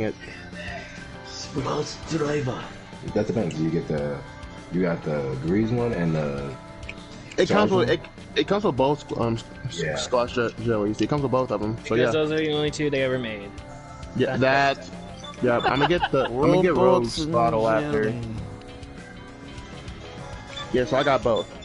it. Sports driver. That depends. You got the grease one and the. It comes with one? it comes with both Yeah. squash jellies. It comes with both of them. So Because yeah, those are the only two they ever made. yeah, that. Yeah, I'm gonna get Rogue's bottle after. Yeah, so I got both.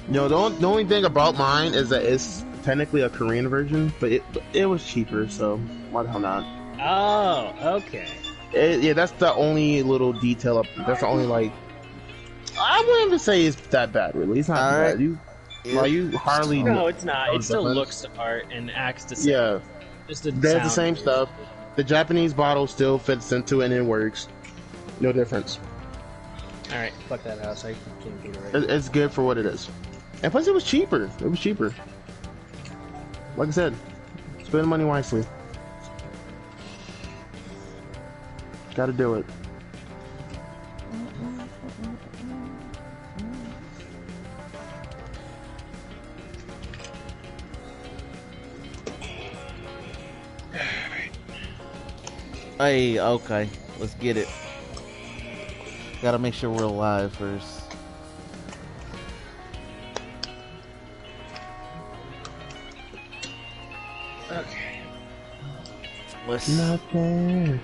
No, the only thing about mine is that it's technically a Korean version, but it was cheaper, so why the hell not? Oh, okay. Yeah, that's the only little detail. That's the only like. I wouldn't even say it's that bad, really. It's not All bad. right. You hardly. No, it's not. It still difference. looks the part and acts the same. Yeah, Just the they have the sound. same stuff. The Japanese bottle still fits into it and it works. No difference. All right, fuck that house. I can't get it right. It's good for what it is. And plus, it was cheaper. It was cheaper. Like I said, spend money wisely. Gotta do it. Hey, okay. Let's get it. Gotta make sure we're alive first. Okay. Let's. Nothing.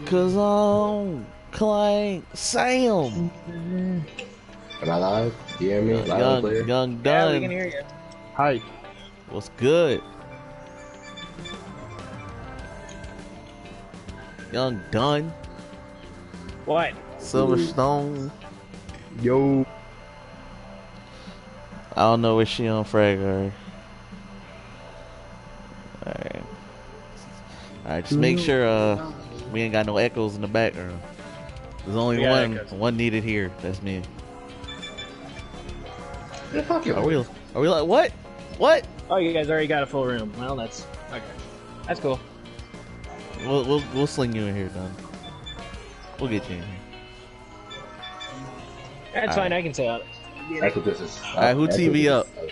Cause I'm Clank Sam. Am I live? You hear me? Loud and clear? Young Yeah, we Dunn. can hear you. Hi. What's good? Young Dunn. What? Silverstone. Yo. I don't know if she on Frag. Alright. Alright, just make sure we ain't got no echoes in the background. There's only We got one echoes. one needed here. That's me. Yeah, fuck you. Are we like what? What? Oh, you guys already got a full room. Well, that's okay. That's cool. We'll sling you in here, Dunn. We'll get you in here. That's fine. I can say it. That's what this is. Alright, who That's TV what this up? is.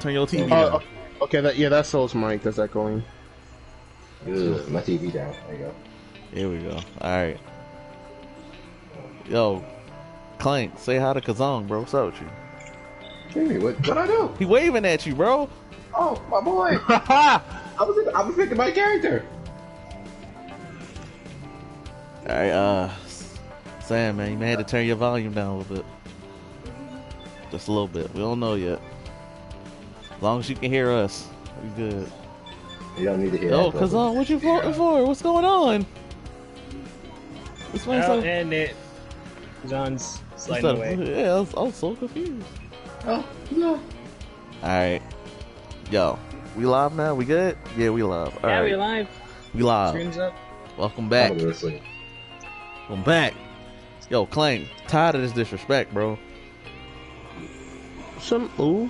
Turn your TV Oh, down. okay. That's Soul's mic. That's echoing. Ugh, my TV down. There you go. Here we go. Alright. Yo, Clank, say hi to Kazong, bro. What's up with you? Jamie, what I do? He waving at you, bro. Oh, my boy. I was thinking my character. Alright, Sam, man, you may have to turn your volume down a little bit. Just a little bit. We don't know yet. As long as you can hear us, we good. You don't need to hear Yo, that. Kazong, what you voting for? What's going on? This man's Oh, so... and it. John's sliding away. Yeah, I was so confused. Oh, no. Alright. Yo, we live now? We good? Yeah, we live. Yeah, Alright. we live. We live. Streams up. Welcome back. I'm gonna sleep. Welcome back. Yo, Clank, tired of this disrespect, bro. Some ooh.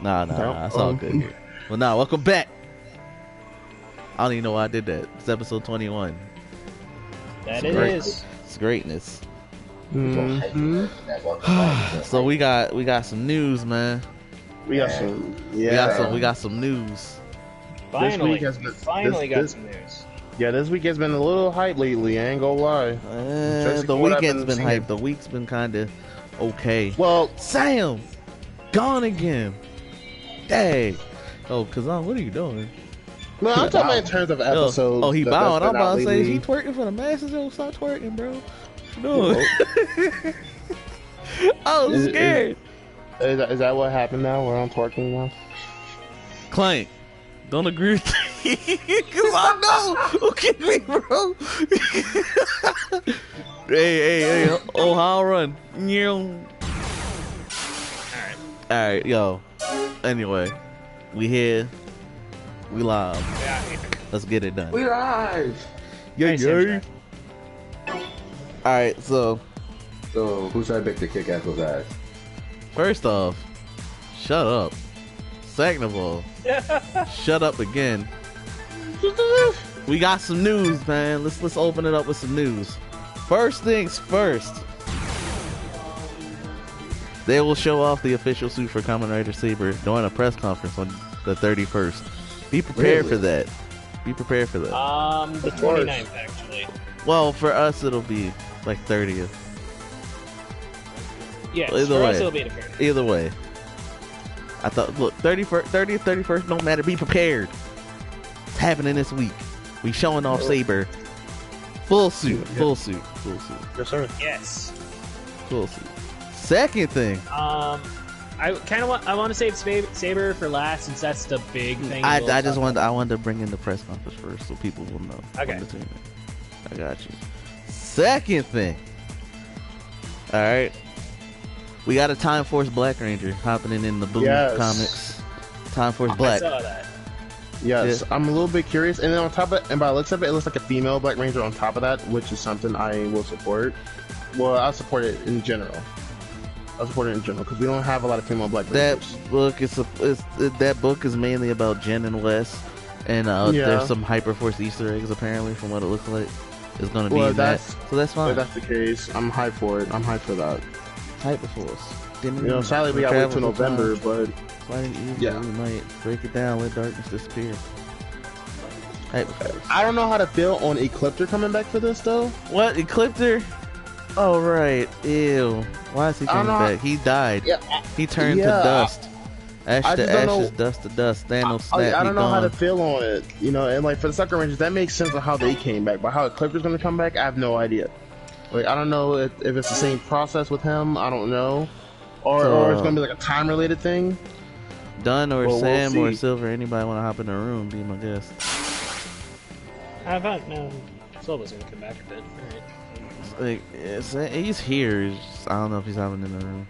Nah, that's all good here. Well, nah, welcome back. I don't even know why I did that. It's episode 21. That It's it great. is. It's greatness. Mm-hmm. So we got some news, man. We got some. Yeah. We got some news. Finally, week has we been- finally got this- some news. Yeah, this week has been a little hype lately. I ain't gonna lie. Especially The what I've weekend's been been seeing. hyped. The week's been kind of okay. Well, Sam, gone again. Dang. Oh, Kazan, what are you doing? well, I'm talking about in terms of Yo, episodes. oh, he that's bowing. been I'm about out to say, lately. he twerking for the masses. Yo, stop twerking, bro. What you doing? I was Is- scared. Is that what happened now? We're on twerking now. Clank, don't agree with me. Cause I know. Okay, me, bro. hey. Ohio run. Alright, yo. Anyway, we here. We live. Let's get it done. We live. Yeah, Nice intro. Alright, so So, who should I pick to kick Echo's ass? first off, shut up. Second of all, shut up again. We got some news, man. Let's open it up with some news. First things first. They will show off the official suit for Kamen Rider Saber during a press conference on the 31st. Be prepared for that. Be prepared for that. The 29th, actually. Well, for us, it'll be like 30th. Yes, Either for way. us it'll be the 30th. Either way. I thought, look, 30th, 31st, don't matter. Be prepared. It's happening this week. We showing off Saber. Full suit. Full suit. Full suit. Yes, sir. Yes. Full suit. Second thing. I kind of want to save Saber for last since that's the big thing. I wanted to bring in the press conference first so people will know. Okay. I got you. Second thing. All right. We got a Time Force Black Ranger happening in the Boom comics. Time Force Black. I saw that. Yes, Yeah. I'm a little bit curious. And then on top of it, and by the looks of it, it looks like a female Black Ranger on top of that, which is something I will support. Well, I'll support it in general. I'll support it in general because we don't have a lot of female Black Rangers. That book that book is mainly about Jen and Wes, and there's some Hyperforce Easter eggs apparently from what it looks like. It's gonna be in that, so that's fine. If that's the case, I'm hyped for it. I'm hyped for that. Hyperforce. You know, sadly we gotta wait till November, but we might break it down. Let darkness disappear. Hyperforce. I don't know how to feel on Ecliptor coming back for this though. What, Ecliptor? Oh right, ew. Why is he coming back? He died. Yeah, he turned to dust. Ash to ashes, dust to dust. Thanos snap. I don't know how to feel on it, you know. And like for the Sucker Rangers, that makes sense of how they came back, but how Ecliptor's gonna come back, I have no idea. Like I don't know if it's the same process with him. I don't know, or it's gonna be like a time related thing. Dunn or Sam or Silver, anybody want to hop in the room? Be my guest. I thought Silver's gonna come back a bit. Alright. Like he's here. I don't know if he's hopping in the room.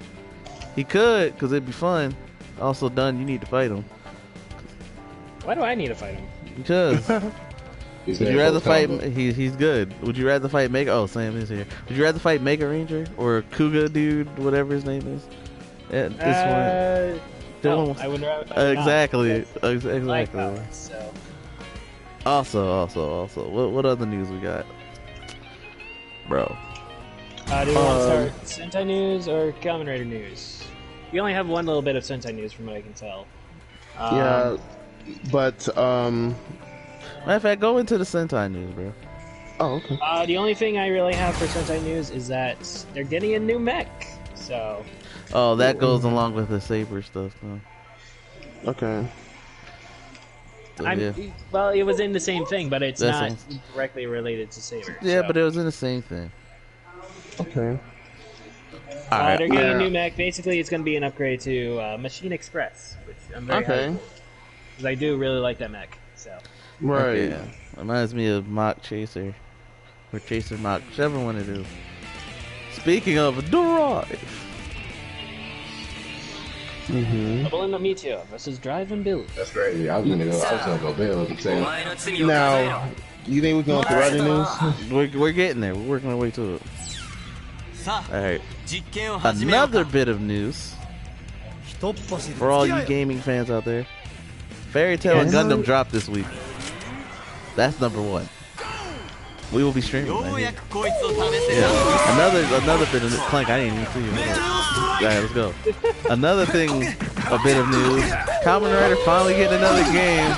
He could, cause it'd be fun. Also, Dunn, you need to fight him. Why do I need to fight him? Because would you rather fight? He's good. Would you rather fight Mega? Oh, Sam is here. Would you rather fight Mega Ranger or Kuga dude, whatever his name is? This one. I would rather. Exactly. Exactly. Like that, so. Also, what other news we got, bro? Do we want to start Sentai news or Kamen Rider news? We only have one little bit of Sentai news from what I can tell. Yeah, but matter of fact, go into the Sentai news, bro. Oh, okay. The only thing I really have for Sentai news is that they're getting a new mech. So. Oh, that goes along with the Saber stuff, though. Okay. So, well, it was in the same thing, but it's not directly related to Saber. Yeah, so. but it was in the same thing. Okay. They're getting a new mech. Basically, it's going to be an upgrade to Machine Express, which I'm very happy because I do really like that mech. So. Right. Okay, yeah. Reminds me of Mach Chaser. Or Chaser Mach, whichever one it is. Speaking of Drive. Double in the Meteor versus Drive and Build. That's crazy. I was gonna go Bill. Now, you think we can go into writing news? We're getting there. We're working our way to it. Alright. Another bit of news for all you gaming fans out there. Fairy Tail and Gundam dropped this week. That's number one. We will be streaming. Yeah. Another bit of news. Clank, I didn't even see you. Alright, let's go. Another thing, a bit of news. Kamen Rider finally getting another game.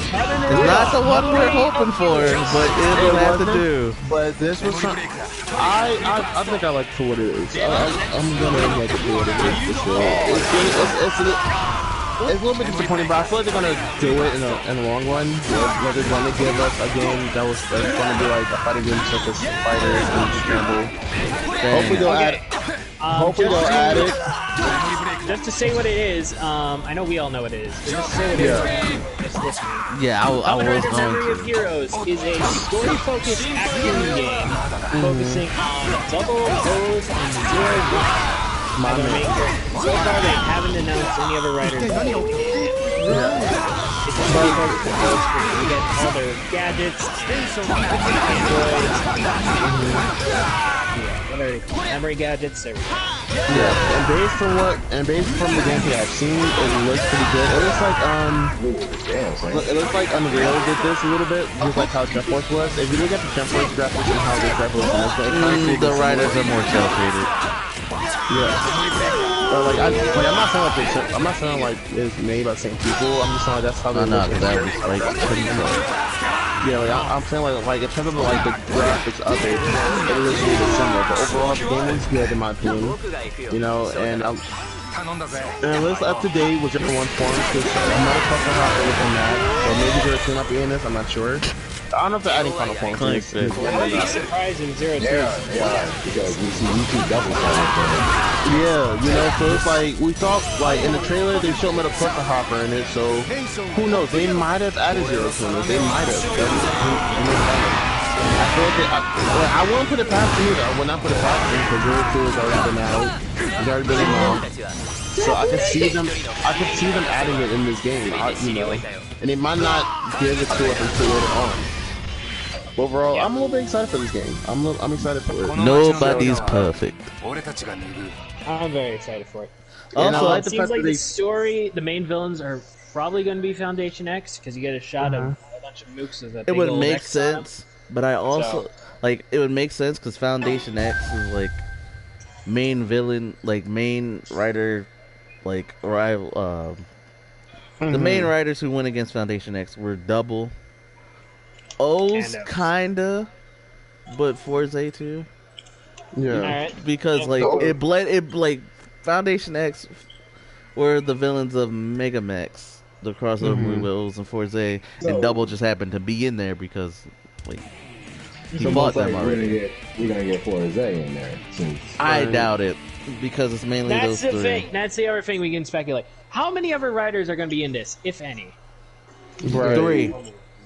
It's not the one we're hoping for, but it'll have to do. But this was something. I think I like it for what it is. I'm gonna like it for what it is for sure. It's a little bit disappointing, but I feel like they're gonna do it in the long run. Where they're gonna give us a game that was gonna be like a fighting game circus fighters and scramble. Hopefully they'll add. Hopefully they'll add it. Just to say what it is, I know we all know what it is. But just to say what it is, just listen. Yeah, I was Rider going Memory of to. Heroes is a story-focused action game focusing on double O's and 0 1. So far, they haven't announced any other writers. It's just focused on those three. We get all their gadgets, androids. Yeah, Memory gadgets, everything. Yeah, and based from the gameplay I've seen, it looks pretty good. It looks like Unreal did this a little bit, just like how Jump Force was. If you look at the Jump Force graphics and how the graphics are, the writers are more cel-shaded. Yeah. I'm not saying like it's made by the same people. I'm just saying that's how they look. That was like pretty cool. Yeah, I'm saying like in terms of like the graphics of it, it looks really similar. But overall, the game is good in my opinion. You know, and it looks up to date with everyone's forms. Because I'm not a fucking hot on that, or maybe they're still not being this. I'm not sure. I don't know if they're adding final forms. I'd be surprised in 0-2. Yeah, because we see double time. Yeah, you know, so it's like we thought like in the trailer they showed Metal Cluster Hopper in it, so who knows? They might have added 0 to it. They might have. I feel like I wouldn't put it past them either. I would not put it past them because 0-2 has already been out. It's already been out. So I can see them adding it in this game. You know, and they might not give it to us until later on. Overall, I'm a little bit excited for this game. I'm excited for it. Nobody's perfect. I'm very excited for it. Also, it seems like the story, the main villains are probably going to be Foundation X because you get a shot of a bunch of mooks with a big it would old make X on them. sense, but I also like it would make sense because Foundation X is like main villain, like main writer, like rival. The main writers who went against Foundation X were Double. O's kinda, but Forza too. Yeah, because like it like Foundation X were the villains of Mega Max, the crossover movie with O's and Forza, and Double just happened to be in there because like he fought them already. We're gonna get Forza in there. I doubt it because it's mainly those three. That's the other thing we can speculate. How many other writers are going to be in this, if any? right. 3.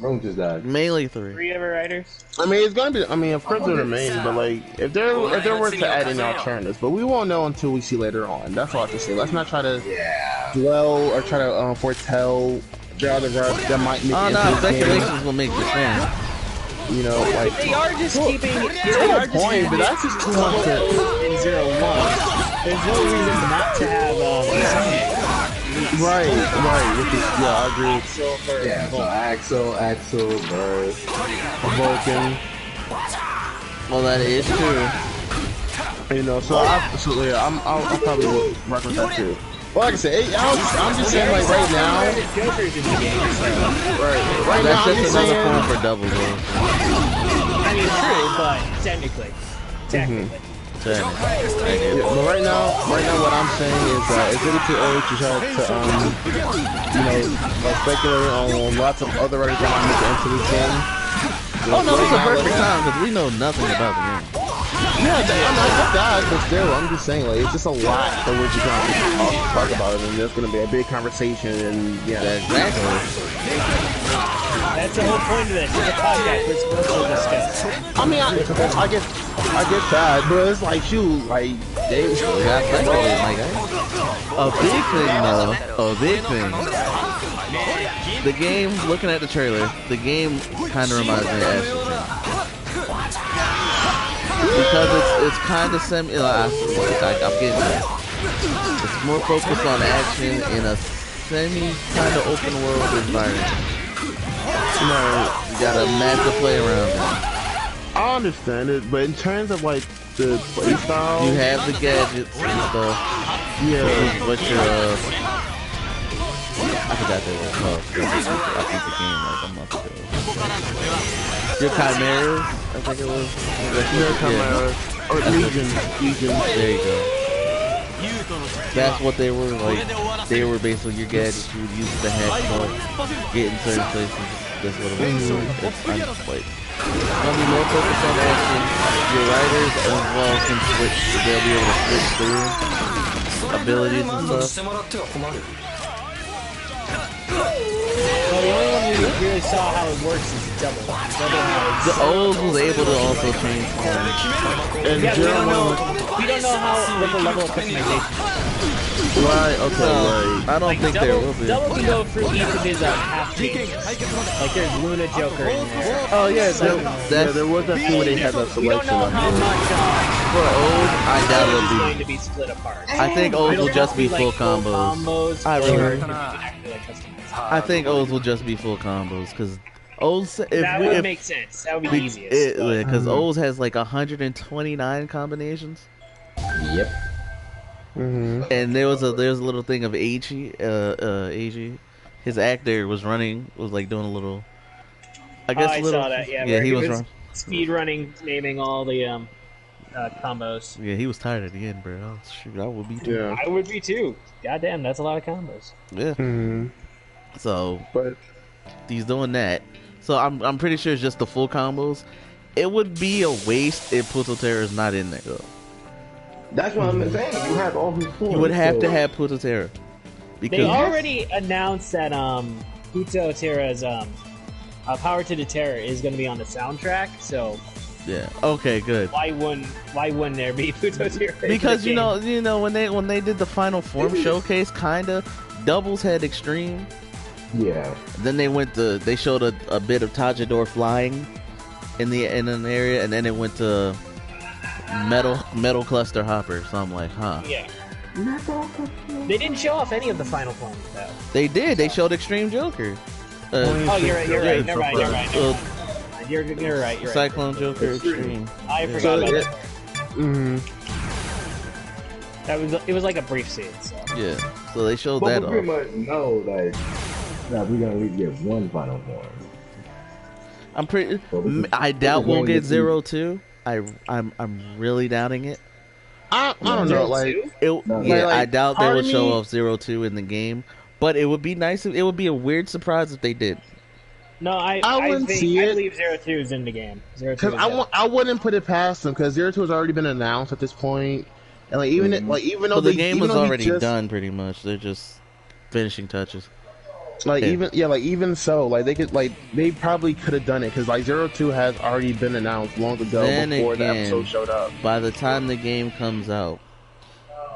Rome just died. Mainly 3. 3 other writers? I mean, it's gonna be. I mean, of course they're the main, but like, if they're worth to add any alternatives, but we won't know until we see later on. That's all I can say. Let's not try to dwell or try to foretell the other writers that might make it into speculations will make this fun. You know, like they are just keeping. It's a point, but that's just too much. In 0-1, there's no reason not to have. Right. I agree. Yeah, so Axel, Bird, Vulcan. Well, that is true. You know, I'll probably rock with that too. Well, like I said, I'm just saying, like right now. Right now, that's just another form for Double. I mean, true, but technically. Yeah, but right now, what I'm saying is it's really too early to try to, speculate on lots of other writers that might make it into this game. Oh no, this is a perfect time because we know nothing about the game. Yeah, I get that, but still, I'm just saying, like, it's just a lot that we're just going to talk about it, and there's going to be a big conversation, and exactly. That's the whole point of this. It's a podcast. We're supposed to discuss. I mean, I get that, but it's like, shoot, like, they got a big thing. The game, looking at the trailer, the game kind of reminds me of Ashen because it's kind of I'm getting there. It's more focused on action in a semi kind of open world environment. You got a map to play around in. I understand it, but in terms of like the play style, you have the gadgets and stuff. Yeah, what your I forgot that was called. I beat the game like a month ago. Your Chimeras, I think it was. Your Chimeras. Or Legion. There you go. That's what they were like. They were basically your gadgets you would use to hack stuff, get in certain places. That's what it was. I'm just like, gonna be more focused on action. Your writers as well can switch. They'll be able to switch through abilities and stuff. Well, the only one we really saw how it works is Double. The O's was able to also change forms. And we don't know what the level of customization is. Right, okay, right. I don't think there will be. Double can go through each of his half changes. Like there's Luna Joker in there. Oh yeah, there was that thing where they had that We don't selection know of how much for O's, I doubt it's it'll going be. to be split apart. I think O's will just be full combos. I really. I think O's will just be full combos because O's. That would make sense. That would be easiest. Because O's has like 129 combinations. Yep. And there was a little thing of AG, his actor was like doing a little. I guess I saw that. Yeah, he was speed running, naming all the combos. Yeah, he was tired at the end, bro. Oh, shoot, I would be too. Yeah. I would be too. Goddamn, that's a lot of combos. Yeah. So, but he's doing that. So I'm pretty sure it's just the full combos. It would be a waste if Putotera is not in there though. That's what I'm saying. You have all his forms. You would have to have Putotera. Because They already announced that Putotera's Power to the Terror is going to be on the soundtrack. So yeah. Okay. Good. why wouldn't there be Putotera? Because you know when they did the Final Form showcase, kinda Doubles had Extreme. Yeah. Then they showed a bit of Tajador flying in an area, and then it went to Metal Cluster Hopper. So I'm like, huh. Yeah. They didn't show off any of the Final Forms though. They did. They showed Extreme Joker. Oh, you're right. Never mind. You're right. Cyclone Joker Extreme. I forgot about that. It was like a brief scene. So. Yeah. So they showed But that we off. pretty much know that we're gonna at least get one Final Form. I doubt we'll get 0-2. I'm really doubting it. I don't know, like I doubt they would show off 0-2 in the game, but it would be nice. It would be a weird surprise if they did. No, I wouldn't see it. I believe 0-2 is in the game. Because I wouldn't put it past them because 0-2 has already been announced at this point, and like even though the game was already done pretty much, they're just finishing touches. Even so, like they probably could have done it because like 0-2 has already been announced long ago before the episode showed up. By the time the game comes out,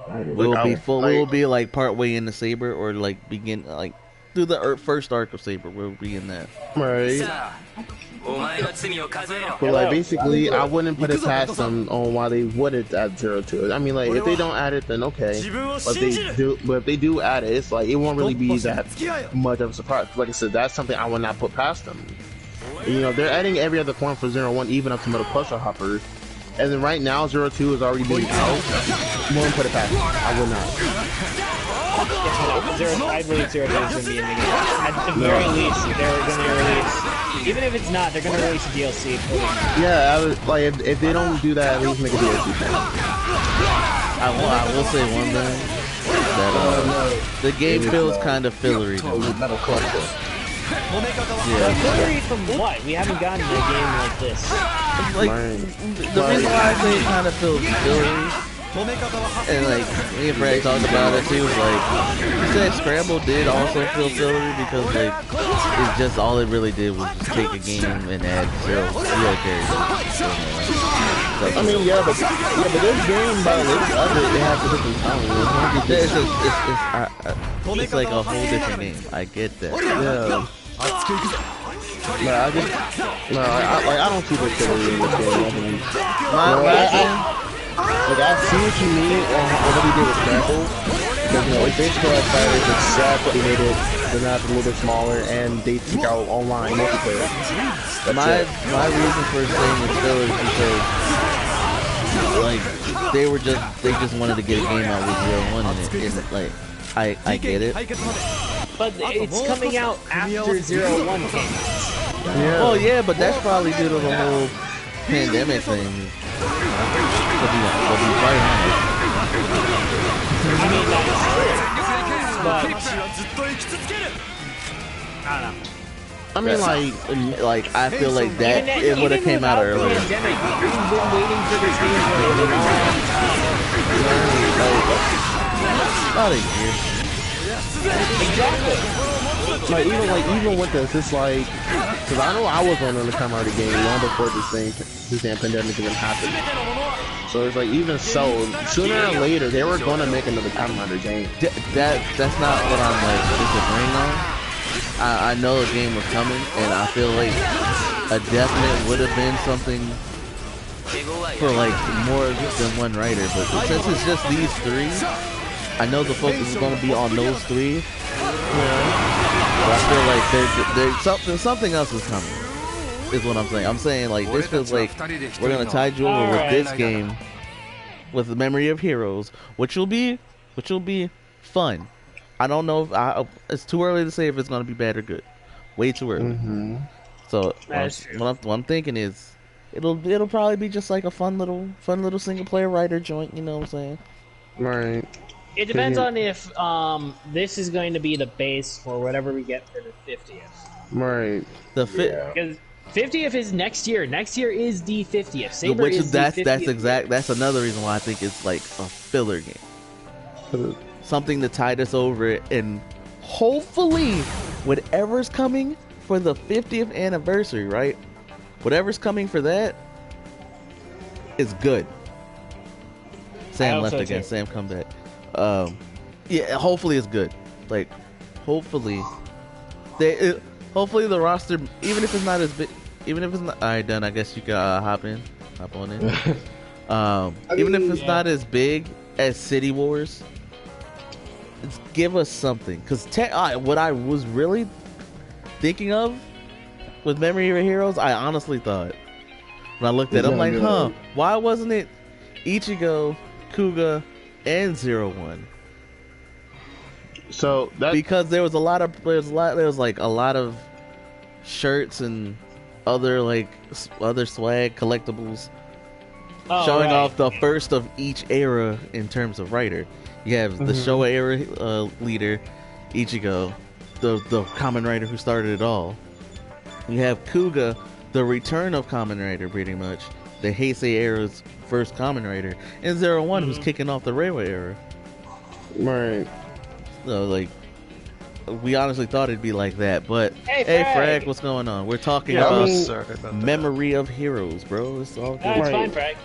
we'll be like part way in the Saber or like begin like through the first arc of Saber. We'll be in that. Right. But like basically, I wouldn't put it past them on why they wouldn't add 0-2. I mean, like if they don't add it, then okay. But if they do add it, it's like it won't really be that much of a surprise. Like I said, that's something I would not put past them. You know, they're adding every other form for 0-1, even up to Metal Cluster Hopper. And then right now, 0-2 is already being out. Won't put it past them. I would not. I believe 0-2 is going to be in the game. At the very least, they're going to release. Even if it's not, they're going to release a DLC. Yeah, if they don't do that, at least make a DLC thing. I will say one thing that the game feels kind of fillery. Metal Cluster. Yeah. Fillery from what? We haven't gotten a game like this. Like the reason why I say it kind of feels fillery. And like me and Brad talked about it too. Like you said, Scramble did also feel fillery because like it's just all it really did was just take a game and add zero characters. I mean, but this game, by the looks of it, has a different tone. It's like a whole different game. I get that. Yeah. I don't see the fillery in this game. Like I see what you mean on what he did with Scramble, because it's basically like Fighters, except they made it the map a little bit smaller and they took out online multiplayer. My reason for saying it's filler is because like they just wanted to get a game out with 0-1 in it. And like I get it. But it's coming out after 0-1 came out. Yeah. Oh yeah, but that's probably due to the whole pandemic thing. I mean, that's true. But I don't know. I mean, like I feel like that it would have came out earlier. We've been waiting for this game for a long time. About a year. Exactly. Even with this, it's like, because I know I was on the come out of the game long before this damn pandemic even happened. So it's like, even so, sooner or later, they were going to make another Kamen Rider game. That's not what I'm like disagreeing on. I know a game was coming, and I feel like a definite would have been something for like more than one writer. But since it's just these three, I know the focus is going to be on those three. But I feel like there's something else is coming. Is what I'm saying. I'm saying like this feels like we're gonna tide you over with this game, with the Memory of Heroes, which will be fun. I don't know if it's too early to say if it's gonna be bad or good. Way too early. So what I'm thinking is it'll probably be just like a fun little single player writer joint. You know what I'm saying? Right. It depends on if this is going to be the base for whatever we get for the 50th. Right. Because 50th is next year. Next year is the 50th. Saber is the 50th. That's another reason why I think it's like a filler game. Something to tide us over, and hopefully whatever's coming for the 50th anniversary, right? Whatever's coming for that is good. Sam left again. Too. Sam, come back. Yeah, hopefully it's good. Like, hopefully hopefully the roster, even if it's not as big, even if it's not, alright, done. I guess you can hop on in. Even if it's not as big as City Wars, give us something. Because what I was really thinking of with Memory of Heroes, I honestly thought when I looked at it, I'm like, why wasn't it Ichigo, Kuga, and 01? So because there was a lot of shirts and other swag collectibles showing off the first of each era in terms of writer. You have the Showa era leader Ichigo, the Kamen Rider who started it all. You have Kuga, the return of Kamen Rider, pretty much the Heisei era's first Kamen Rider, and 01 who's kicking off the Reiwa era. Right. So like, we honestly thought it'd be like that, but hey Frag, what's going on? We're talking about Memory of Heroes, bro. It's all good. It's fine, Frag.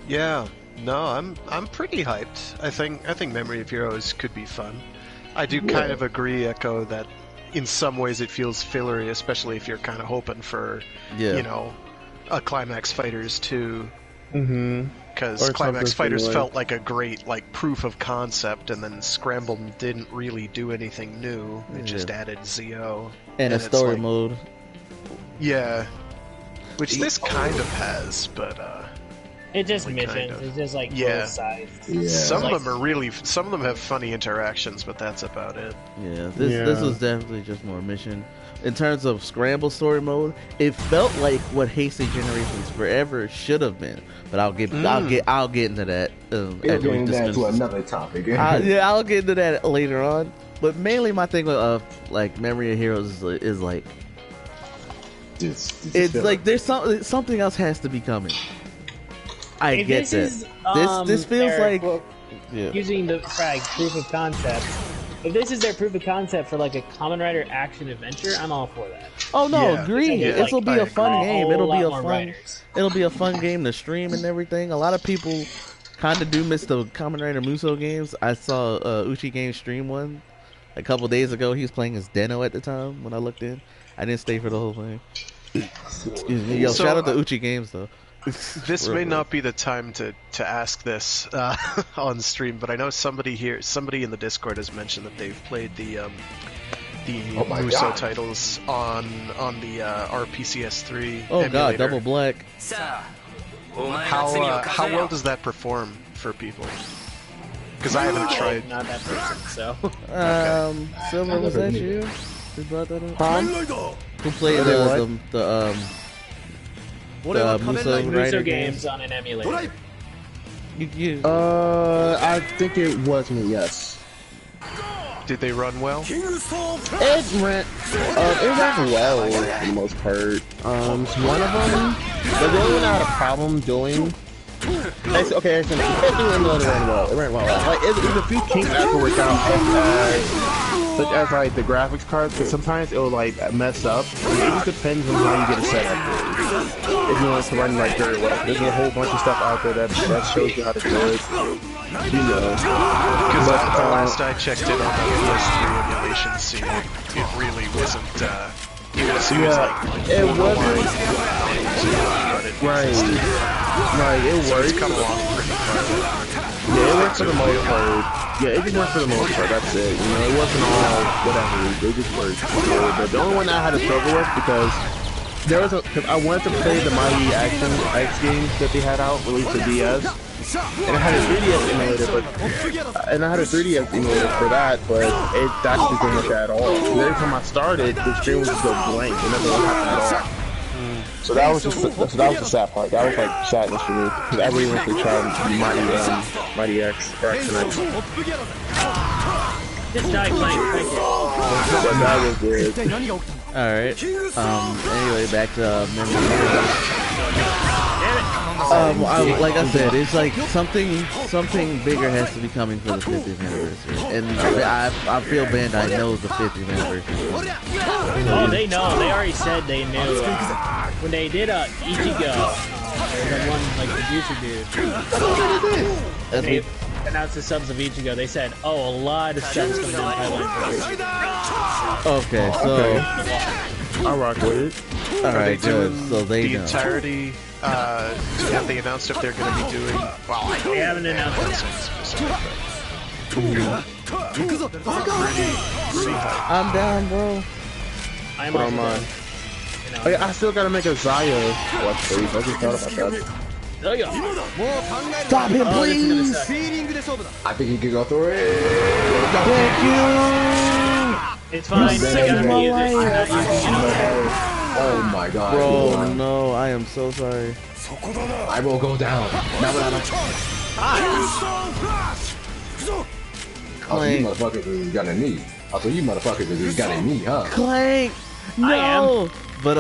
Yeah, no, I'm pretty hyped. I think Memory of Heroes could be fun. I do kind of agree, Echo, that in some ways it feels fillery, especially if you're kind of hoping for, you know, a Climax Fighters 2. Because Climax Fighters felt like a great proof of concept, and then Scramble didn't really do anything new. It just added ZO and a story mode. Yeah, which this kind of has, but it just missions. It's just like both sides. Yeah. Some of them have funny interactions, but that's about it. Yeah, this was definitely just more mission. In terms of Scramble story mode, it felt like what Heisei Generations Forever should have been. But I'll get into that. You're getting that to another topic. I'll get into that later on. But mainly my thing of Memory of Heroes is like, it's like there's something else has to be coming. I get that. This feels like using the Frag proof of concept. If this is their proof of concept for like a Kamen Rider action adventure, I'm all for that. Oh no, agreed. It'll be a fun game. It'll be a fun game to stream and everything. A lot of people kind of do miss the Kamen Rider Muso games. I saw Uchi Game stream one a couple days ago. He was playing as Deno at the time when I looked in. I didn't stay for the whole thing. Excuse me. Yo, shout out to Uchi Games though. This may not be the time to ask this on stream, but I know somebody in the Discord has mentioned that they've played the Muso titles on the RPCS3 Oh emulator. god, Double Black. How well does that perform for people? Because I haven't tried. Not that person, so. Silver, was that you? Who brought that up? Who played the Muso games on an emulator. I think it was me. Yes. Did they run well? It ran well for the most part. One of them, the only one I had a problem doing. Okay, it ran well. Like, there's a few kinks I had to work out. such as like the graphics cards, because sometimes it'll like mess up. It just depends on how you get it set up. If you want it to run like very well, there's a whole bunch of stuff out there that shows you how to do it. You know, because the last I checked in on the PS3 emulation scene, it really wasn't. Even as soon as it wasn't right. Right, it worked. Come along pretty far. Yeah, it worked for the most part. Yeah, it just worked for the most part. That's it. You know, it wasn't all whatever. It just worked. But the only one that I had to struggle with because there was because I wanted to play the Mighty Action X games that they had out, released to DS, and I had a 3DS emulator, for that, but it actually didn't work at all. Every time I started, the screen would just go blank. It never happened at all. So that was just the sad part. That was like sadness for me because I really wanted to try Mighty X or X and X. Just die playing. That was good. Alright. Anyway, back to memory. Like I said, it's like something bigger has to be coming for the 50th anniversary, and I feel Bandai knows the 50th anniversary. Oh, they know. They already said they knew when they did Ichigo. The one like producer dude. They announced the subs of Ichigo. They said, "Oh, a lot of subs coming in the pipeline for Ichigo." Okay, so I rock with it. All right, good. So they the know. entirety. Have they announced if they're going to be doing? Well, they haven't announced it. I'm down, bro. I'm on mine. Oh, yeah, I still gotta make a Zaya watch please. I just thought about that. Stop him, please. I think he could go through it. Thank you. It's fine. Saved my life. Oh my god. Bro, no, I am so sorry. I will go down. Now that Oh, you motherfuckers is got a knee. Also, you motherfuckers is got a knee, huh? Clank! No! But,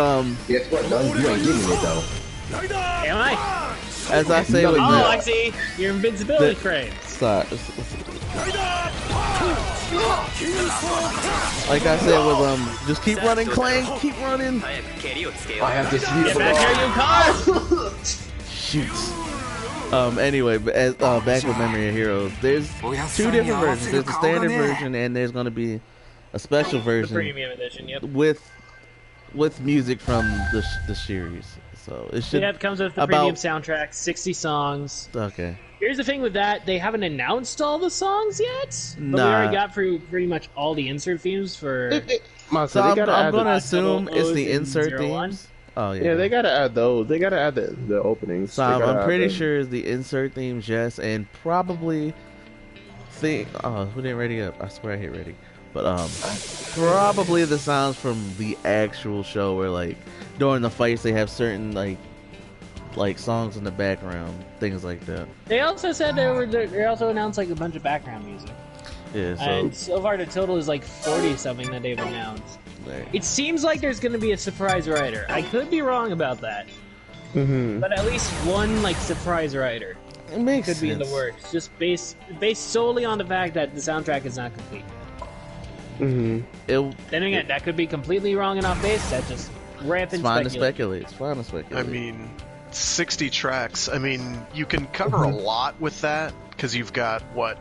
guess what, Doug? You ain't getting it, though. Am I? As I say with I see. Your invincibility frame. Sorry. Like I said with just keep running, Clank, keep running. I have this Get back here, you car! Shoots. Anyway, back with Memory of Heroes. There's two different versions. There's the standard version, and there's gonna be a special version, the premium edition. Yep. with music from the series. So it should. Yeah, it comes with the premium soundtrack, 60 songs. Okay. Here's the thing with that, they haven't announced all the songs yet, but we already got through pretty much all the insert themes for... So I'm going to assume it's the insert themes. Oh, yeah. Yeah, they got to add those. They got to add the openings. So I'm pretty sure it's the insert themes, yes, and probably... Oh, who didn't ready up? I swear I hit ready. But probably the sounds from the actual show where, like, during the fights they have certain, like songs in the background, things like that. They also said they also announced like a bunch of background music. Yeah, so and so far the total is like 40 something that they've announced. There. It seems like there's going to be a surprise writer. I could be wrong about that, but at least one like surprise writer it makes could sense. be in the works, just based solely on the fact that the soundtrack is not complete. Then again, that could be completely wrong and off base. That just rampant. It's fine to speculate. It's fine to speculate. I mean, 60 tracks. I mean, you can cover a lot with that because you've got what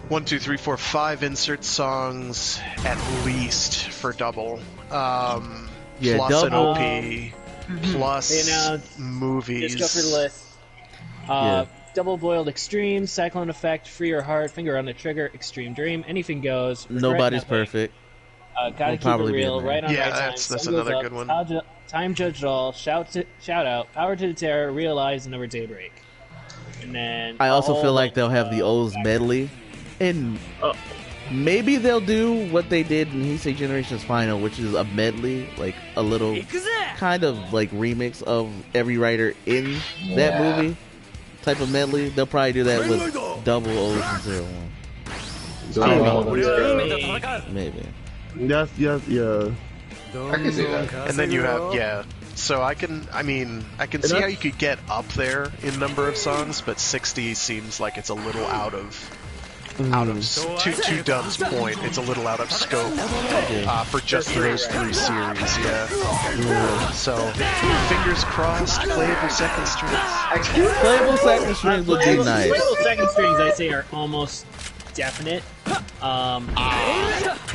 1, 2, 3, 4, 5 insert songs at least for double. Plus double. an OP, plus movies. Just go through the list. Double Boiled Extreme, Cyclone Effect, Free Your Heart, Finger on the Trigger, Extreme Dream, Anything Goes. Nobody's perfect. Gotta keep it real, right on right time. That's another good one. Time Judged All, Shout Out, Power to the Terror, Realize, and Never Daybreak. And then I also feel like they'll have the O's medley, and maybe they'll do what they did in Heisei Generations Final, which is a medley, like a little kind of like remix of every writer in that movie type of medley. They'll probably do that with double O's and 01. Maybe. Yes, yeah. I can see that. And then you have So I can see how you could get up there in number of songs, but 60 seems like it's a little out of out of to Dunn's point, it's a little out of scope for just those 3 series. Yeah. So fingers crossed, playable second strings. Playable second strings would be nice. Playable second strings, I say, are almost definite.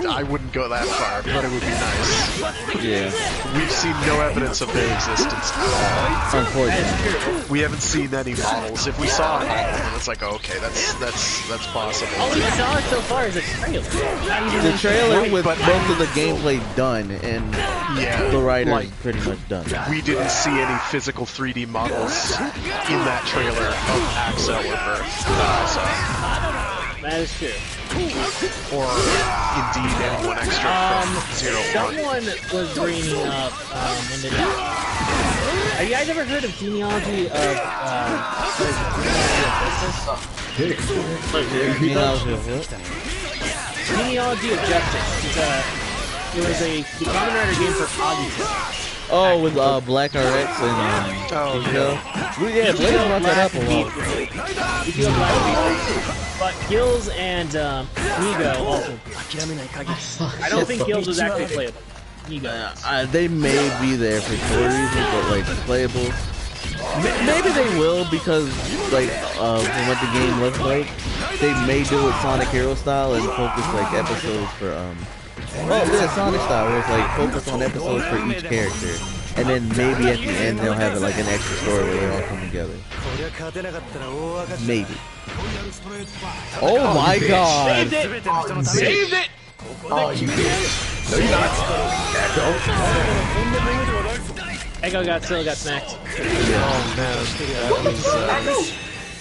I wouldn't go that far, but it would be nice. Yeah. We've seen no evidence of their existence at all. Unfortunately. We haven't seen any models. If we saw a model, then it's like, okay, that's possible. All we saw so far is a trailer. The trailer with most of the gameplay done and the writers pretty much done. We didn't see any physical 3D models in that trailer of Axel or Birth that I saw. That is true. Or indeed anyone extra from Zero Someone was bringing up have you guys ever heard of genealogy of Genealogy of Justice? It was a Kamen Rider game for Auditor. Oh, with Black RX and yeah, Blaze brought that up a lot. But Gills and Nigo also. I don't think Gills was actually playable. Nigo. They may be there for story reasons, but like playable. Maybe they will because like from what the game looks like, they may do it Sonic Hero style and focus like episodes for Sonic style where it's like focus on episodes for each character. And then maybe at the end they'll have like an extra story where they all come together. Maybe. Oh my god! Saved it! Oh, you did. No, you're not. Echo still got smacked. Oh man.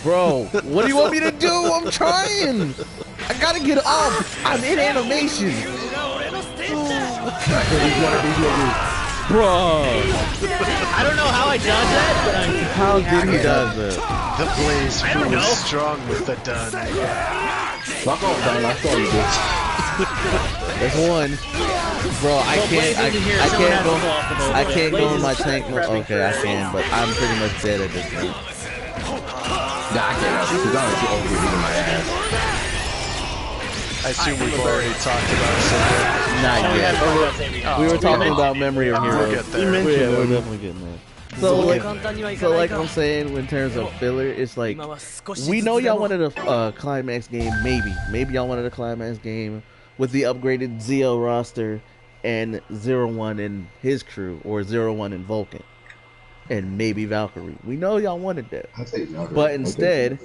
Bro, what do you want me to do? I'm trying! I gotta get up! I'm in animation! Bro! I don't know how I dodged that, but I'm... How did he dodge that? The Blaze who was strong with the Dun. Fuck off, Dun. I saw you, bitch. There's one. Bro, I can't go in my tank. Okay, I can, but I'm pretty much dead at this point. Nah, I can't. Because I was over beating my ass. I assume we've already talked about it. Not yet. We were talking about Memory of Heroes. We'll get there. Yeah, we're definitely getting there. So like I'm saying, in terms of filler, it's like we know y'all wanted a climax game. Maybe y'all wanted a climax game with the upgraded Zio roster and 01 and his crew, or 01 and Vulcan, and maybe Valkyrie. We know y'all wanted that, but instead,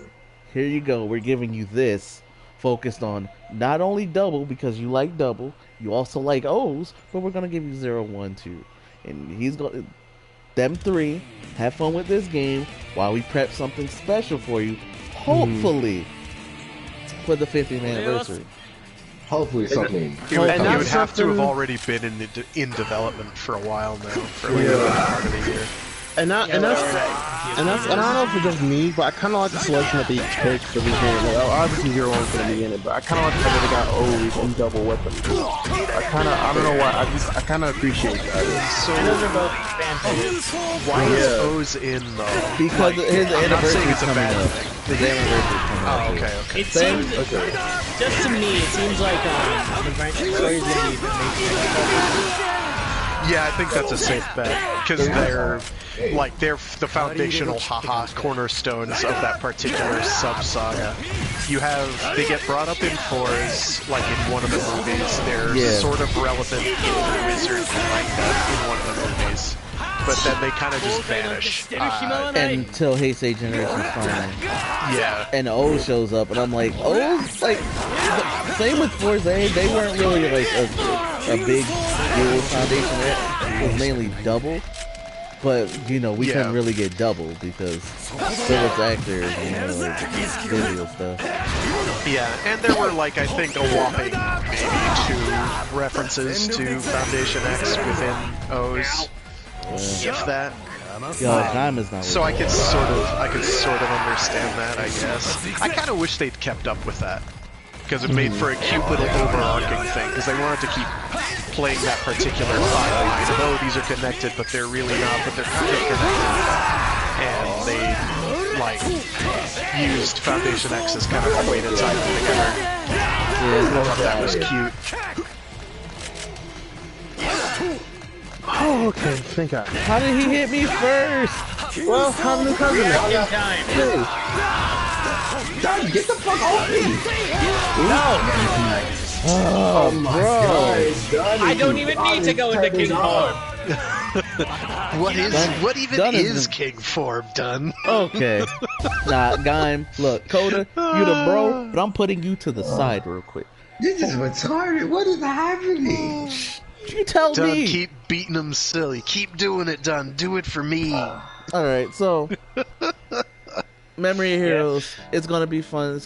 here you go. We're giving you this. Focused on not only double because you like double, you also like O's, but we're gonna give you 01 too, and he's gonna them 3 have fun with this game while we prep something special for you, hopefully for the 50th anniversary. Hopefully something. It would have to have already been in development for a while now, for like a part of the year. And I don't know if it's just me, but I kind of like the selection that they picked for this game. Like, obviously 01's gonna be in it, but I kind of like the fact that they got O's and double weapons. I don't know why. I kind of appreciate that. So those are both fantastic. Why is O's in though? Because his anniversary is coming up. His anniversary is coming up. Oh, okay. It seems, just to me, it seems like the story is gonna be Yeah, I think that's a safe bet because they're the foundational cornerstones of that particular sub-saga. They get brought up in 4s, like in one of the movies. They're sort of relevant in Wizard in one of the movies, but then they kind of just vanish until Heisei Generation's final. Yeah, and O shows up, and I'm like, like same with Forza. They weren't really like a big dual foundation. It was mainly double. But, we couldn't really get double because Phillips actors, like video stuff. Yeah, and there were, I think a whopping maybe 2 references to Foundation X within O's, if that. Time is not so I could sort of understand that, I guess. I kind of wish they'd kept up with that. Because it made for a cute little overarching thing, because they wanted to keep playing that particular file line of, these are connected, but they're really not, but they're kind of connected. And like used Foundation X as kind of a way to tie them together. Yeah, I thought that was cute. Oh, okay. Thank God. How did he hit me first? Well, how many times In time. God, get the fuck off me! Oh, bro. I don't even need to go into king form. What even Dun is king form, Dun? Okay. Nah, Gaim, look, Coda, you the bro, but I'm putting you to the side real quick. This is retarded. What is happening? You tell Dun, me. keep beating him silly. Keep doing it, Dun. Do it for me. Alright, so Memory of Heroes, it's gonna be fun.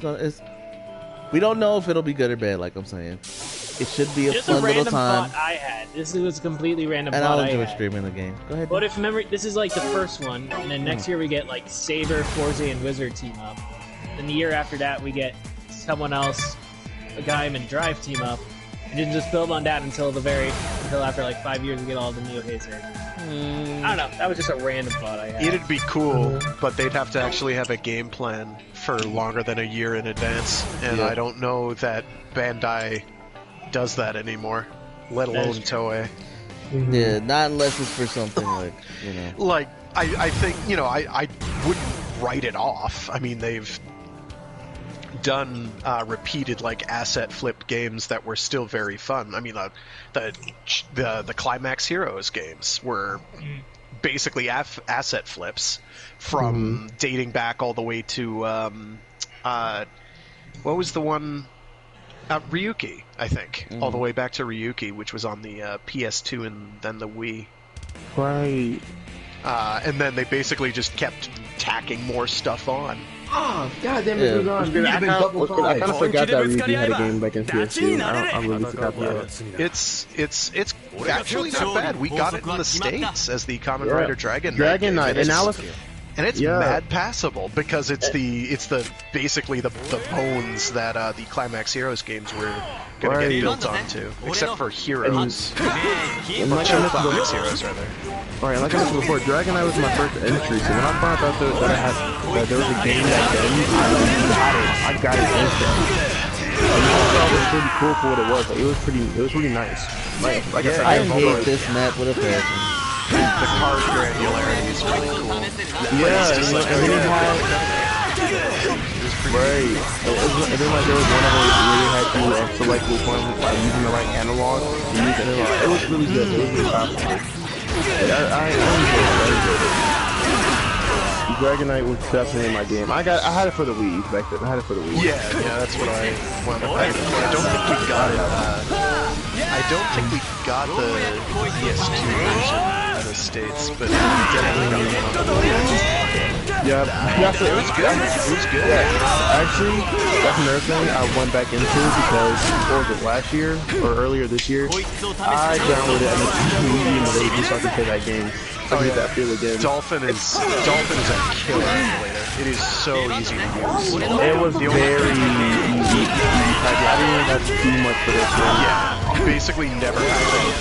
We don't know if it'll be good or bad, like I'm saying. It should be a Just fun a little random time. thought I had. This was a completely random And thought I'll I enjoy had. streaming the game. Go ahead. What if this is like the first one, and then next year we get like Saber, Forza, and Wizard team up. Then the year after that we get someone else, a Gaim and Drive team up, and then just build on that until after like 5 years we get all the Neo Hazers. I don't know. That was just a random thought I had. It'd be cool, but they'd have to actually have a game plan for longer than a year in advance, and I don't know that Bandai does that anymore, let alone Toei. Yeah, not unless it's for something like, you know. Like, I think, I wouldn't write it off. I mean, they've done repeated, like, asset flip games that were still very fun. I mean, the Climax Heroes games were basically asset flips from dating back all the way to, what was the one? Ryuki, I think. All the way back to Ryuki, which was on the PS2 and then the Wii. Right. And then they basically just kept tacking more stuff on. Oh, god damn it, I kind of forgot that Ryuki had a game back in PS2. I really forgot that. It's actually not bad. We got it in the States as the Kamen Rider Dragon Knight, and now it's mad passable because it's basically the bones that the Climax Heroes games were gonna get built onto, except for Heroes. Climax Heroes, rather. Alright, like I mentioned before, Dragon Knight was my first entry, so when I found out that there was a game back then, I got it instantly. And I thought it was pretty cool for what it was. Like, it was really nice. Like I said, I hate this map with a passion. The card granularity is really cool. Yeah, and then it had... Right. And then like there was one of those where you had to select which one, like using the right analog. It was really good. It was really powerful. I enjoyed it. Dragon Knight was definitely my game. I had it for the Wii back then. I had it for the Wii. Yeah, that's what I wanted to play. I don't think we got it. I don't think we got the PS2 version in the States, but we definitely got the one on the Wii. Yeah, it was good. It was good. Yeah. Actually, that's another thing I went back into because, what was it, last year or earlier this year? I downloaded an emulator so I could play that game. That feel again. Dolphin is a killer emulator. It is so easy to use. It was very easy. I didn't even have to do much for this one. Yeah, you basically never have to.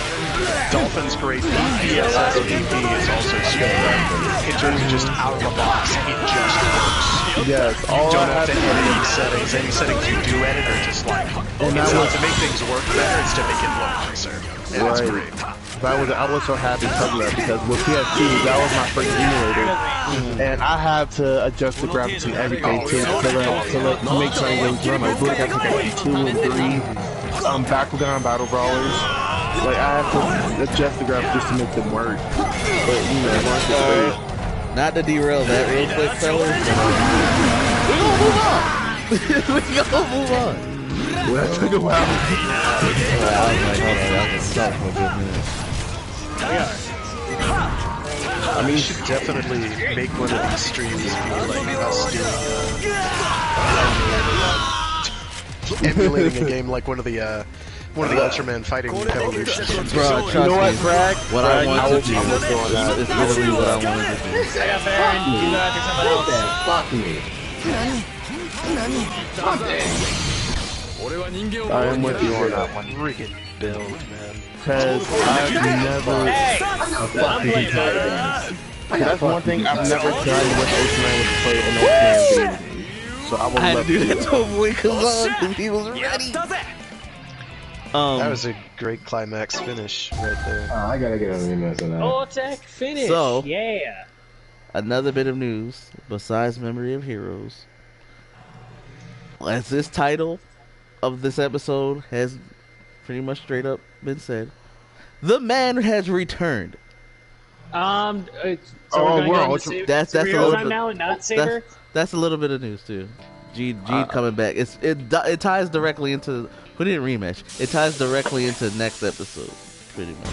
Dolphin's great. BSS PP is also super. In terms of just out of the box, it just works. Yes, you don't have to edit any settings. Any settings you do edit are just like, it's not to make things work better, it's to make it look nicer. And it's great. I was so happy because of that, because with PS2, that was my first emulator, and I have to adjust the graphics and everything to make certain games run. Like, I have to get 2 and 3 battleground battle brawlers. Like, I have to adjust the graphics just to make them work. But once it's great. Not to derail that real quick, fellas. We're gonna move on. Well, that took a while. I was like, hold on, I can stop for a good minute. I mean, you should definitely make one of these streams be like us doing emulating a game like one of the Ultraman fighting evolutions. Bro, trust you know what, me, Bragg? what I want to do is literally what I want to do. I got Baron, you go after someone else. Fuck me. I am with you on that one. Friggin' build, man. Because I've never... Hey! I'm playing That's one thing I've never done with Ultraman was play an Ultraman video game. So I would I had love to do to. that to avoid Kazan because he was ready. That was a great climax finish right there. I gotta get a rematch of that. Voltec finish. So- yeah. Another bit of news besides Memory of Heroes. As this title of this episode has pretty much straight up been said, the man has returned. So Oh, we're we're going Ultra- to Saber, that's a Hero little time bit- now and not Saber? That's a little bit of news too. G coming back. It ties directly into who didn't rematch. It ties directly into next episode, pretty much.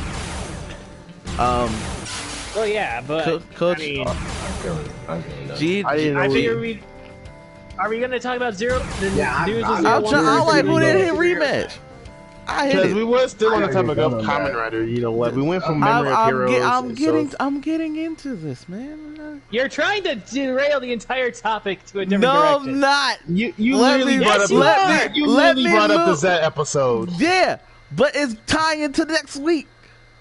Well, yeah, but Coach- I mean, I'm feeling that. G. I didn't I know figure we are we going to talk about Zero? The Yeah, news I'm of Zero I'm One? trying. I like who didn't hit Zero. rematch. I hit because it. we were still on the I topic already of done Kamen that. Rider. You know what? We went from Memory of Heroes. I'm getting into this, man. You're trying to derail the entire topic to a different No, direction. I'm not. You Let literally me- brought Yes, up you the- are. you Let literally me brought up the move. Z episode. Yeah, but it's tying into next week.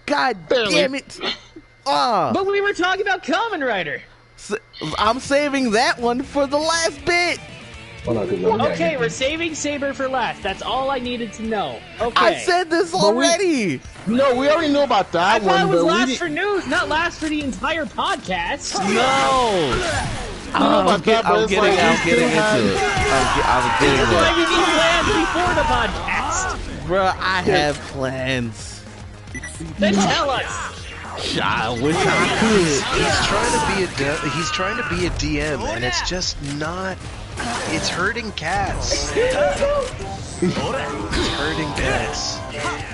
God Barely. damn it. Ah, But we were talking about Kamen Rider. I'm saving that one for the last bit. Hold on, 'cause I'm Okay, we're saving Saber for last. That's all I needed to know. Okay. I said this already. No, we already know about I that thought it one, was but we last didn't for news, not last for the entire podcast. No. I'm about that, but it's getting like we into still have- it. I'm getting That's why there. we need plans before the podcast. Bruh, I have plans. Then tell us. I wish I could. He's trying to be a DM, and it's just not. It's hurting cats. It's hurting cats.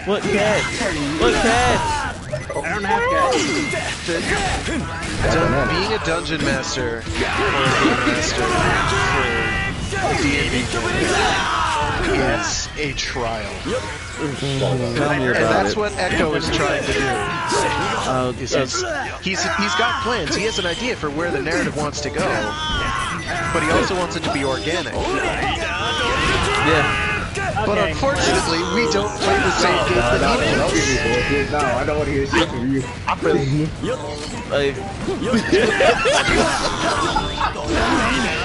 What cat? What cat? I don't have guys. Being a dungeon master or a game master for D&D is a trial. Tell me And about that's it. what Echo is trying to do. He's got plans. He has an idea for where the narrative wants to go, but he also wants it to be organic. Yeah. But Okay. unfortunately, we don't play the same game that he Don't does. give me bullshit. No, I don't want to hear shit from you. Like,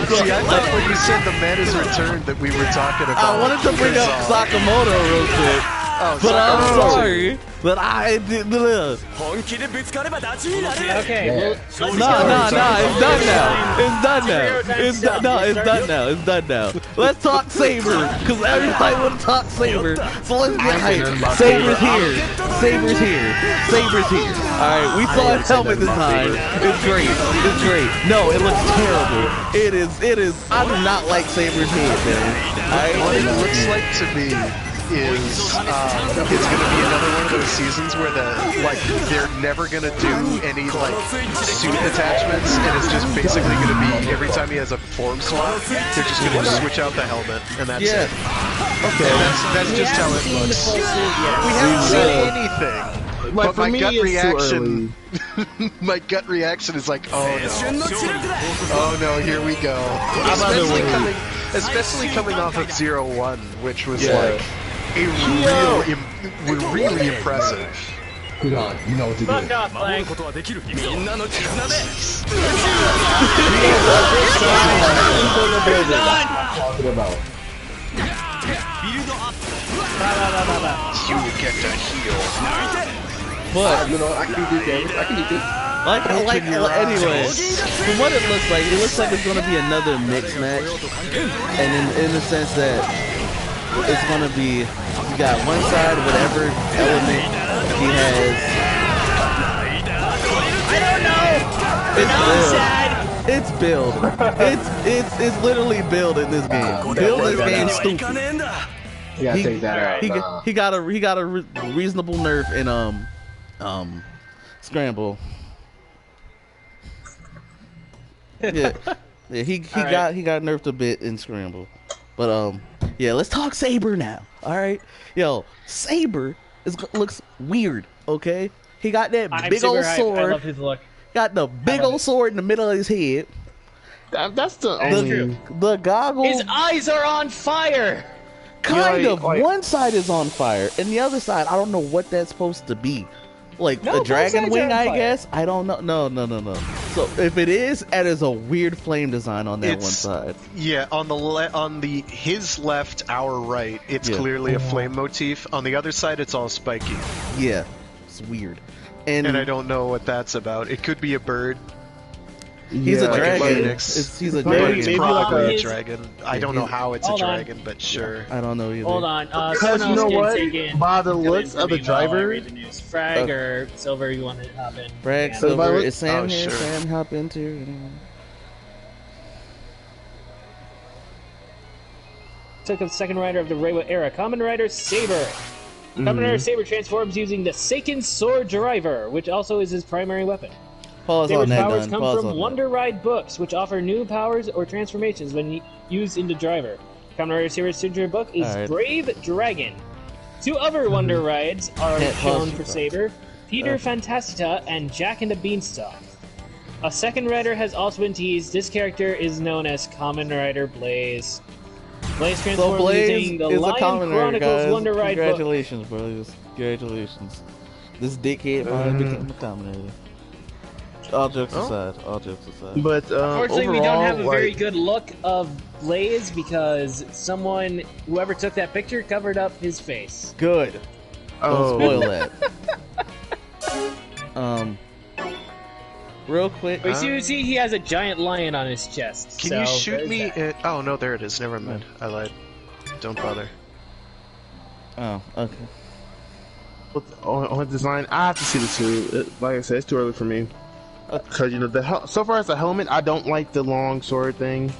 See, I thought when you said the man has returned that we were talking about. I wanted to bring up Sakamoto real quick, Oh, but I'm Sakamoto. sorry that I did. No, Okay, well, let's no, go. it's done now. It's done now. It's done. No, it's done now. It's done now. Let's talk Saber, because everybody want to talk Saber. So let's get hyped. Saber's here. Saber's here. Saber's here. All right, we saw his helmet this time. It's great. It's great. No, it looks terrible. It is. It is. I do not like Saber's head, man. What it looks like to me is it's going to be another one of those seasons where they're never going to do any suit attachments, and it's just basically going to be every time he has a form swap, they're just going to switch out the helmet, and that's Yeah. it. Okay, that's just how it looks. We haven't seen anything. Like, But for my me, gut it's too reaction, my gut reaction is like, oh no, here we go. Especially coming off of 0-1, which was like really impressive. Hold on, you know what to do. Fuck off, Blank. Talking about. You get to heal. But You know, I can do this. I can do this. anyway, from what it looks like it's gonna be another mixed match, and in the sense that it's gonna be you got one side whatever element he has. It's build. It's literally build in this game. Build this game stupid. You gotta take that out. He got a reasonable nerf in scramble. Yeah, he got nerfed a bit in scramble, but yeah, let's talk Saber now. All right, yo, Saber looks weird. Okay, he got that big old sword. I love his look. Got the big old sword in the middle of his head. That's the only. The goggles. His eyes are on fire. Kind of. like- One side is on fire, and the other side, I don't know what that's supposed to be. Like No, a both dragon sides wing, are on I fire. guess. I don't know. No. So if it is, that is a weird flame design on that one side. Yeah, on his left, our right, it's clearly a flame motif. On the other side, it's all spiky. Yeah, it's weird. And I don't know what that's about. It could be a bird. He's a dragon. He's a dragon. Maybe probably a dragon. I don't know how it's a dragon, but sure. I don't know either. Hold on. Because you know what? By the looks of the driver, Frag or Silver, you want to hop in? Frag, Yeah. Silver, is Sam here? Sure. Sam, hop into. Took a second rider of the Reiwa era, Kamen Rider Saber. Kamen Rider Saber transforms using the Seiken Sword Driver, which also is his primary weapon. Pause Saber's on that, powers Don. come Pause from on Wonder Ride books, which offer new powers or transformations when used into Driver. Kamen Rider Saber's signature book is Brave Dragon. Two other Wonder Rides are shown for Saber, Peter Fantastita and Jack and the Beanstalk. A second rider has also been teased. This character is known as Kamen Rider Blaze. Blaze transforms using the Lion Chronicles Wonder Ride book. Congratulations, brothers. Congratulations. This dickhead finally became a Kamen Rider. All jokes aside. But unfortunately, overall, we don't have a very good look of Blaze because whoever took that picture, covered up his face. Good. Don't spoil that. Real quick. But you see, he has a giant lion on his chest. Can you shoot me? Oh no, there it is. Never mind. I lied. Don't bother. Oh, okay. On design, I have to see the suit. Like I said, it's too early for me. Because so far as the helmet, I don't like the long sword thing.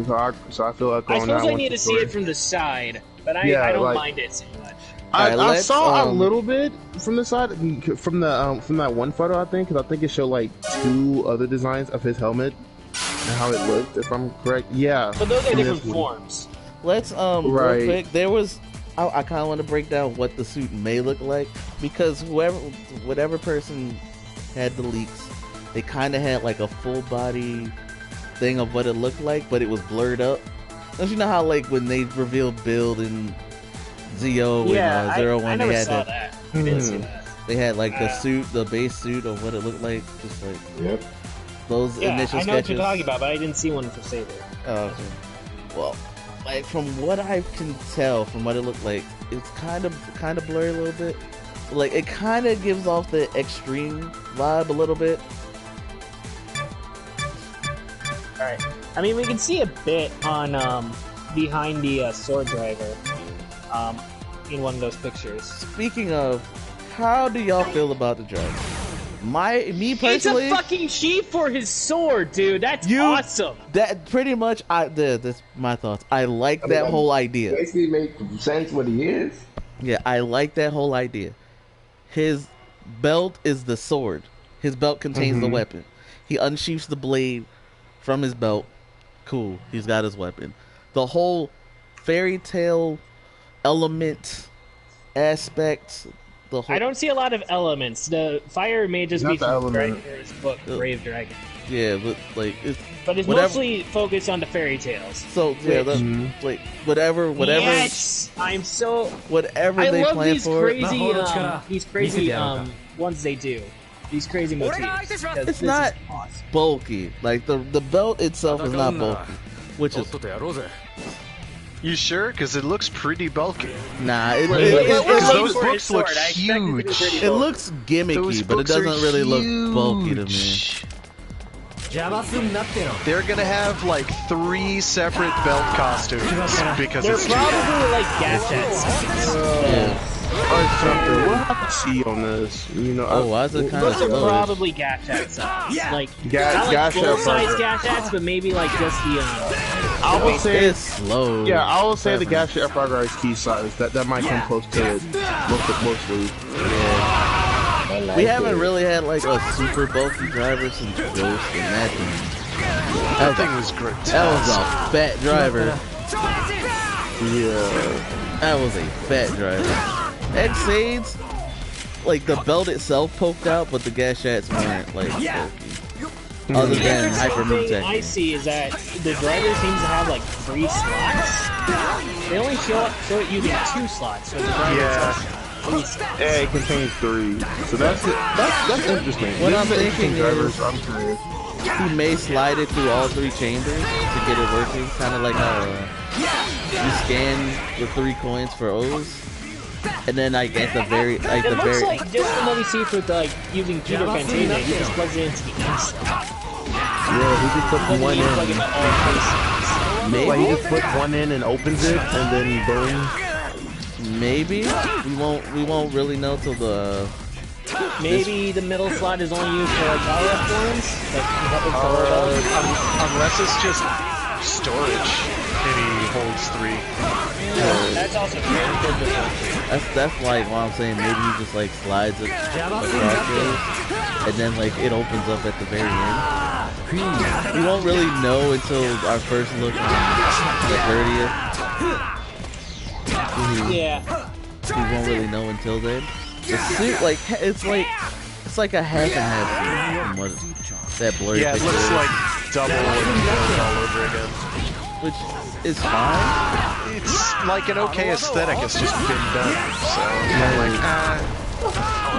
So I feel like I suppose I need to see it from the side, but I don't mind it so much. I saw a little bit from the side, from that one photo, I think, because I think it showed like 2 other designs of his helmet and how it looked, if I'm correct. Yeah. But those are different forms. Let's real quick. There was. I kind of want to break down what the suit may look like, because whatever person had the leaks, they kind of had like a full body thing of what it looked like, but it was blurred up. Don't you know how like when they revealed Build and Zio and Zero One, they had that. I didn't see that. They had like the suit, the base suit of what it looked like, just like those initial sketches. I know what you're talking about, but I didn't see one for Saber. Oh, okay. Well, like from what I can tell, from what it looked like, it's kind of blurry a little bit. Like it kind of gives off the extreme vibe a little bit. All right. I mean, we can see a bit on behind the sword driver in one of those pictures. Speaking of, how do y'all feel about the driver? Me personally, it's a fucking sheath for his sword, dude. That's awesome. That pretty much, that's my thoughts. I like that whole idea. Basically, make sense what he is. Yeah, I like that whole idea. His belt is the sword. His belt contains the weapon. He unsheaths the blade from his belt. Cool. He's got his weapon. The whole fairy tale element aspect. I don't see a lot of elements. The fire may just be from his book, Brave Dragon. Yeah, but like it's mostly focused on the fairy tales. So yeah, like whatever. Yes, I'm so. Whatever they plan for. These crazy ones they do. These crazy motifs. It's not bulky. Like the belt itself is not bulky, which is. You sure? Because it looks pretty bulky. Nah, those books look huge. It looks gimmicky, but it doesn't really look bulky to me. They're gonna have like 3 separate belt costumes because they're it's probably like gadgets. Or something. We'll have to see on this. You know. Why is it kind of slow? Those are probably gadgets. Like not like full-size gadgets, but maybe like just the. I would say it's slow. Yeah, I will say the Gasha FRG is key size. That might come close to it. Mostly. Yeah. We haven't really had like a super bulky driver since Ghost and that thing. That thing was great. That was a fat driver. Yeah. That was a fat driver. X-Aids, like the belt itself poked out, but the gashats weren't like bulky. Other than Hyper Move thing I see is that the driver seems to have like 3 slots. They only show it using 2 slots. So the driver Yeah, it contains 3. So that's interesting. What This I'm is an thinking interesting driver, is- so I'm curious. He may slide it through all 3 chambers to get it working, kind of like how you scan the 3 coins for O's, and then like at the very, like It the looks very. like just from what we see with like using Peter Fantasia, he just plugs it into the in-slot. Yeah, he just puts one Plug it in. in all places. Maybe, Like he just puts one in and opens it, and then boom. maybe we won't really know till the. Maybe the middle slot is only used for like power-up forms, like power Unless it's just storage, and he holds 3. That's also very good. That's like what I'm saying. Maybe he just like slides it across those, and then like it opens up at the very end. We won't really know until our first look on the 30th. Yeah. We won't really know until then. It's like a half and half from what that blurry Yeah, it picture looks is, like double and all over again. which is fine. It's like an okay aesthetic, it's just been done. So I'm like,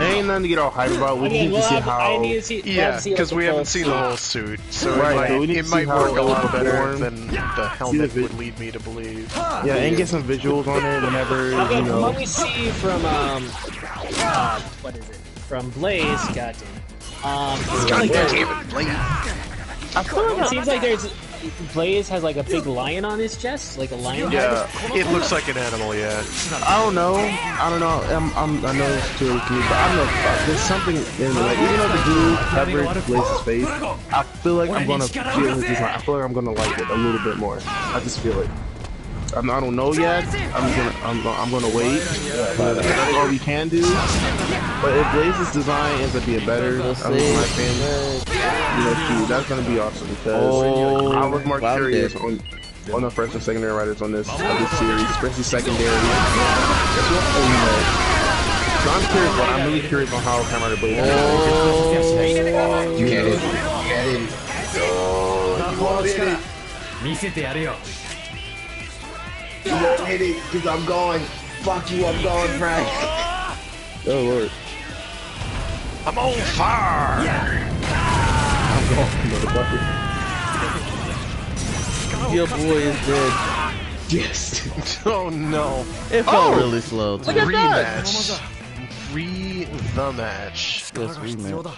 There ain't nothing to get all hyped about. We Again, just need to see I how. need to see. yeah, because we haven't seen the whole suit, so Right, so we need it to might see how work a it lot will better perform. than the helmet would lead me to believe. Yeah, and get some visuals on it whenever Okay, you from know. what we see from what is it? From Blaze, goddamn. It's like I feel it seems like there's Blaze has like a big lion on his chest, like a lion head. Yeah, it looks like an animal, yeah. I don't know. I know it's too early to me, but I don't know. There's something in like even though the glue covered Blaze's face, I feel like I'm gonna feel his design. I feel like I'm gonna like it a little bit more. I just feel it. I don't know yet. I'm gonna wait. But that's all we can do. But if Blaze's design ends up being better, I'm my fan. You know, shoot, that's gonna be awesome because I was more curious on the first and secondary writers on this series, especially secondary. That's what so I'm curious, but I'm really curious on how Kamen Rider Blaze is. You get it. You get it. You won't hit it because I'm going. Fuck you, I'm going, Frank. Oh lord. I'm on fire! I'm going, motherfucker. Your boy is dead. Yes. Oh no. It felt really slow too. Look at that. Rematch. The match. Yes, rematch.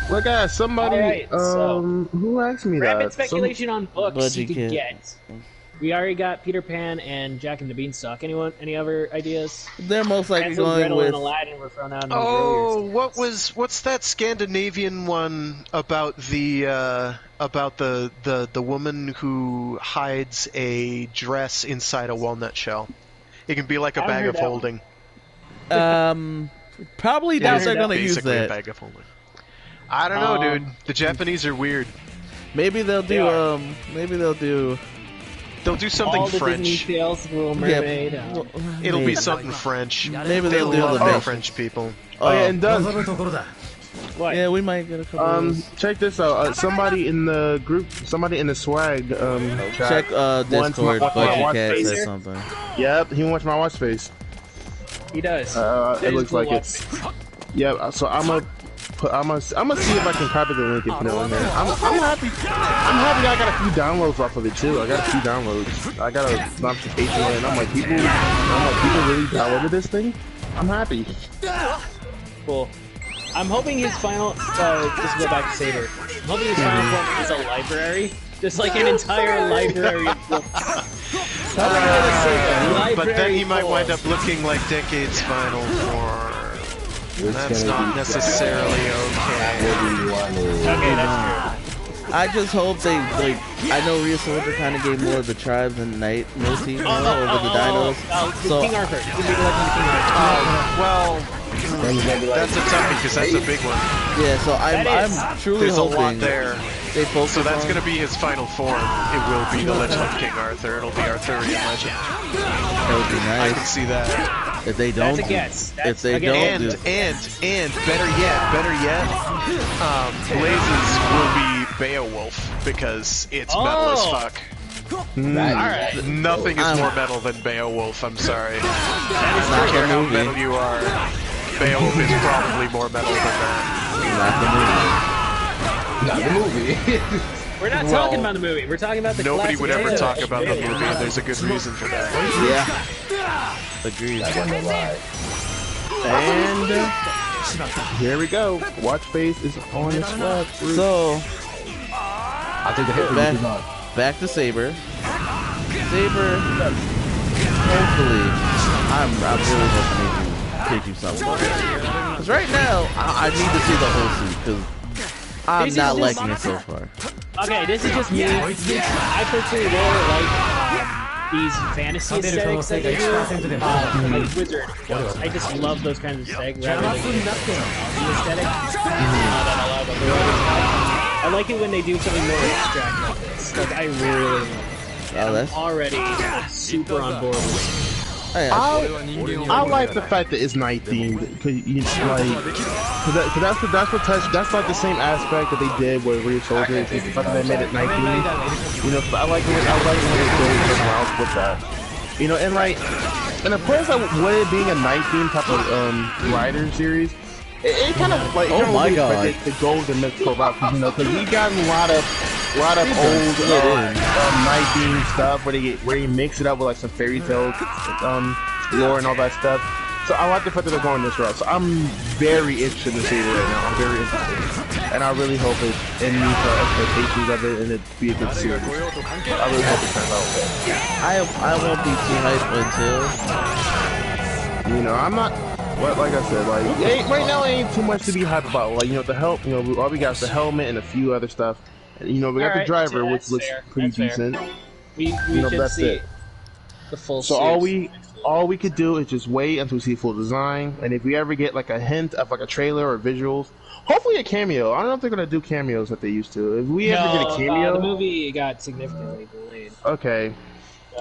Look at somebody. Alright, so- who asked me Rapid that? speculation on books Budgie you could Kid. get. We already got Peter Pan and Jack and the Beanstalk. Anyone? Any other ideas? They're most likely Hansel, going Gretel, with. and Aladdin were thrown out in Oh, those earlier what's that Scandinavian one about the woman who hides a dress inside a walnut shell? It can be like a I bag heard of that holding. Probably It doubt is they're gonna use basically a that. bag of holding. I don't know, dude. The Japanese are weird. Maybe they'll They do. are. Maybe they'll do. They'll do something All the French. Disney tales, The Little Mermaid. well, It'll be maybe. something French. Maybe They they'll do love the their best. French people. Oh yeah, and does. What? Yeah, we might get a couple. of those. Check this out. Somebody in the group, somebody in the swag. Check Wants Discord. my Budgie watch Cat face. said something. Yep, he wants my watch face. He does. It looks like it's. Yeah, so I'm gonna see if I can copy the link and put it on there. I'm happy. I'm happy I got a few downloads off of it too. I got a few downloads. I got a notification and I'm like, people really downloaded this thing. I'm happy. Cool. I'm hoping his final. Just go back to Saber. I'm hoping his final form is a library, just like an entire library of books. But then he might wind up looking like Decade's final form. That's not necessarily okay. Okay, that's I just hope they like. I know Rhea Soldier kind of gave more of the tribes and night motif over the dinos. So King Arthur. It's gonna be like King Arthur. Well, that's a toughie because that's a big one. yeah, so That is. I'm truly There's a hoping lot there. they focus So that's on. going to be his final form. It will be the Legend of King Arthur. It'll be Arthurian legend. That would be I can nice. see that. If they don't, That's a guess. if they again, don't, And better yet, Blazes will be Beowulf because it's metal as fuck. Alright. Nothing is more metal than Beowulf, I'm sorry. I don't care how metal you are. Beowulf is probably more metal than that. Not the movie. We're not talking about the movie. We're talking about the Nobody would ever classic talk about the movie, and there's a good reason for that. Yeah. Agreed. Not gonna lie. And here we go. Watch face is on its way. So I'll take the hit. back to Saber. Saber. Hopefully, I'm really hoping they do something. Because right now, I need to see the whole suit because I'm not liking it so far. Okay, this is just me. I personally really like these fantasy aesthetics that they do, like Wizard. I just love those kinds of aesthetics rather than the aesthetic I like it when they do something more abstract like this. Like, I really like it. I'm already super on board with it. I like the fact that it's night themed, cause that's like the same aspect that they did with Real Soldier. The fact that they made it night themed, you know. I like when they go around with that, you know. And of course, with it being a night themed type of rider series, it kind of like the gold and mythical route, you know, because we got a lot of old night themed stuff where they mix it up with like some fairy tale lore and all that stuff. So I like the fact that they're going this route. So I'm very interested in Saber right now. I'm very interested, and I really hope it meets our expectations of it and it be a good series. I really hope it turns out well. I won't be too hyped until, you know, I'm not. Like I said, like right now ain't too much to be hyped about. Like, you know, the help, you know, all we got is the helmet and a few other stuff. And, you know, we got the driver, which looks pretty decent. We should see the full. So all we could do is just wait until we see full design, and if we ever get like a hint of like a trailer or visuals, hopefully a cameo. I don't know if they're gonna do cameos like they used to. If we ever get a cameo, the movie got significantly delayed. Okay.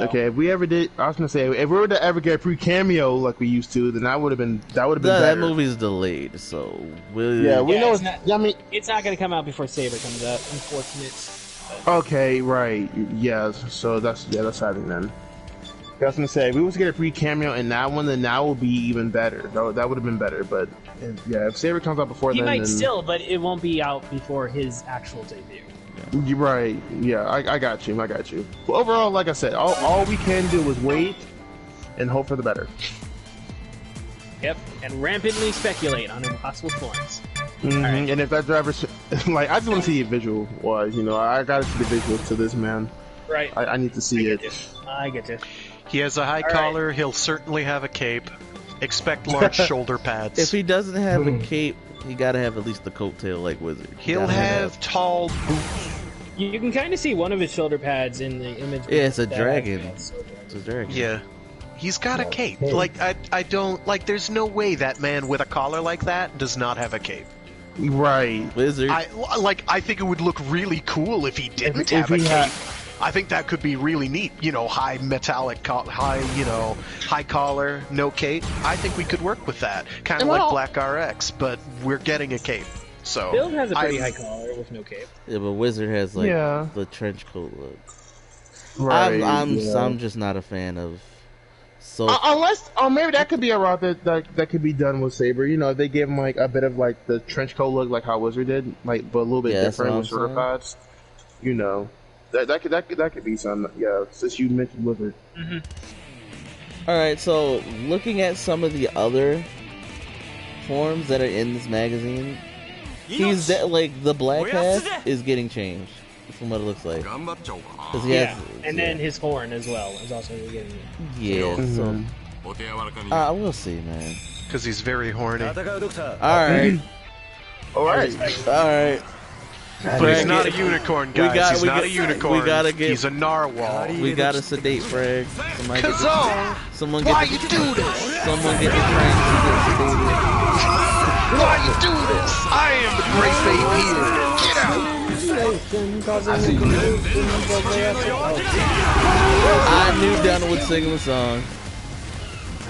Okay, if we ever did, I was gonna say, if we were to ever get a free cameo like we used to, then that would have been better. That movie's delayed, so we know it's not. I mean, it's not gonna come out before Saber comes out. Unfortunate. Okay, right, yeah. So that's happening then. I was gonna say, if we was to get a free cameo in that one, then that would be even better. That would have been better. But if Saber comes out before then, he might still, but it won't be out before his actual debut. You're right. Yeah, I got you. But overall, like I said, all we can do is wait and hope for the better. Yep, and rampantly speculate on impossible forms. Right. And if that driver, like, I just want to see a visual. Wise, you know, I gotta see the visuals to this, man. Right. I need to see it. I get you. He has a high collar. Right. He'll certainly have a cape. Expect large shoulder pads. If he doesn't have a cape, he gotta have at least the coattail like Wizard. He'll have tall boots. You can kind of see one of his shoulder pads in the image. Yeah, it's a dragon. It's a dragon. Yeah. He's got a cape. Like, I don't, like, there's no way that man with a collar like that does not have a cape. Right. Wizard. I think it would look really cool if he didn't have a cape. I think that could be really neat. You know, high metallic, high collar, no cape. I think we could work with that. Kind of like Black RX, but we're getting a cape. So Build has a pretty high collar with no cape. Yeah, but Wizard has like the trench coat look. Right. I'm just not a fan of. So unless, maybe that could be a route that could be done with Saber. You know, if they give him like a bit of like the trench coat look, like how Wizard did, like but a little bit different with shoulder pads. You know, that could be something. Yeah, since you mentioned Wizard. Mm-hmm. All right, so looking at some of the other forms that are in this magazine, he's like the black half is getting changed from what it looks like. And then his horn as well is also getting. Yeah, so we'll see, man. Because he's very horny. All right. But he's not a unicorn, guys. He's not a unicorn. He's a narwhal. We gotta sedate Frag. Someone why you do this? Someone get the train to get sedated. Why you do this? I am the great babe here. Get out. I knew Dunn would sing the song.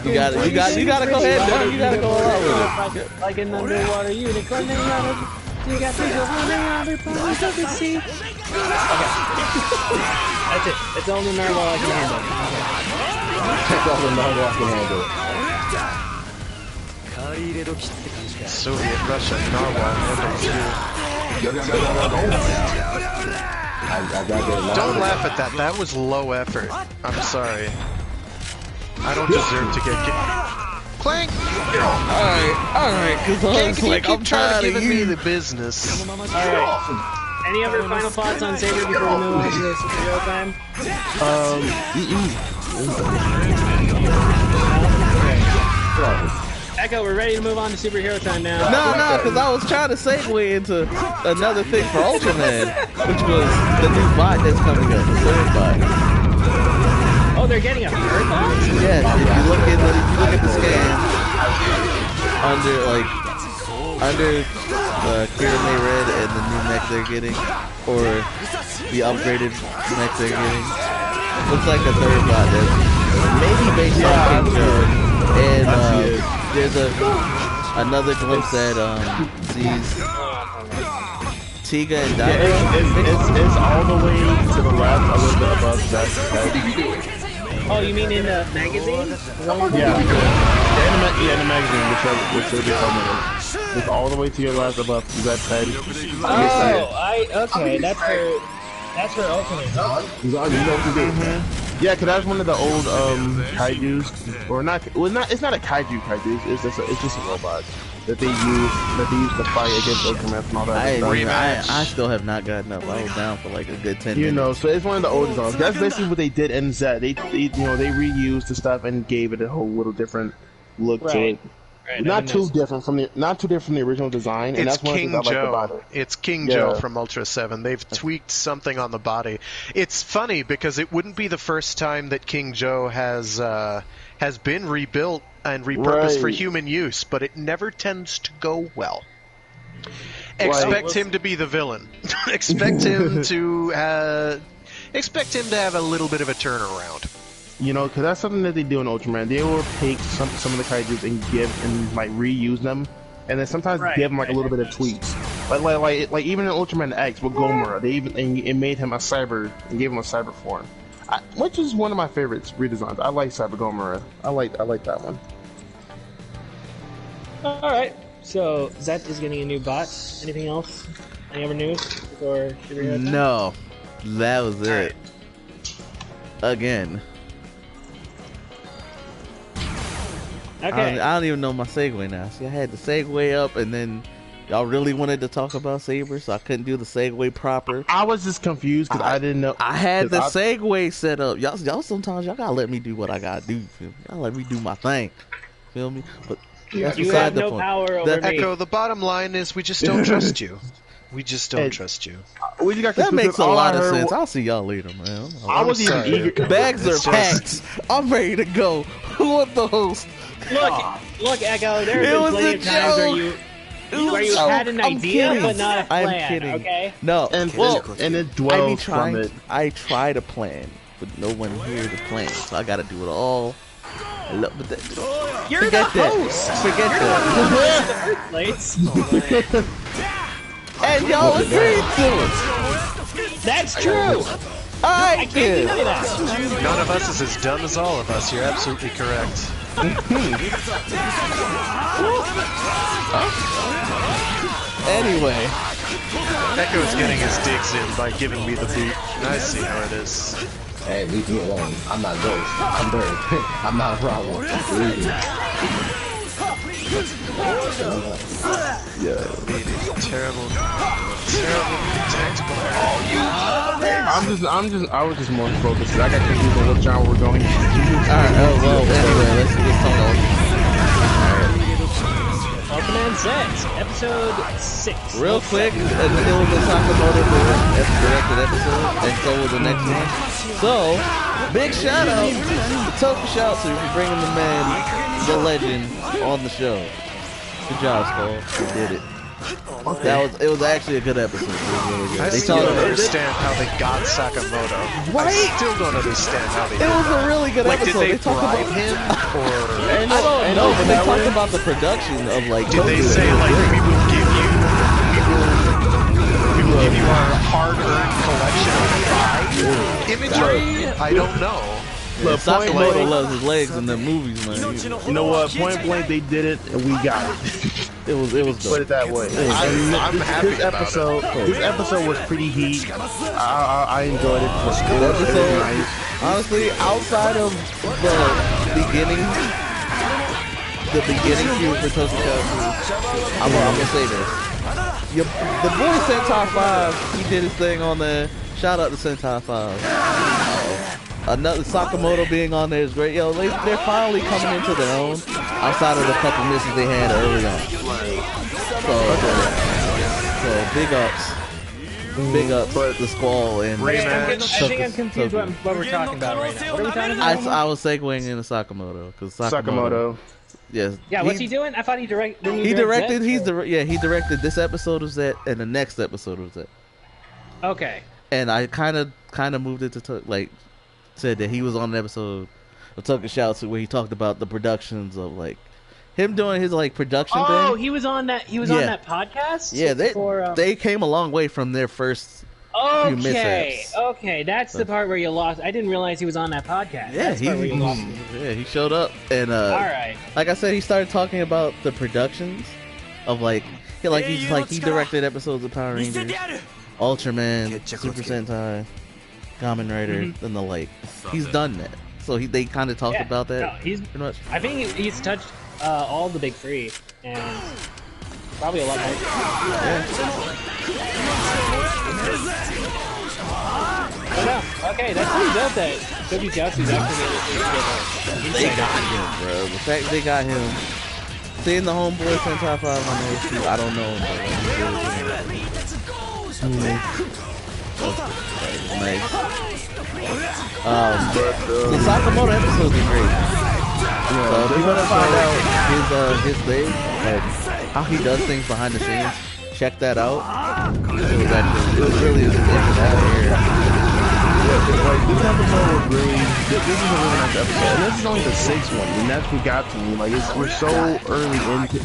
You gotta go ahead, Dunn. You gotta go all out with it. Like an underwater unicorn. You got to go on the other part of the sea. Okay. That's it. It's all the narwhal I can handle. Check all the narwhal I can handle. Soviet Russia narwhal handles you. Don't laugh at that. That was low effort. I'm sorry. I don't deserve to get Clank! Alright, because I was like, I'm tired of me the business. Alright. Any other final thoughts on Saber before we move on to the superhero time? Echo, we're ready to move on to superhero time now. No, because I was trying to segue into another thing for Ultraman, which was the new bot that's coming up, the third bot. Oh, they're getting a third bot? Yes, if you look at the scan under Kirame Red and the new mech they're getting, or the upgraded mech they're getting, looks like a third bot that's maybe based on King Joe. And there's another glimpse at Z's Tiga and Dino. It's all the way to the left, a little bit above that. Oh, you mean in the magazine? Yeah. In the magazine, which will be coming. It's all the way to your left above that head. Okay, that's for Ultimate. You know what to do. Yeah, cause that's one of the old kaijus, or not. Well, it's not a kaiju. It's just a robot that they use to fight against Ultraman and all that. I still have not gotten up. I was down for like a good 10 minutes. You know, so it's one of the oldest ones. That's basically what they did in Z. They reused the stuff and gave it a whole little different look to it. Right, not too different from the original design. And it's that's one King thing I like about Joe. it. It's King Joe from Ultra 7. They've tweaked something on the body. It's funny because it wouldn't be the first time that King Joe has been rebuilt and repurposed for human use, but it never tends to go well. Expect him to be the villain. Expect him to have a little bit of a turnaround. You know, because that's something that they do in Ultraman. They will take some of the kaijus and reuse them, and then sometimes give them like a little bit of tweaks. Like even in Ultraman X with Gomora, it made him a cyber and gave him a cyber form, which is one of my favorites redesigns. I like Cyber Gomora. I like that one. All right. So Zet is getting a new bot. Anything else? Any other news? Or no, that was it. Again. Okay. I don't even know my segue now. See, I had the segue up, and then y'all really wanted to talk about Saber, so I couldn't do the segue proper. I was just confused because I didn't know. I had the segue set up. Y'all sometimes y'all gotta let me do what I gotta do. Y'all let me do my thing. Feel me? But that's you have no power over me. Echo, the bottom line is we just don't trust you. We just don't trust you. That makes a lot of sense. I'll see y'all later, man. I was even eager. Bags are packed. I'm ready to go. Who want the host? Look, Echo. There have been plenty of times where you had an idea but not a plan. I'm kidding. Okay. No, and it dwells from it. I try to plan, but no one here to plan, so I got to do it all. You're the host. Forget that. And y'all agreed to it. That's true. I can't deny that. None of us is as dumb as all of us. You're absolutely correct. Anyway, Echo's getting his digs in by giving me the boot. I see how it is. Hey, leave me alone. I'm not Ghost. I'm Bird. I'm not a problem. Leave me. Terrible tactical. I was just more focused. I got confused on what genre we're going. Alright, anyway, let's talk about Ultraman Z, episode 6. real quick, it was a Sakamoto directed episode, and so was the next one. So, big shout out to Tokusatsu for bringing the man, the legend, on the show. Good job, Skull. You did it. It was actually a good episode. It was really good. I still don't understand how they got Sakamoto. Right? I still don't understand how they It was a really good episode. Did they bribe him? Or I don't know, but they talked about the production of like. Did they say like we will give you we will give you our hard-earned collection of imagery. I don't know. Look, Sakamoto loves his legs in the movies, man. You know what? Point blank, they did it, and we got it. It was dope. Put it that way. I'm happy about it. This episode was pretty heat. I enjoyed it. Nice. Honestly, outside of the beginning feud for Toshikazu, I'm gonna say this. The boy Sentai 5, he did his thing on there. Shout out to Sentai 5. Another Sakamoto being on there is great. Yo, they're finally coming into their own outside of the couple misses they had early on. So big ups to the Squall and I think I'm confused what we're talking about right now. What are we talking about? I was segueing into Sakamoto because Sakamoto. Yes. Yeah, what's he doing? I thought he directed. He directed this episode of Zet and the next episode of Zet. Okay. And I kind of moved it to said that he was on an episode of Tokusatsu where he talked about the productions of him doing his production thing. Oh, he was on that. He was on that podcast. Yeah, they came a long way from their first few mishaps. Okay, that's the part where you lost. I didn't realize he was on that podcast. Yeah, he showed up and all right. Like I said, he started talking about the productions of he directed episodes of Power Rangers, Ultraman, Super Sentai, Kamen Rider, and the like. He's done that, so they kind of talked about that. No, he's pretty much. I think he's touched all the big three and probably a lot more. Okay, that's pretty dope that Tokusatsu's actually They got him, bro. The fact they got him. Seeing the homeboy Sentai 5 on those two, I don't know. Nice. The Sakamoto episodes are great. So if you want to find out his thing, how he does things behind the scenes, check that out. It was really interesting out here. This episode was really, this is a really nice episode. And this is only the sixth one, and that's what got to me. We're so early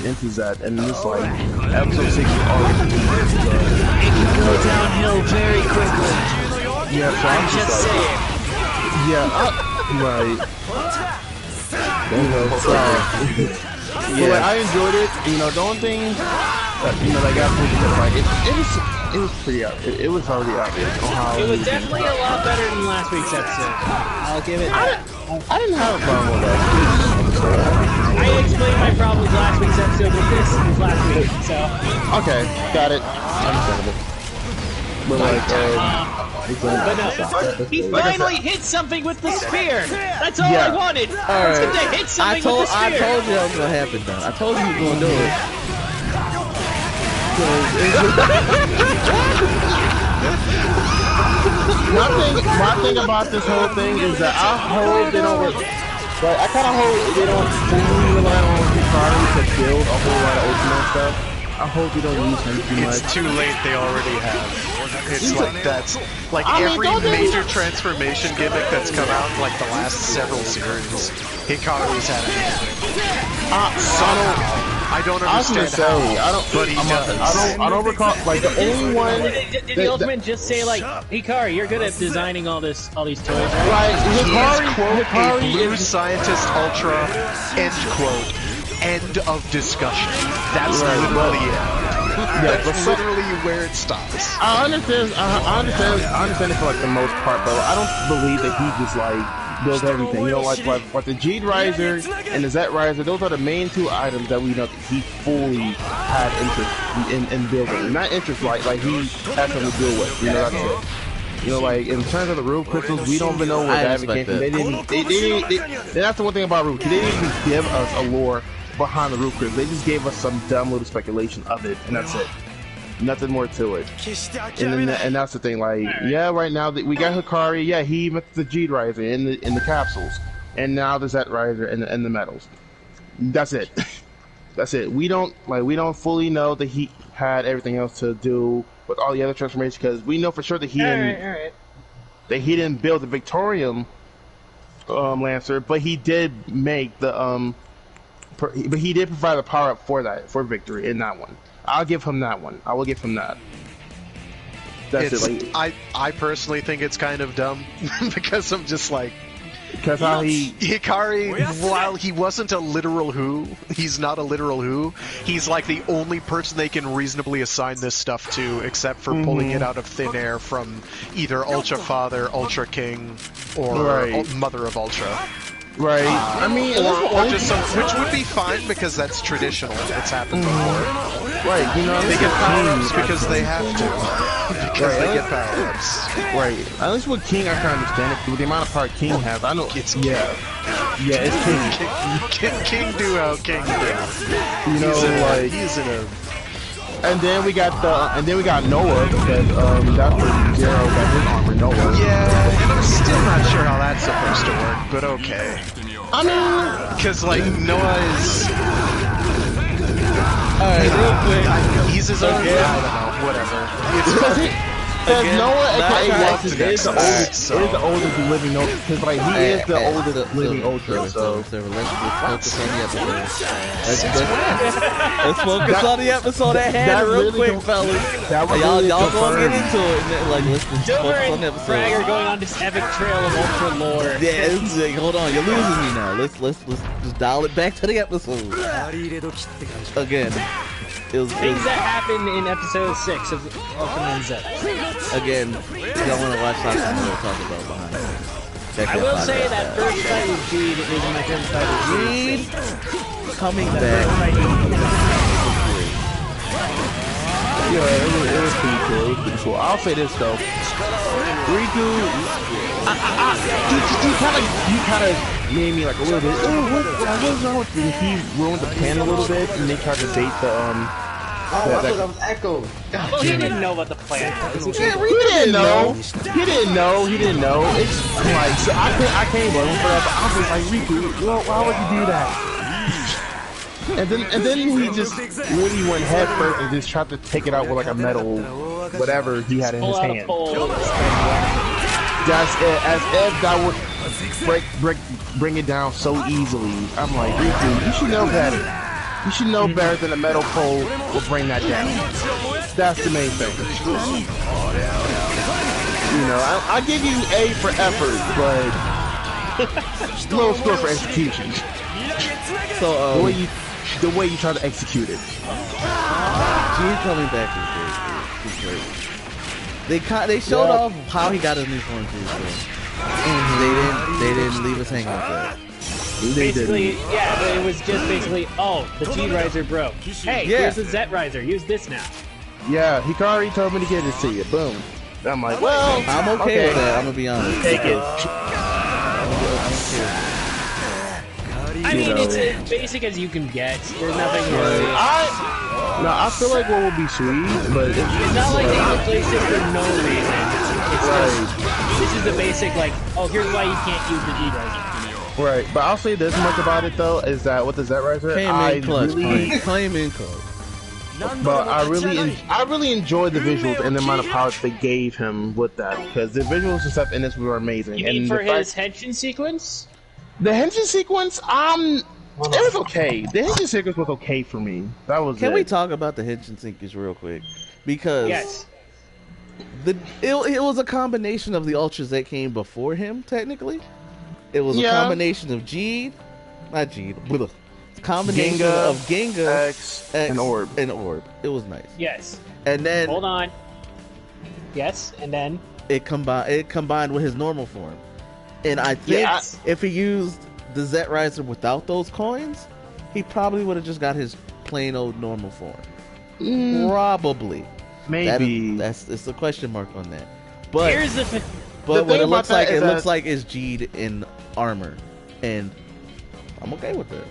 into that, and it's episode 6 is already It can go downhill very quickly. Yeah, so I'm just saying. Right. I enjoyed it. The only thing that got me it was pretty out. It was already out there. It was definitely a lot better than last week's episode. I'll give it that. I didn't have a problem with that. I explained my problems last week's episode with this last week, so. Okay, got it. Understandable. But he finally hit something with the spear. That's all I wanted. All right. To hit something with the spear. I told you that was gonna happen, though. I told you he was gonna do it. My thing about this whole thing is that I hope they don't. I kind of hope they don't fully rely on Hikari to build a whole lot of Ultraman stuff. I hope they don't use him too much. It's too late. They already have. It's every major transformation gimmick that's come out in the last several series. Hikari's had it. I don't understand how, but he does. I don't recall, the only one... Did the Ultimate just say, Hikari, you're good at designing all these toys, right? Right, Hikari is, quote, a blue scientist ultra, end quote, end of discussion. That's literally it. That's literally where it stops. I understand it for the most part, but I don't believe that he just builds everything. Like the G Riser and the Z Riser, those are the main two items that we know that he fully had interest in building. And not interest he had something to deal with. That's it. In terms of the Rube crystals, we don't even know where that came from. They didn't. That's the one thing about Rube. They didn't even give us a lore behind the Rube crystals. They just gave us some dumb little speculation of it, and that's it. Nothing more to it. And that's the thing. Right now we got Hikari. Yeah, he met the G Riser in the capsules, and now the Z Riser and the metals. That's it. That's it. We don't fully know that he had everything else to do with all the other transformations, because we know for sure that he didn't build the Victorium Lancer, but he did make the but he did provide the power up for Victory in that one. I'll give him that one. I will give him that. That's it. Like, I personally think it's kind of dumb because I'm just like, because how Hikari, while he wasn't a literal who, he's not a literal who. He's like the only person they can reasonably assign this stuff to, except for pulling it out of thin air from either Ultra Father, Ultra King, or Mother of Ultra. Right. I mean, or just some, which would be fine because that's traditional. It's happened before. Right. You know, they get power-ups because they have to. Because they get power-ups. Right. At least with King, I can understand it. With the amount of power King has, I know. It's yeah, it's King. King do how King do. You know, he's in a. And then we got Noah because that's where Zero got his armor. Noah. Yeah, and I'm still not sure how that's supposed to work, but okay. I mean, because like Noah is. Alright, real quick. He's his own. I don't know. Whatever. It's Noah, aka is the oldest living Ultra. Because like he is the oldest living Ultra. So let's focus on the episode. Let's focus on the episode at hand, real quick, fellas. Y'all gonna get into it. Like, let's focus on the episode. Fragger going on this epic trail of Ultra lore. Yeah, it's like, hold on, you're losing me now. Let's just dial it back to the episode. Again. Things that happened in episode 6 of Ultraman Z. Again, y'all want to watch something we'll talk about behind it. I will say that first fight with Jeed is my favorite fight with Jeed coming back. Yeah, it was pretty cool. It was pretty cool. I'll say this though, Riku, you kind of made me like a little bit. What's wrong with you? He ruined the pan a little bit, and they tried to bait the that was Echo. Well, he didn't know about the plan. He didn't know. He didn't know. It's like so I can't blame him for that. But I was like, Riku, well, why would you do that? And then he just really went head first and just tried to take it out with like a metal, whatever he had in his hand. That's it. As if that would bring it down so easily. I'm like, Riku, you should know better. You should know better than a metal pole will bring that down. That's the main thing. You know, I give you A for effort, but low score for execution. So the way you try to execute it. Gene coming back is great. They showed off how he got his new form too. So. They didn't leave us hanging with that. Basically, yeah, but it was just basically, oh, the G riser broke. Hey, here's the Z riser. Use this now. Yeah, Hikari told me to get it to you. Boom. I'm like, well, I'm okay with that. I'm gonna be honest. Take it. I mean, it's as basic as you can get. There's nothing really. I feel like what would be sweet, but it's not like they replaced it for no reason. It's just, this is the basic, like, oh, here's why you can't use the G riser. Right, but I'll say this much about it though, is that with the Z riser, claim in clutch. But I really enjoyed the visuals and the amount of powers they gave him with that, because the visuals and stuff in this were amazing. You mean for his henshin sequence? The henshin sequence, it was okay. The henshin sequence was okay for me. That was. Can we talk about the henshin sequence real quick? Because yes, it was a combination of the ultras that came before him. Technically, it was a combination of Jeed, not Jeed, but a combination of Genga, X, and Orb. It was nice. Yes. And then hold on. Yes, and then it combined with his normal form. And I think if he used the Z riser without those coins, he probably would have just got his plain old normal form. Probably. Maybe. It's a question mark on that. But here's the thing. But what it looks like, looks like it's Jeed in armor, and I'm okay with that.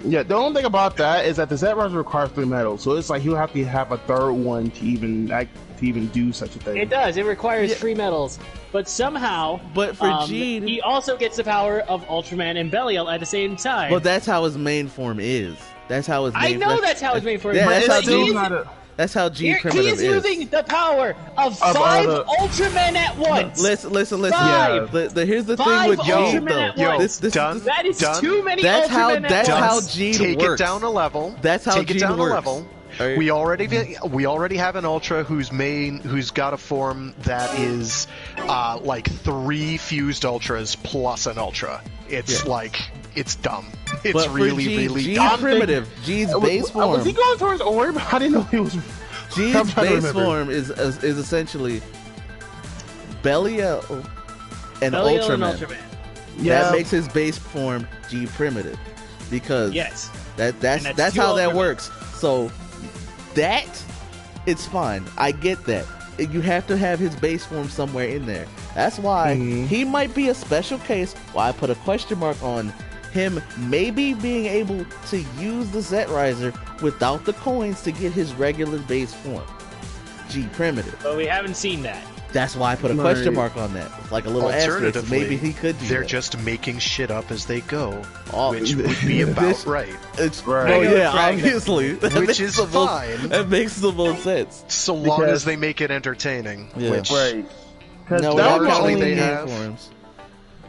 Yeah, the only thing about that is that the Z riser requires 3 medals, so it's like he'll have to have a third one to even do such a thing. It does. It requires 3 medals, but somehow, but for Jeed, he also gets the power of Ultraman and Belial at the same time. Well, that's how his main form is. That's how his. I know that's how his main form is. Yeah, that's how G primitive is. He is using the power of 5 Ultramen at once. Listen. 5. Yeah. Here's the thing with G, though. That is too many That's Ultramen how at once. G Take works. It down a level. That's how Take G it down works. a level. We already have an Ultra who's got a form that is like 3 fused Ultras plus an Ultra. It's it's dumb. It's really dumb. Primitive. G's base form. Was he going towards Orb? I didn't know he was. G's base form is essentially Belial and Ultraman. Yeah. That makes his base form G primitive because that's how that works. So that it's fine. I get that. You have to have his base form somewhere in there. That's why he might be a special case. Why I put a question mark on him maybe being able to use the Z-Riser without the coins to get his regular base form. G primitive. But we haven't seen that. That's why I put a question mark on that. It's like a little asterisk. Maybe he could do They're that. just making shit up as they go, which would be about right. It's right. Oh yeah, obviously. Which is fine. That makes the most sense. So long as they make it entertaining. Yeah. Which, Right. No, that was my largely only they nit- have. forms.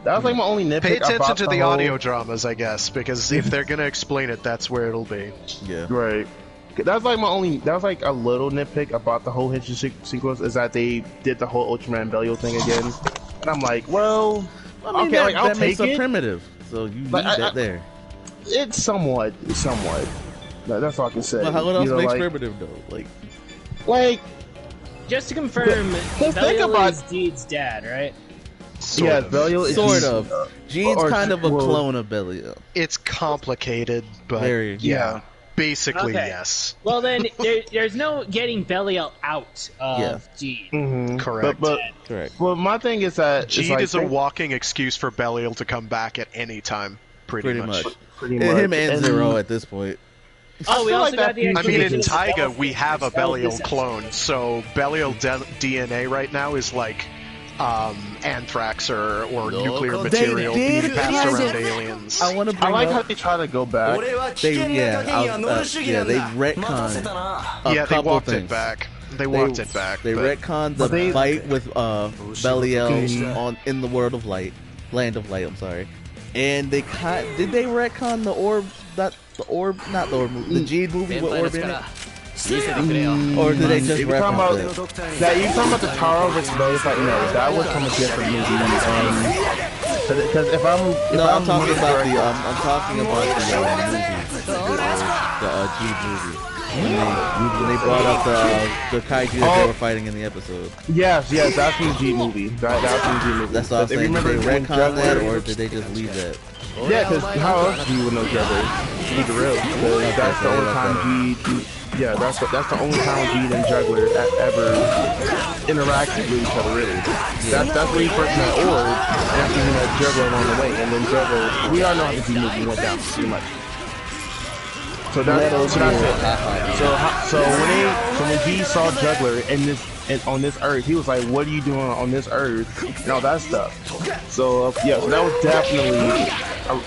That was like my only nitpick. Pay attention about to the whole- audio dramas, I guess, because if they're gonna explain it, that's where it'll be. Yeah. Right. That was like my only. That was like a little nitpick about the whole Henshin sequence is that they did the whole Ultraman Belial thing again, and I'm like, well, I mean, okay, that, like I'll that makes take a it. primitive, so you need But that there. It's somewhat. That's all I can say. Well, what else You know, makes like, primitive though? like Just to confirm, think Belial about- is Deed's dad, right? yes, Belial is Sort of. Gene's or- kind of a well, clone of Belial. It's complicated, but Very. yeah, basically Okay. yes. Well, then there's no getting Belial out of Deed. Mhm. Correct. But Correct. well, my thing is that it's Jeed like, is a walking excuse for Belial to come back at any time, pretty much. pretty And much. him and Zero at this point. Oh, we feel also like got that the. I mean, in exposition of Taiga, Belial. we have a That was Belial this clone, so Belial DNA right now is like anthrax or nuclear material did being passed kind around of- aliens. I want to I bring like how up. they try to go back. They retconned a Yeah, they couple walked things. it back. They walked it back. They but retconned the they- fight with Belial on in the world of light, land of light. I'm sorry, and they did they retcon the orb? Not the orb movie, the Gene movie with orb in it, or did they just You're talking reference about it? that. You're talking about the Taro versus Belial fight. No, that was from a different movie. Because if I'm talking about the I'm talking about the Gene movie. When they brought up the kaiju that they were fighting in the episode. Yes, that's from the G movie. That's from the G movie. That's what I'm If you saying. Did they when retcon that, Juggler- or did they just leave that? Yeah, because how else do you know Juggler? Keep it real. Because that's the only time G. Yeah, that's the only time G and Juggler ever interacted with each other. Really, that's where you first met Orb, and after you met Juggler along the way, and then Juggler. We all know how the G movie went down pretty much. So that's it. So when G saw Juggler on this Earth, he was like, "What are you doing on this Earth?" and all that stuff. So so that was definitely a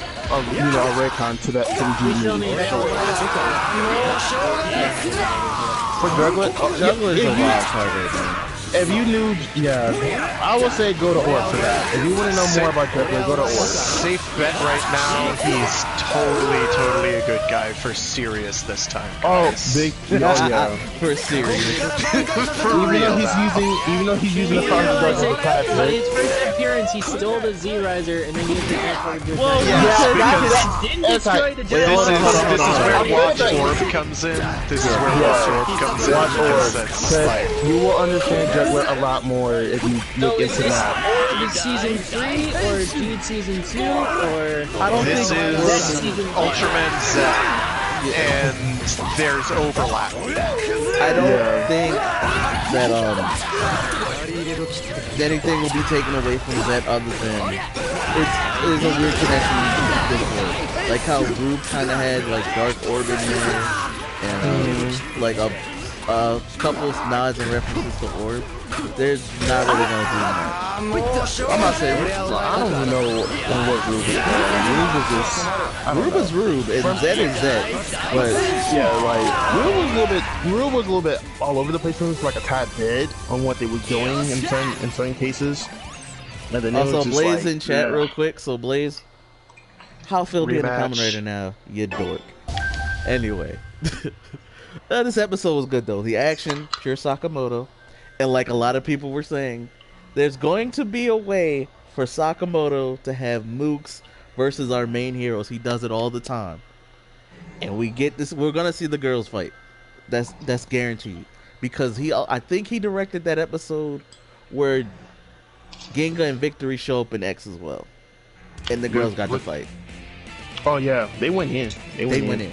retcon to the G movie. For Juggler, Juggler is a wild card right now. if you knew, I would say go to Orb for that. If you want to know more about Juggler, go to Orb. safe bet right now, he's totally a good guy for Sirius this time. Oh, guys. big, yeah. For serious. For real. Even though he's using the power of But Juggler class, but his first appearance, he stole the Z-Riser and then used the transporter to Well, attack. Didn't destroy the This Juggler. is where Watch Orb comes in. This is where Watch Orb comes in. Watch because Orb. that's like, You will understand Juggler a lot more if you So look is into this that. Orb season 3 or Deed season 2 or I don't this think is Zed season 1? Ultraman Z, and there's overlap. I don't think that anything will be taken away from Zed other than it's a weird connection to Discord. Like how Rube kind of had like Dark Orb in there and like a couple of nods and references to Orb. There's not really gonna be that. I'm not saying, I don't even know what Rube is. Rube is just, Rube is Rube and Zed is Zed. But yeah, like Rube was a little bit all over the place. It was like a tad bit on what they were doing in certain cases. And then it was also just Blaze like, in chat yeah. real quick. So Blaze, how Phil being a Rematch. commentator now? You dork. Anyway. This episode was good though. The action, pure Sakamoto, and like a lot of people were saying, there's going to be a way for Sakamoto to have Mooks versus our main heroes. He does it all the time, and we get this. We're gonna see the girls fight. That's guaranteed because I think he directed that episode where Ginga and Victory show up in X as well, and the girls got to fight. Oh yeah, they went in. They went in.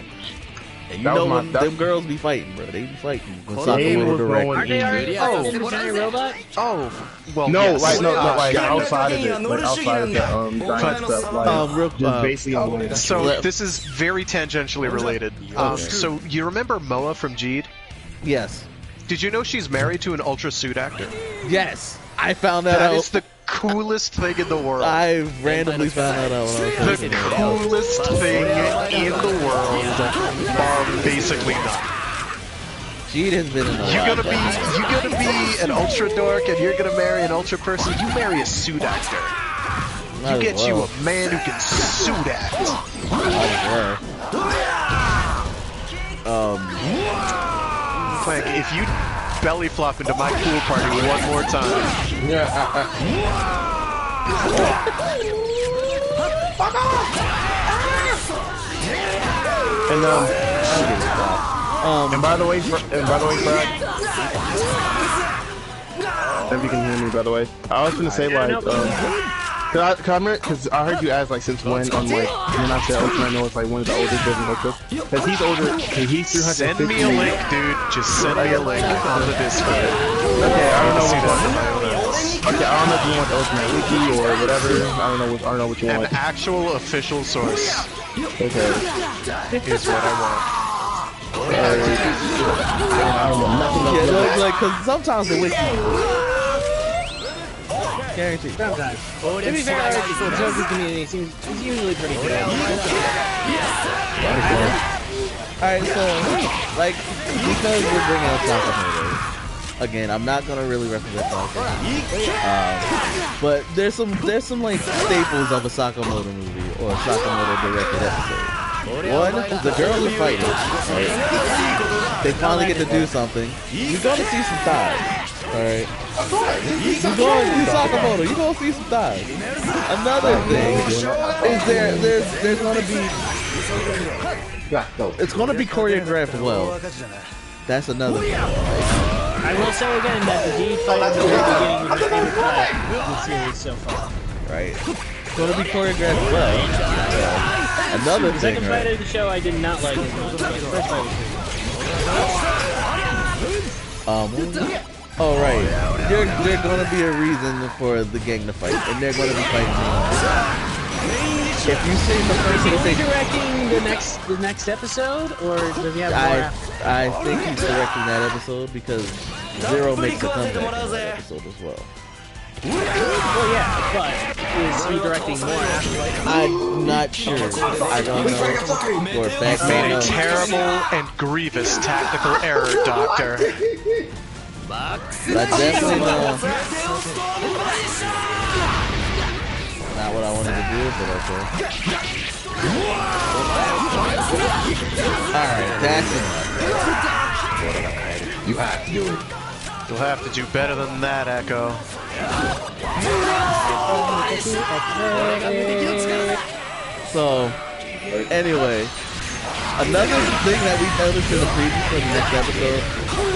And you know when them girls be fighting, bro. They be fighting. When Sakamoto directed. Aren't they already Super Robot? Oh, well, no, yes. like outside of it, like outside of the giant stuff, like just basically on it. So this is very tangentially related. So you remember Moa from Jeed? Yes. Did you know she's married to an Ultra Suit actor? Yes, I found that out. That is the coolest thing in the world. I randomly found that out when I was the coolest thing in the world, bar basically none. Jeed has been in a you're gonna be an ultra dork and you're gonna marry an ultra person. You marry a suit actor. You get you a man who can suit act. Clank, if you belly flop into my pool party one more time. Fuck off! And by the way, Brad, if you can hear me, by the way, I was gonna say like, because I heard you ask like since when on like when I said Ultra, I know it's like one of the oldest versions of Ultra, because he's older, he's 350. Send me a link, dude. Just send me a link on the Discord. Okay, I don't know which one. Okay, I don't know if you want the Ultimate Wiki or whatever. I don't know what you want. An actual official source. Okay. Is what I want. I don't know nothing about like, because sometimes the wiki. Guaranteed. Sometimes. To be fair, the Joker community seems usually pretty good. Alright, so, like, because we're bringing up Sakamoto, again, I'm not gonna really represent Sakamoto, but there's some like staples of a Sakamoto movie or a Sakamoto directed episode. One, the girls are fighting, right? They finally get to do something. You're gonna see some thighs. Alright. You're going to see Sakamoto, you're gonna see some thighs. Another thing is there's gonna be it's gonna be choreographed well. That's another thing. I will say again that the Jeed fight at the very beginning was my favorite fight of the series so far. Right. It's gonna be choreographed well. Another the thing, second fight of the show I did not like as much, but the first fight was pretty good. Oh right. There's gonna be a reason for the gang to fight, and they're gonna be fighting. If you see the first is he directing the next episode, or does he have more after? I think he's directing that episode because Zero makes a comeback in that episode as well. Well, yeah, but is he directing more after? I'm not sure. I don't know for a fact. You've made a terrible and grievous tactical error, Doctor. I definitely know. Not what I wanted to do, but okay. Alright, that's enough. You have to do it. You'll have to do better than that, Echo. So, anyway, another thing that we noticed in the preview for the next episode,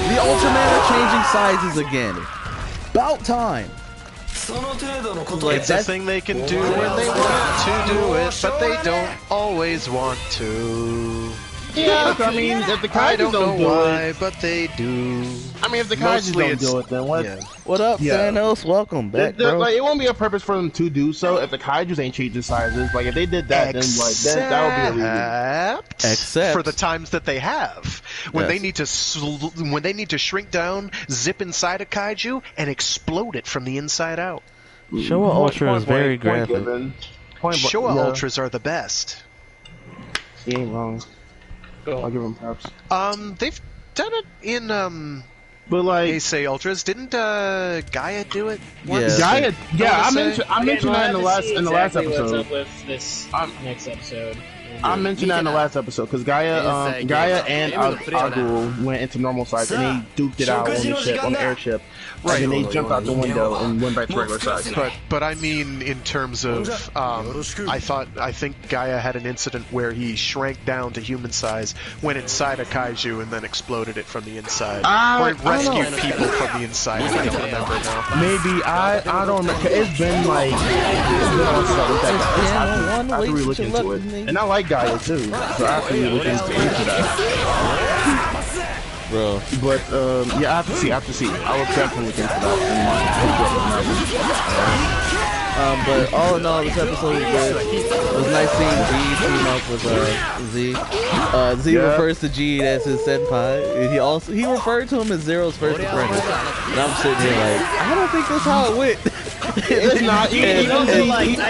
the Ultraman are changing sizes again. About time. Like, it's a thing they can do when they want to do it, but they don't always want to. Yeah, I mean, if the Kaijus don't do it, but they do. I mean, if the Kaijus don't do it, then what? Yeah. What up, Thanos? Welcome back, bro. Like, it won't be a purpose for them to do so if the Kaijus ain't changing sizes. Like, if they did that, then that would be a reason. Except for the times that they have, when they need to shrink down, zip inside a kaiju, and explode it from the inside out. Showa Ultra is very graphic. Showa Ultras are the best. He ain't wrong. I'll give him props. They've done it in but like Heisei Ultras. Didn't Gaia do it once? Gaia, I mentioned that in the last episode. What's up with this next episode? I mentioned that in the last episode because Gaia and Agul went into normal size and they duked it out on the airship. Right. And then they jumped out the window and went back to regular size. But I mean, in terms of, I think Gaia had an incident where he shrank down to human size, went inside a kaiju, and then exploded it from the inside. Or rescued people from the inside. I don't remember now. Maybe I don't remember. It's been like I have to re-look into it, and I like Gaia too, so I have to re-look into that. Bro. But yeah, I have to see. I will definitely look into that. But all in all, this episode was good. It was nice seeing G team up with Z. Z refers to G as his senpai. He referred to him as Zero's first apprentice. And I'm sitting here like, I don't think that's how it went. It's not. I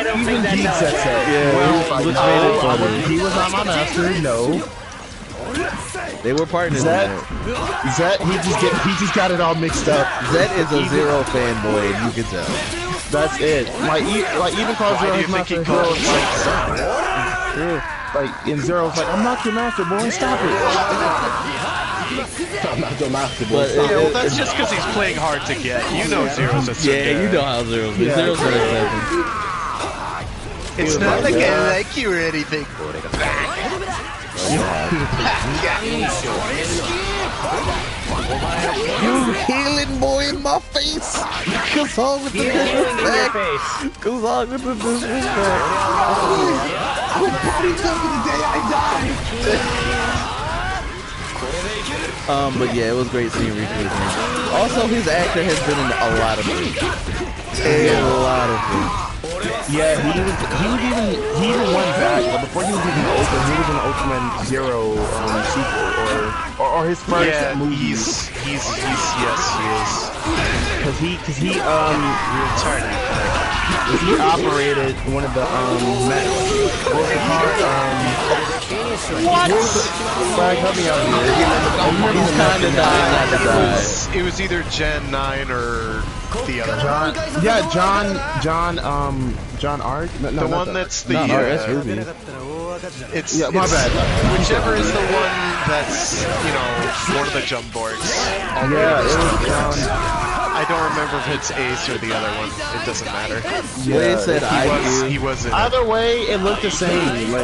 don't think that's how it went. Yeah, he was not my master. No. They were partners. Zed, he just got it all mixed up. Zed is a Zero fanboy, and you can tell. That's it. Like even called Zero his master. Like in Zero's like, I'm not your master, boy. Stop it. I'm not your master, boy. Well, that's just because he's playing hard to get. You know Zero's a yeah, you know how Zero's is. Zero's an exception. It's not like I like you or anything. You healing boy in my face. Goes on with the disrespect. Goes on with the disrespect. I'm body jumping the day I died. But yeah, it was great seeing Riku again. Also, his actor has been in a lot of movies. A lot of movies. Yeah, he even went back, but before he was even Ultra, he was in the Ultraman Zero sequel or his first movie. Yes, he is. Cause he operated one of the mechs. What was it called? Flag, help me out here. It was either Gen 9 or the other John Art? No, the one that's the that's Ruby. It's my bad. Whichever is the one that's one of the jump boards. Yeah, it was John. I don't remember if it's Ace or the other one. It doesn't matter. Yeah, said he was in either way, it looked the same. Like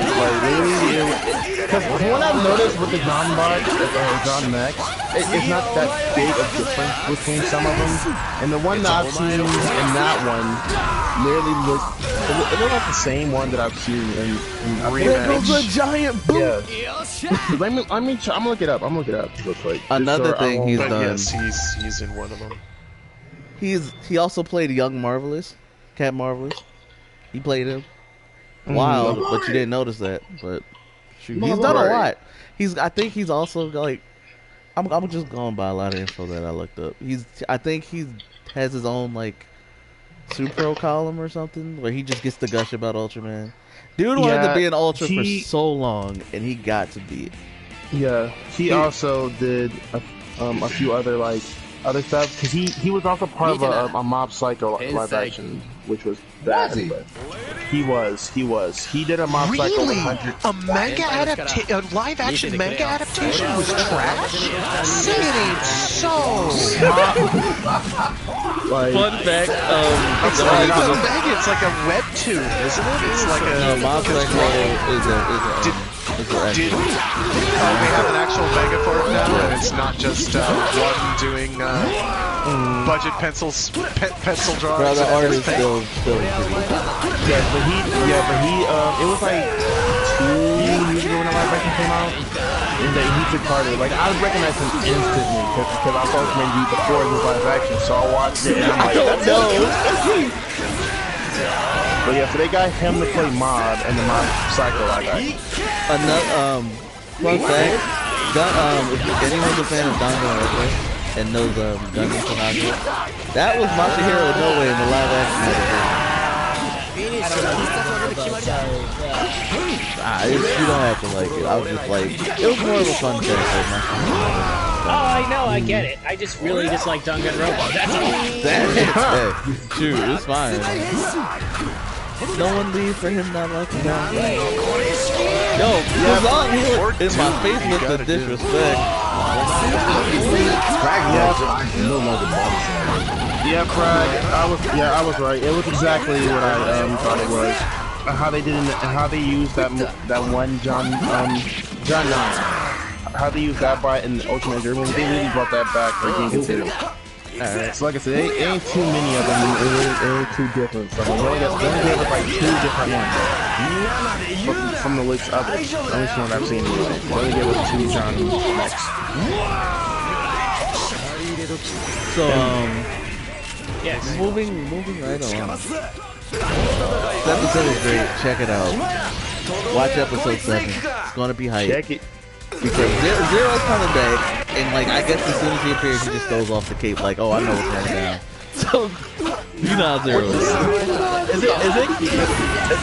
because what I've noticed with the John Bart or John Mech, it's not that big of a difference between some of them. And the one that I've seen in that one literally looks like the same one that I've seen in there goes a giant boot. Yeah. I'm gonna look it up. Real quick. Another thing he's done. Yes, he's in one of them. He also played Young Marvelous, Cat Marvelous. He played him. Wow, but you didn't notice that. But shoot, he's done a lot. I think he's also like. I'm just going by a lot of info that I looked up. I think he has his own like Supro column or something where he just gets to gush about Ultraman. Dude wanted to be an Ultra for so long, and he got to be it. Yeah, he also did a few other other stuff because he was also part of a Mob Psycho live action, which was bad. He did a Mob Psycho 100. A live action manga adaptation was trash. Say it ain't so. Fun fact, it's not even a manga. It's like a webtoon, isn't it? It's like a Mob Psycho is we have an actual manga for it now, and it's not just one doing budget pencil drawings. Bro, the art is still pretty. Yeah, but he, it was like 2 years ago when the live action came out, and he took part of it. Like, I recognized him instantly, because I saw him maybe before his live action, so I watched it, and I'm like, But yeah, so they got him to play Mob and the Mob Psycho live action. Another, fun fact, if anyone's a fan of Danganronpa and knows Gundam Sonata, that was Masahiro Inoue in the live action adaptation. You don't have to like it. I was just like, it was more of a fun character. Oh, I know, I get it. I just really dislike Danganronpa. That's all. Hey, shoot, it's fine. No one leave for him not liking that. Yo, Kazan here in my face with the disrespect. Yeah, Frag. I was right. It was exactly what I thought it was. How they did how they used that one John 9. How they used that bite in the Ultimate German. They really brought that back for Game 2. Alright, so like I said, it ain't too many of them. It ain't too different. So they only gave us like 2 different ones from the list of it. At least one I've seen anyway. They only gave us 2 John next. So Yes. moving right on. This episode is great. Check it out. Watch episode 7. It's gonna be hype. Check it. Because Zero's coming back, and like I guess as soon as he appears, he just throws off the cape like, oh, I know what's going down. So you know how Zero is. Is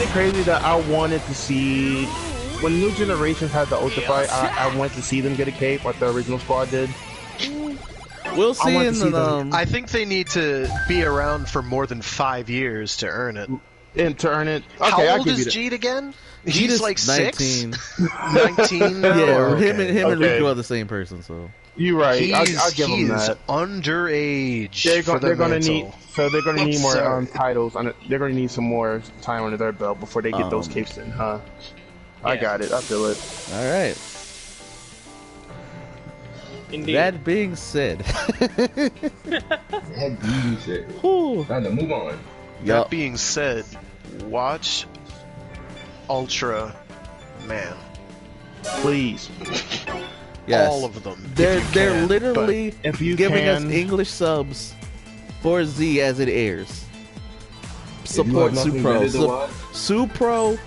it crazy that I wanted to see when New Generations had the Ultra Fight? I wanted to see them get a cape like the original squad did. We'll see in the. I think they need to be around for more than 5 years to earn it. And to earn it, okay, how I'll old give is you Jeet again? He's He's like 19. 19 now? Yeah, Okay. him and Rico are the same person, so. You're right. I'll give them He's that. underage. They're gonna need more Sorry. titles. They're gonna need some more time under their belt before they get those capes in, huh? I got it. I feel it. All right. Indeed. That being said. Whew. Time to move on. That being said, watch Ultra Man. Please. Yes. All of them. They're literally if you giving us can- English subs for Z as it airs. Support Supro.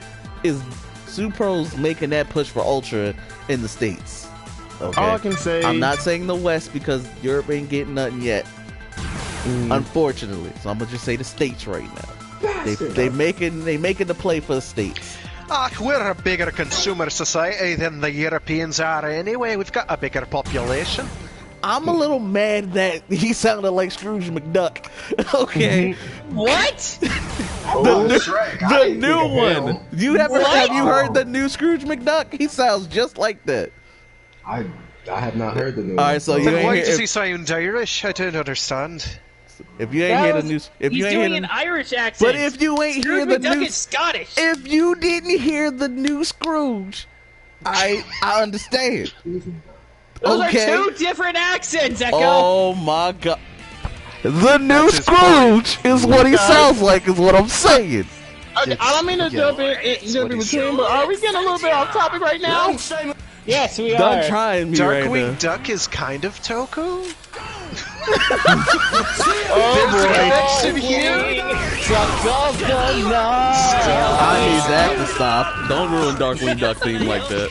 Supro's making that push for Ultra in the States. Okay. All I can say, I'm not saying the West because Europe ain't getting nothing yet. Unfortunately. So I'm gonna just say the States right now. They making the play for the States. We're a bigger consumer society than the Europeans are anyway. We've got a bigger population. I'm a little mad that he sounded like Scrooge McDuck. Okay. What? The new one. Have you heard the new Scrooge McDuck? He sounds just like that. I have not heard the news. All right, so you Then ain't why hear, does he sound Irish? I don't understand. if you ain't hear the news, if He's you ain't doing hear an the, Irish accent. but if you ain't hear Scrooge the McDuck new, is Scottish. if you didn't hear the new Scrooge, I understand. Those Okay. are 2 different accents, Echo. Oh my god. The new Scrooge is what he sounds like, is what I'm saying. I don't mean to jump in between, but are we getting a little bit off topic right now? Yes, we Don't are. try me right Darkwing now. Duck is kind of Toku? Oh I need that to stop. Don't ruin Darkwing Duck theme like that.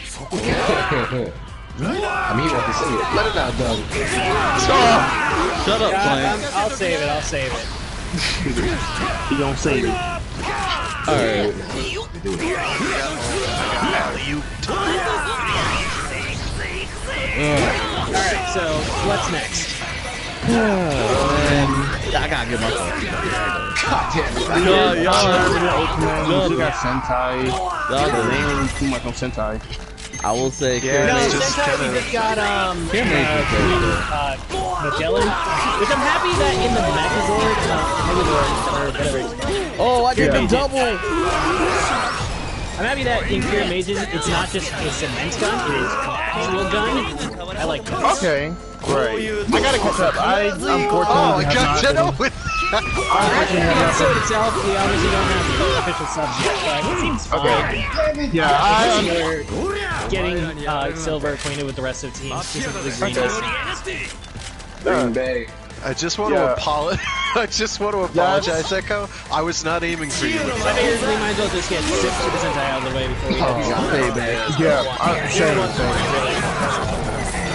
I mean, you want to see it. Let it out, Doug. Shut up, Flame. I'll save it. You don't say it. Alright. Alright, so what's next? I gotta get my phone. You got Sentai. They ain't too much on Sentai. I will say, Yeah, No, it's just Sentai we kinda- just got Magellan. Magellan, which I'm happy that in the Megazord, or whatever it's called. Oh, I get the double. I'm happy that in Pure Mages it's not just a cement gun, it is an actual gun. I like that. Okay, right. I gotta catch up. Unfortunately, Oh, I got to know with The episode itself, we obviously don't have the official subs yet, but it seems fine. Yeah, We're getting Silver acquainted with the rest of the team, specifically Green. Green Bay. I just want to apologize, Echo. I was not aiming for you. I figured we might as well just get Super Sentai out of the way before we Same.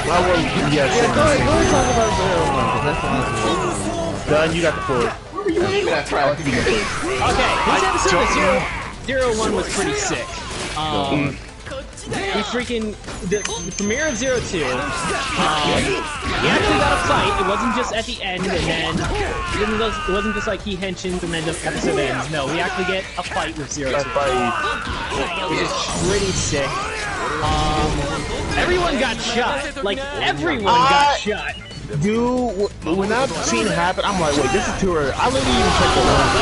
I will, yes. Go ahead, talk about Zero One, 'cause that's honestly. Done, you got the floor. Okay, this episode of 0-1 was pretty sick. We freaking the premiere of 0-2. We actually got a fight. It wasn't just at the end, and then it wasn't just like he henshins and then the episode ends. No, we actually get a fight with Zero Two, which is pretty sick. Everyone got shot. Like everyone got shot. Dude, when that scene happened, I'm like, wait, this is too early. I literally even checked the list.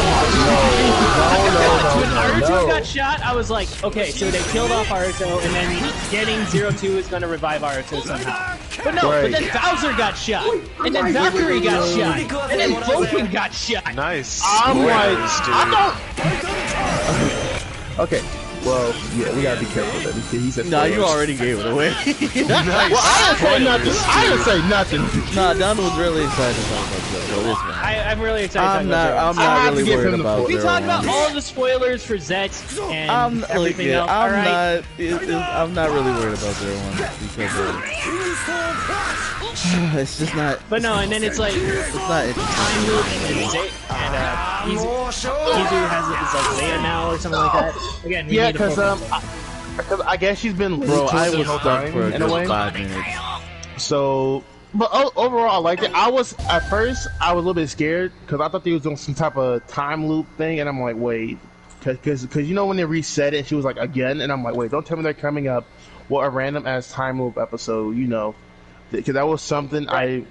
I'm like, When Naruto got shot, I was like, okay, so they killed off Naruto, and then getting Zero Two is going to revive Naruto somehow. But no, but then Bowser got shot, and then Valkyrie got shot, and then Vulcan got shot. Nice. I'm like, I don't. Okay. Well, yeah, we gotta be careful then. He said, nah, you already gave it away. Nice. Well, I didn't say nothing. Nah, Don was really excited about that, so it's fine. I'm really excited. I'm not really worried about we talked about all the spoilers for Zet and everything else. I'm not really worried about Zero One because it's just not. But no, and then it's like it's not time loop and Zet and Izu has it's like Zeta now or something like that. Again, yeah, because I guess she's been bro. I was stuck stuck for a in a way. good 5 minutes. So, but overall, I liked it. I was at first I was a little bit scared because I thought they was doing some type of time loop thing, and I'm like, wait, because you know when they reset it, she was like again, and I'm like, wait, don't tell me they're coming up with a random ass time loop episode, you know. Because that was something I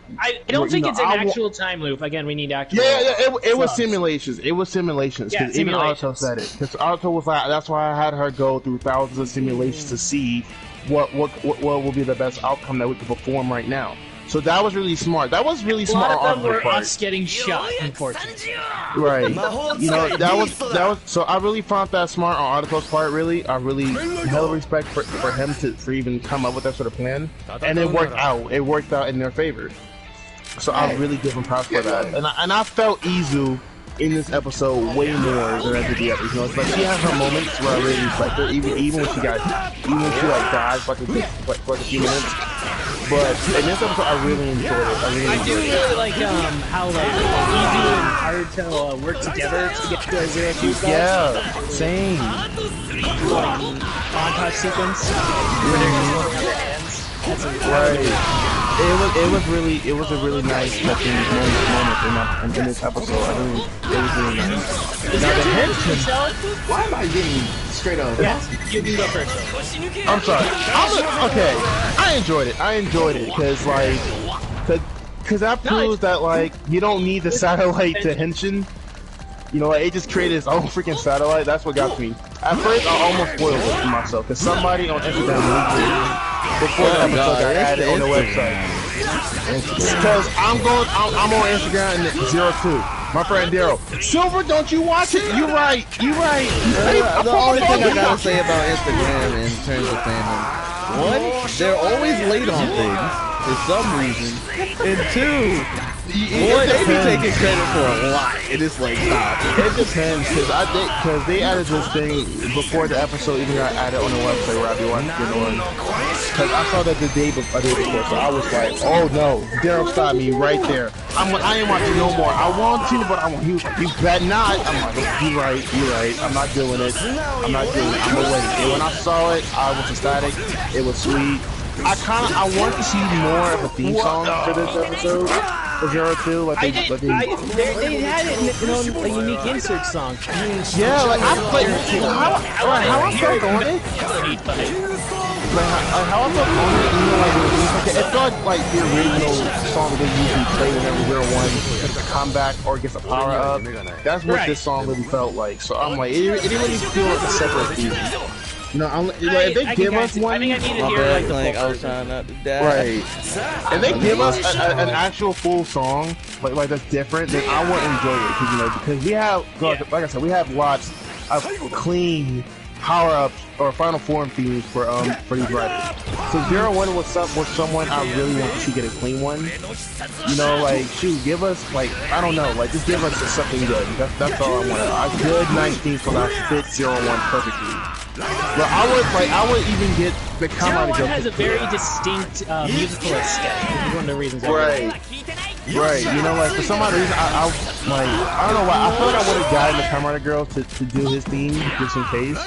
don't think it's an actual time loop. Again, we need actual. Yeah, it was simulations. It was simulations. Yeah, even Naruto said it. Because Naruto was like, that's why I had her go through thousands of simulations to see what will be the best outcome that we can perform right now. So that was really smart. That was really smart. A lot of them were us getting shot, unfortunately. Right. You know, that was. So I really found that smart on Artico's part. Really, I really hell respect for him for even come up with that sort of plan, and it worked out. It worked out in their favor. So I really give him props for that. And I felt Izu in this episode way more than I did the others. You know, it's like she has her moments where I really respect her, even when she died for like a few minutes. But in this episode, I really enjoyed it. I do really like how like Izu and Naruto work together to get to Zero Two stuff. Yeah, same. Montage sequence where they're just holding up their hands. That's right. It was a really nice touching moment in this episode. It was really nice. Now the henchman. Why am I getting straight up? Yes, you can go first. I'm sorry. Okay, I enjoyed it because that proves that like you don't need the satellite to henshin. You know, like, it just created its own freaking satellite. That's what got me. At first, I almost spoiled it for myself because somebody on Instagram leaked it before the episode got added on the website. Because I'm on Instagram and it's 02. My friend Daryl, Silver, don't you watch it? You right. The only thing I gotta say about Instagram in terms of fandom, one, they're always late on things for some reason, and two, they be taking credit for a lot, and it's like, stop. It depends, because they added this thing before the episode even got added on the website where I be watching it on. Because I saw that the day before, so I was like, oh no, Daryl stopped me right there. I ain't watching no more. I want to, but I want you bet not. I'm like, you right. I'm not doing it. I'm gonna wait. And when I saw it, I was ecstatic. It was sweet. I want to see more of a theme song for this episode. For 02, they had it in a unique insert song. Yeah, like I played how I felt on it. How I felt on it, you know, like it felt like the original song they usually play whenever Zero One gets a comeback or gets a power up. That's what this song really felt like. So I'm like, it didn't really feel like a separate theme. You know, if they give us one, I think I need to hear like I was trying not to die. Right. If they give us an actual full song, like that's different, then I will enjoy it. Because we have, like I said, we have lots of clean power-ups or final form themes for these writers. So 01 was someone I really want to get a clean one. You know, like give us I don't know, just give us something good. That's all I want. A good, nice theme for that fits 01 perfectly. But I would even get the comment. 01 has a very distinct musical aesthetic. It's one of the reasons. Right. You know, for some odd reason, I don't know why. I feel like I would have gotten the Camera Girl to do his theme just in case.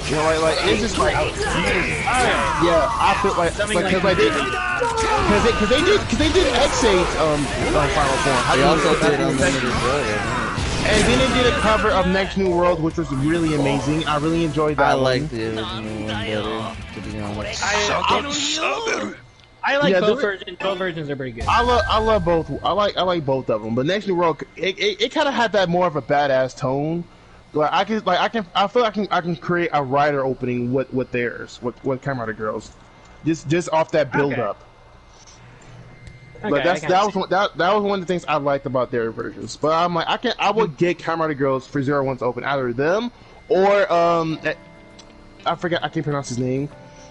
You know, like it's just like, yeah, I feel like because they did X8 Final Form. They also did Unlimited World. And then they did a cover of Next New World, which was really amazing. I really enjoyed that. I like the original one better, to be honest. I like both versions. Both versions are pretty good. I love both. I like both of them. But Next New World, it kind of had that more of a badass tone. I feel like I can create a rider opening with theirs, with Camera Girls, just off that build up. Okay, But that was one of the things I liked about their versions. But I'm like, I would get Camera Girls for 01 to open either them or I forget, I can't pronounce his name,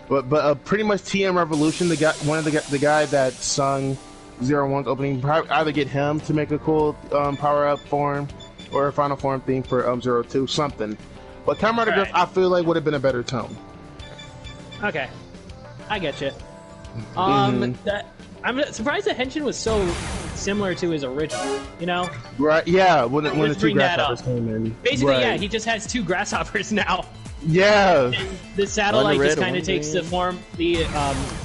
but pretty much TM Revolution, the guy that sung 01's opening, probably either get him to make a cool power up form or a final form theme for 02, something. But Camera Girls, I feel like would have been a better tone. Okay, I get you. I'm surprised that Henshin was so similar to his original, you know? Right, yeah, when the two grasshoppers came in. Basically, right. yeah, he just has two grasshoppers now. Yeah. And the satellite just kind of takes the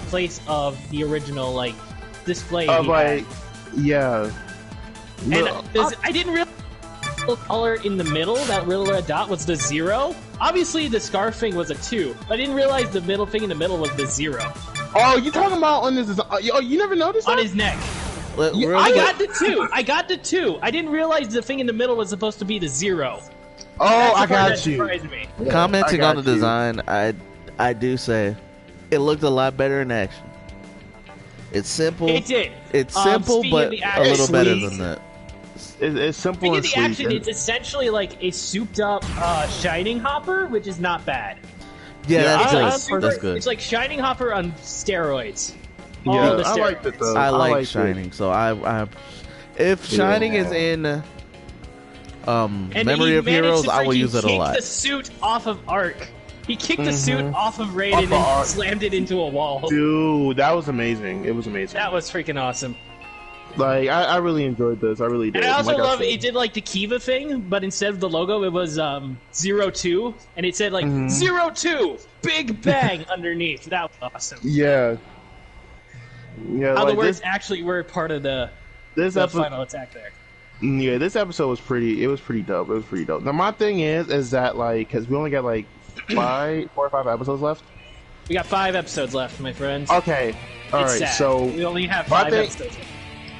place of the original, like, display. Yeah. And I didn't realize the color in the middle, that little red dot, was the 0. Obviously, the scarf thing was a 2. I didn't realize the middle thing in the middle was the 0. Oh, you talking about on his? Oh, you never noticed on that? his neck. I got the 2. I got the 2. I didn't realize the thing in the middle was supposed to be the 0. Oh, I got you. Me. Yeah, commenting on the design, I do say it looked a lot better in action. It's simple. It did. It's simple, but a little better than that. It's simple and the sweet. Action, it's essentially like a souped-up Shining Hopper, which is not bad. Yeah, that's good. It's like Shining Hopper on steroids. Yeah, I like it though. I like Shining, so if Shining is in Memory of Heroes, I will use it a lot. He kicked the suit off of Arc. He kicked the suit off of Raiden and slammed it into a wall. Dude, that was amazing. It was amazing. That was freaking awesome. Like, I really enjoyed this. I really did. And I also love it did like the Kiva thing, but instead of the logo, it was 02, and it said like 02 Big Bang underneath. That was awesome. Yeah. Yeah. How the words actually were part of the final attack there. Yeah, this episode was pretty. It was pretty dope. It was pretty dope. Now my thing is that like, because we only got like 4 or 5 episodes left. We got 5 episodes left, my friends. Okay. All right. So we only have 5 episodes.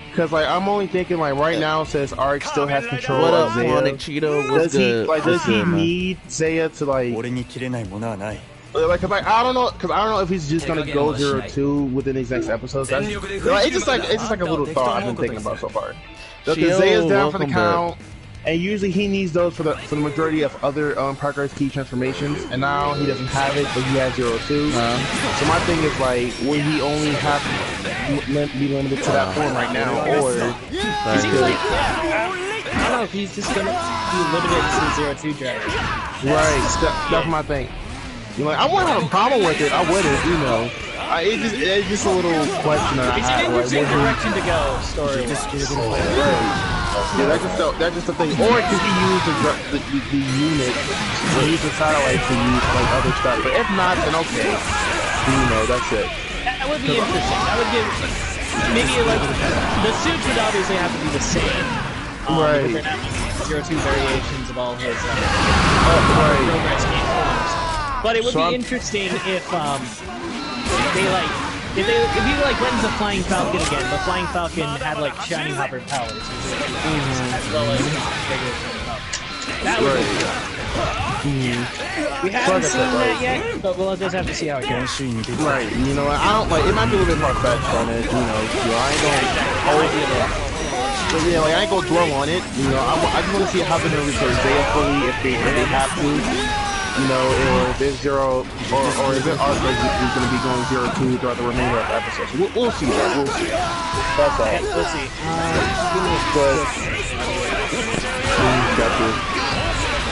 Because like I'm only thinking like right now since Arc still has control what of up, Zaya. Cheeto? Does he need Zaya to like? Like, cause I don't know if he's just gonna go 02 within these next episodes. It's just like a little thought I've been thinking about so far. Because Zaya's down for the count, and usually he needs those for the majority of other Parker's key transformations, and now he doesn't have it, but he has 02. So my thing is like, will he only have to be limited to that form right now, or? He seems like, I don't know if he's just gonna be limited to the 02 driver. Right, that's my thing. You know, I wouldn't have a problem with it. I wouldn't, you know. It's just a little question that I have. It's an interesting direction to go, story. Yeah, that's just the thing. Or could he use the unit, or use the satellite to use like other stuff? But if not, then okay. You know, that's it. That would be interesting. That would give maybe like the suits would obviously have to be the same. Right. They're not 02 variations of all his progress game forms. But it would be interesting if if he like went into Flying Falcon again, but Flying Falcon had like Shining Hopper powers, as well as regular Falcon. That would be cool. We haven't seen that yet, but we'll just have to see how it goes. Right. You know, I don't like. It might be a little bit far-fetched on it. You know, I ain't gonna hold it. But yeah, like I ain't gonna dwell on it. You know, I just want to see how they're gonna research Zaya fully if they have to. You know, or if it's 0, or if it Arc is going to be going 02 throughout the remainder of the episode. So we'll see that. We'll see. That's all. We'll see.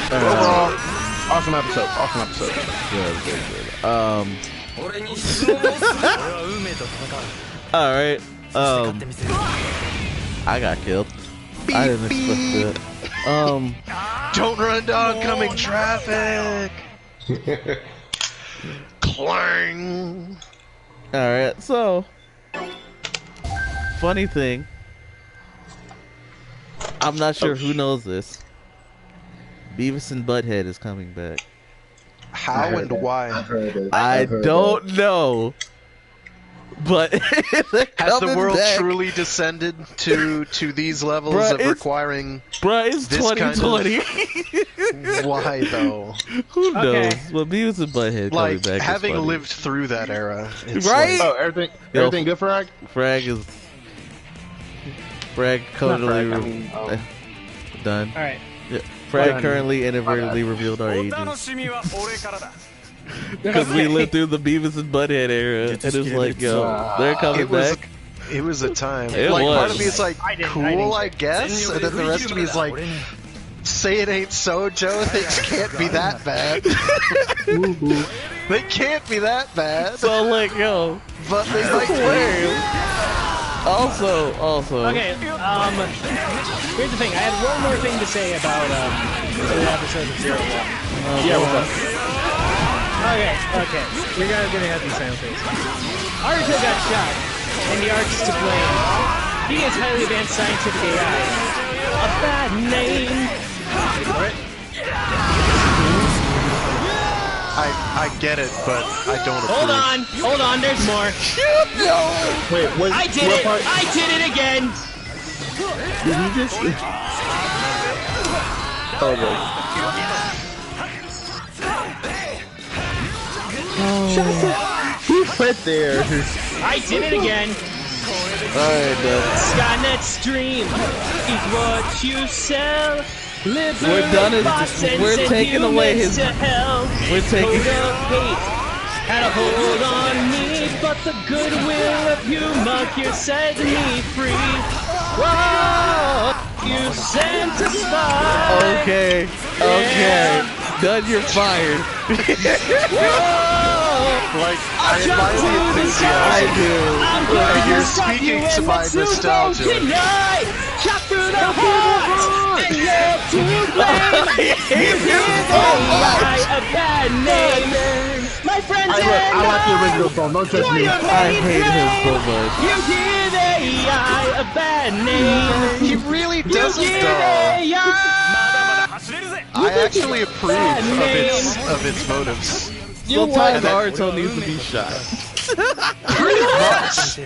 But overall, awesome episode. Awesome episode. Good. All right. I got killed. I didn't expect that. Don't run to oncoming traffic. Clang. All right, so funny thing, I'm not sure who knows this. Beavis and Butthead is coming back. How and why? I don't know, but has the world truly descended to these levels of requiring? Bruh, it's 2020. Why though? Who knows? Well, Beavis and Butthead coming back. Having lived through that era, right? Oh, everything good, Frag? Frag currently done. All right. Yeah. Frag currently inadvertently revealed our ages. Because we lived through the Beavis and Butthead era, and it's like, yo, they're coming back. It was a time. It was. Part of me is like, cool, I guess, and then the rest of me is like, say it ain't so, Joe. Things can't be that bad. They can't be that bad. So like, yo, but they might be. Also. Okay. Here's the thing. I had one more thing to say about the episode of Zero One. Yeah, what's up? Okay. You're gonna have to sound face. Aruto got shot, and the Ark's to blame. He is highly advanced scientific AI. A bad name. Wait for it. I get it, but I don't approve. Hold on, there's more. Wait, I did it! I did it again! Did you just... Oh, boy. He went there. I did it again! Alright, Skynet stream is what you sell. we're done. We're taking away his. We're taking. Had a hold on me, but the goodwill of you mucker set me free. Whoa, you sent a spy. Okay. Done, you're fired. Like, I admire the enthusiasm. I do. You're speaking to my nostalgia. Shot through the heart, and you're to blame. You give AI a bad name. My friends I like the original song. Don't judge me. I hate him so much. You give AI a bad name. He really doesn't, though. I actually approve of its motives. Sometimes Naruto needs to be shot. Pretty much.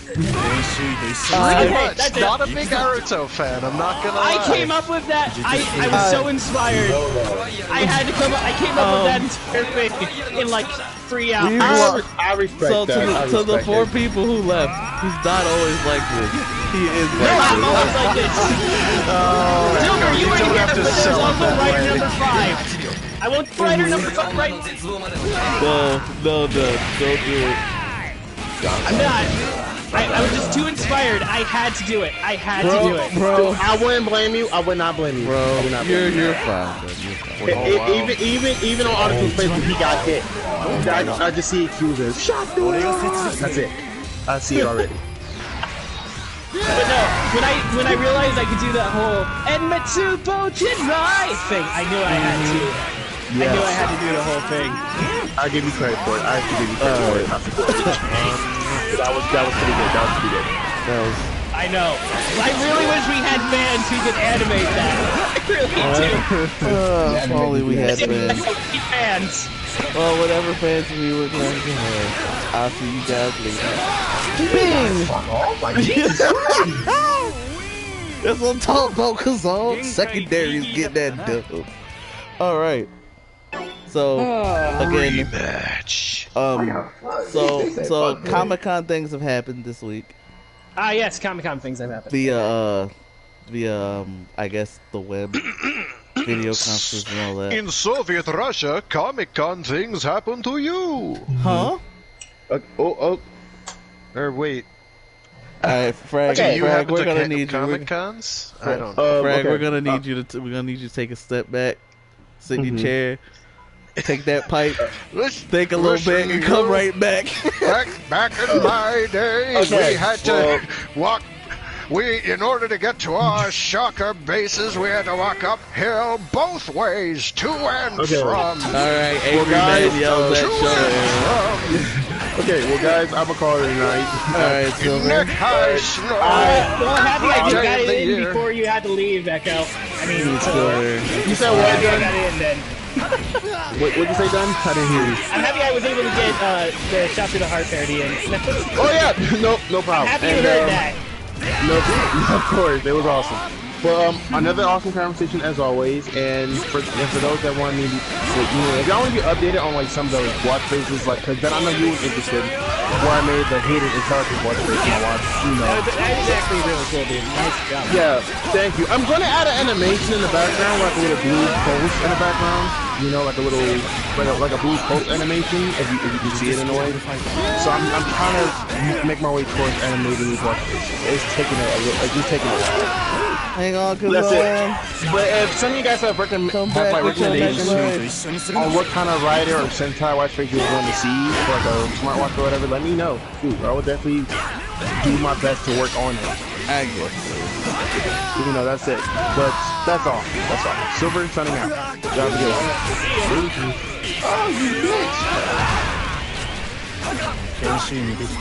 That's it. Not a big Naruto fan, I'm not gonna lie. I came up with that. I was so inspired. I had to come up. I came up with that entire thing in like 3 hours. I respect So that. to the 4 people who left, he's not always like this. He is No, like I'm always like this. Silver, you were don't here, have to but there's sell it also that writer way. number 5. I want writer number 5 right. No, don't do it. I'm not. I was just too inspired. I had to do it. I had to do it. Bro, I wouldn't blame you. I would not blame you. bro, you're fine, bro. You're fine. Even on Article's face when he got hit, I just see accusers. Shot through the heart. That's it. I see it already. But no, when I realized I could do that whole Enmetsubo Jinrai thing, I knew I had to. I knew I had to do the whole thing. I give you credit for it. I have to give you credit for it. That was pretty good. That was pretty good. I know. I really wish we had fans who could animate that. I really do. If only we had fans. Fans. Well, whatever fans we were going to have. I'll see you guys later. Bing! That's what I'm talking about, cause all secondaries get that dub. Alright. So, again, Rematch. so Comic-Con things have happened this week. Yes, Comic-Con things have happened. I guess the web video conferences and all that. In Soviet Russia, Comic-Con things happen to you. Huh? Or wait. Alright, Frag, we're gonna need you. Comic-Cons? I don't know. Frag, we're gonna need you to take a step back, sit in your chair, take that pipe, think a little bit, and come right back. Back in my day, we had to walk in order to get to our shocker bases, we had to walk uphill both ways, to and from. Alright, angry man yells at show. Okay, well, guys, I'm gonna call it a night. Alright, Silver. Neck high snow. Well, happy I Day got of the it in year. before you had to leave, Echo. I mean, You said what, happy I Dan? got it in then. What'd you say, Dan? I didn't hear you. I'm happy I was able to get the Shot Through the Heart parody in. Oh, yeah. No problem. Happy you heard that. No, of course, it was awesome. But another awesome conversation as always. And for those that want me, if y'all want to be updated on like some of those watch faces, like, cause then I know you was interested. Where I made the hidden intelligence watch face and I watched, That is actually really cool, dude. Nice job. Yeah, thank you. I'm gonna add an animation in the background, like a little blue pulse in the background. You know, like a little, like a blue pulse animation, if you can see it in a way. So I'm trying to make my way towards animating these watch faces. It's taking a while. Hang on, cause That's it. But if some of you guys have recommendations on what kind of rider or Sentai watch face you want to see, for like a smartwatch or whatever, let me know. Dude, I will definitely do my best to work on it. I guess. You know, that's it. But that's all. That's all. Silver signing out. Y'all have a good one. Oh, you bitch!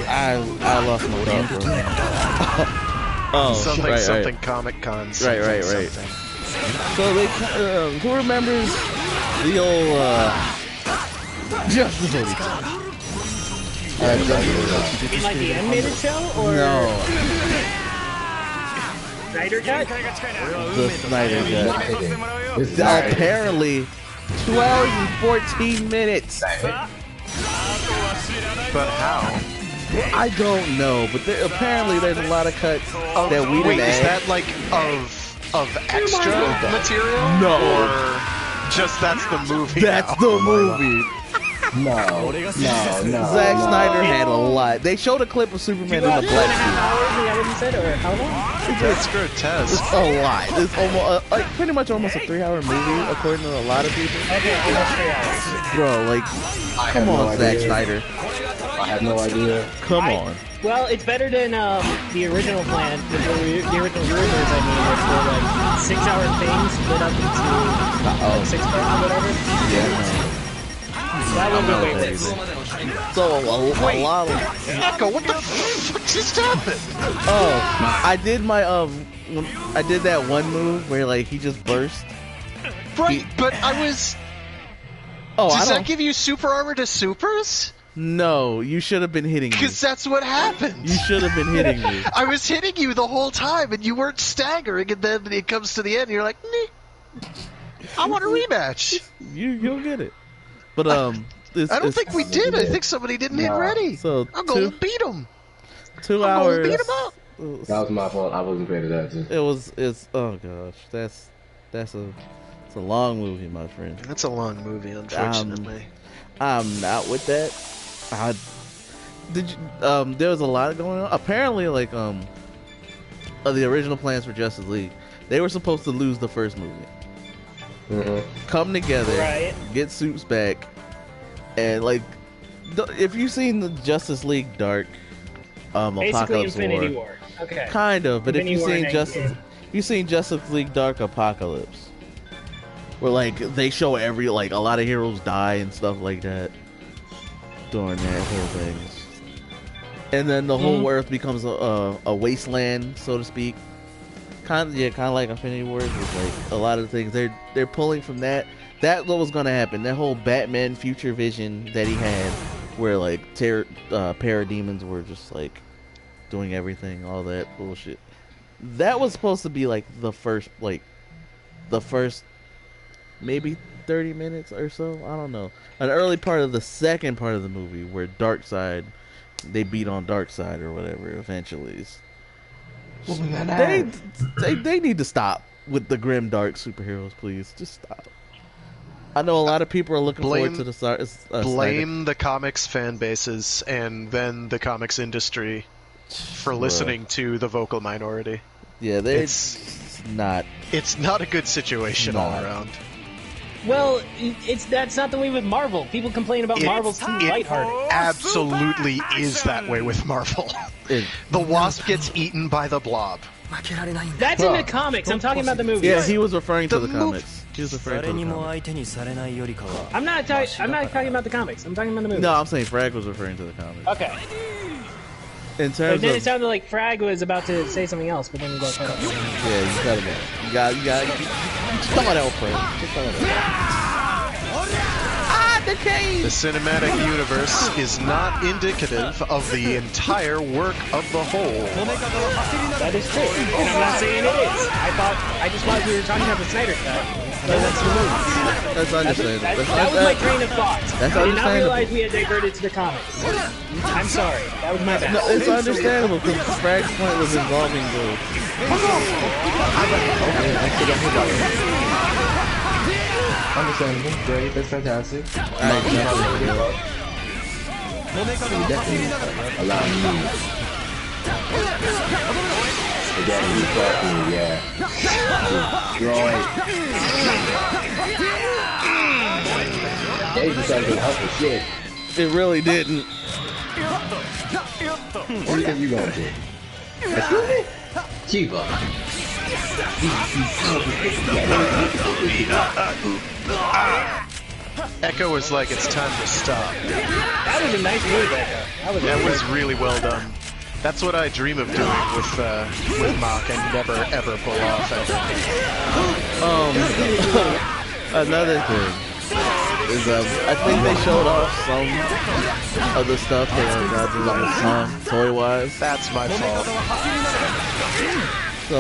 I lost my thought for a minute. Oh, something Comic-Con. Right. So who remembers the old Justice League? You mean like the animated show, or No, Snyder Cut? the Snyder Cut. It's not. Apparently, 2 hours and 14 minutes. But how? I don't know, but apparently there's a lot of cuts that we Wait, didn't is add. that like of extra material? No. Or just that's the movie? That's the movie. No. Zack Snyder had a lot. They showed a clip of Superman in the 2.5 black hours, is that what you said, or how long? That's grotesque. suit. It's a lot. It's almost like pretty much almost a 3-hour movie, according to a lot of people. Okay, almost 3 hours. Bro, like, come on, Zack Snyder. I have no idea. Come on. Well, it's better than the original plan, the original rumors, I mean, which were like 6-hour things split up into like 6 parts or whatever. Yeah. That would be way worse. So a lot of. Echo, what the fuck just happened? Oh, I did my I did that one move where like he just burst. Right, but I was. Oh, Does that give you super armor to supers? No, you should have been hitting me. Because that's what happened. You should have been hitting me. I was hitting you the whole time, and you weren't staggering, and then it comes to the end, and you're like, "Meh. I want a rematch." You'll get it. But I don't think we did. I think somebody didn't hit ready. So I'm gonna beat him. 2 I'm hours. gonna beat him up. That was my fault. I wasn't paying attention. It's oh gosh, it's a long movie, my friend. That's a long movie, unfortunately. I'm not with that. There was a lot going on. Apparently, like of the original plans for Justice League, they were supposed to lose the first movie. Come together, Right. get suits back, and like, if you've seen the Justice League Dark, Basically, Apocalypse Infinity War, War. Okay. kind of. But Infinity if War you've seen Justice League Dark Apocalypse, where like they show a lot of heroes die and stuff like that during that whole thing, and then the whole Earth becomes a wasteland, so to speak. Kind of like Infinity War. With like a lot of things they're pulling from that. That what was gonna happen. That whole Batman future vision that he had, where like parademons were just like doing everything, all that bullshit. That was supposed to be like the first maybe 30 minutes or so. I don't know. An early part of the second part of the movie where Darkseid, they beat on Darkseid or whatever. Eventually, they need to stop with the grim dark superheroes, please. Just stop. I know a lot of people are looking forward to the blame the comics fan bases and then the comics industry for listening to the vocal minority. Yeah, it's not a good situation all around. Well, that's not the way with Marvel. People complain about Marvel's too lighthearted. Absolutely is that way with Marvel. The Wasp gets eaten by the Blob. That's in the comics. I'm talking about the movies. Yeah, he was referring to the comics. He was referring to the comics. I'm not talking about the comics. I'm talking about the movies. No, I'm saying Frag was referring to the comics. Okay. In But terms then of it sounded like Frag was about to say something else, but then you got cut off. yeah, you cut him off. You got just throw it out, Frag. Just throw it out. The cinematic universe is not indicative of the entire work of the whole. That is true, and I'm not saying it is. I just thought we were talking about the Snyder Cut. But that's the movies. That's understandable. That was my train of thought. That's I did not understandable. realize we had diverted to the comics. I'm sorry. That was my bad. No, it's understandable because Frag's point was involving the. Understandable. Great. That's fantastic. Definitely allow me. Exactly. Yeah. Destroy. They decided to help the shit. It really didn't. What do you think you gonna do? Excuse me? Chiba. Echo was like, it's time to stop. That was a nice move, Echo. That was really well done. That's what I dream of doing with Mach and never ever pull off. Another thing is I think they showed off some of the stuff that Godzilla has done toy-wise. That's my fault. So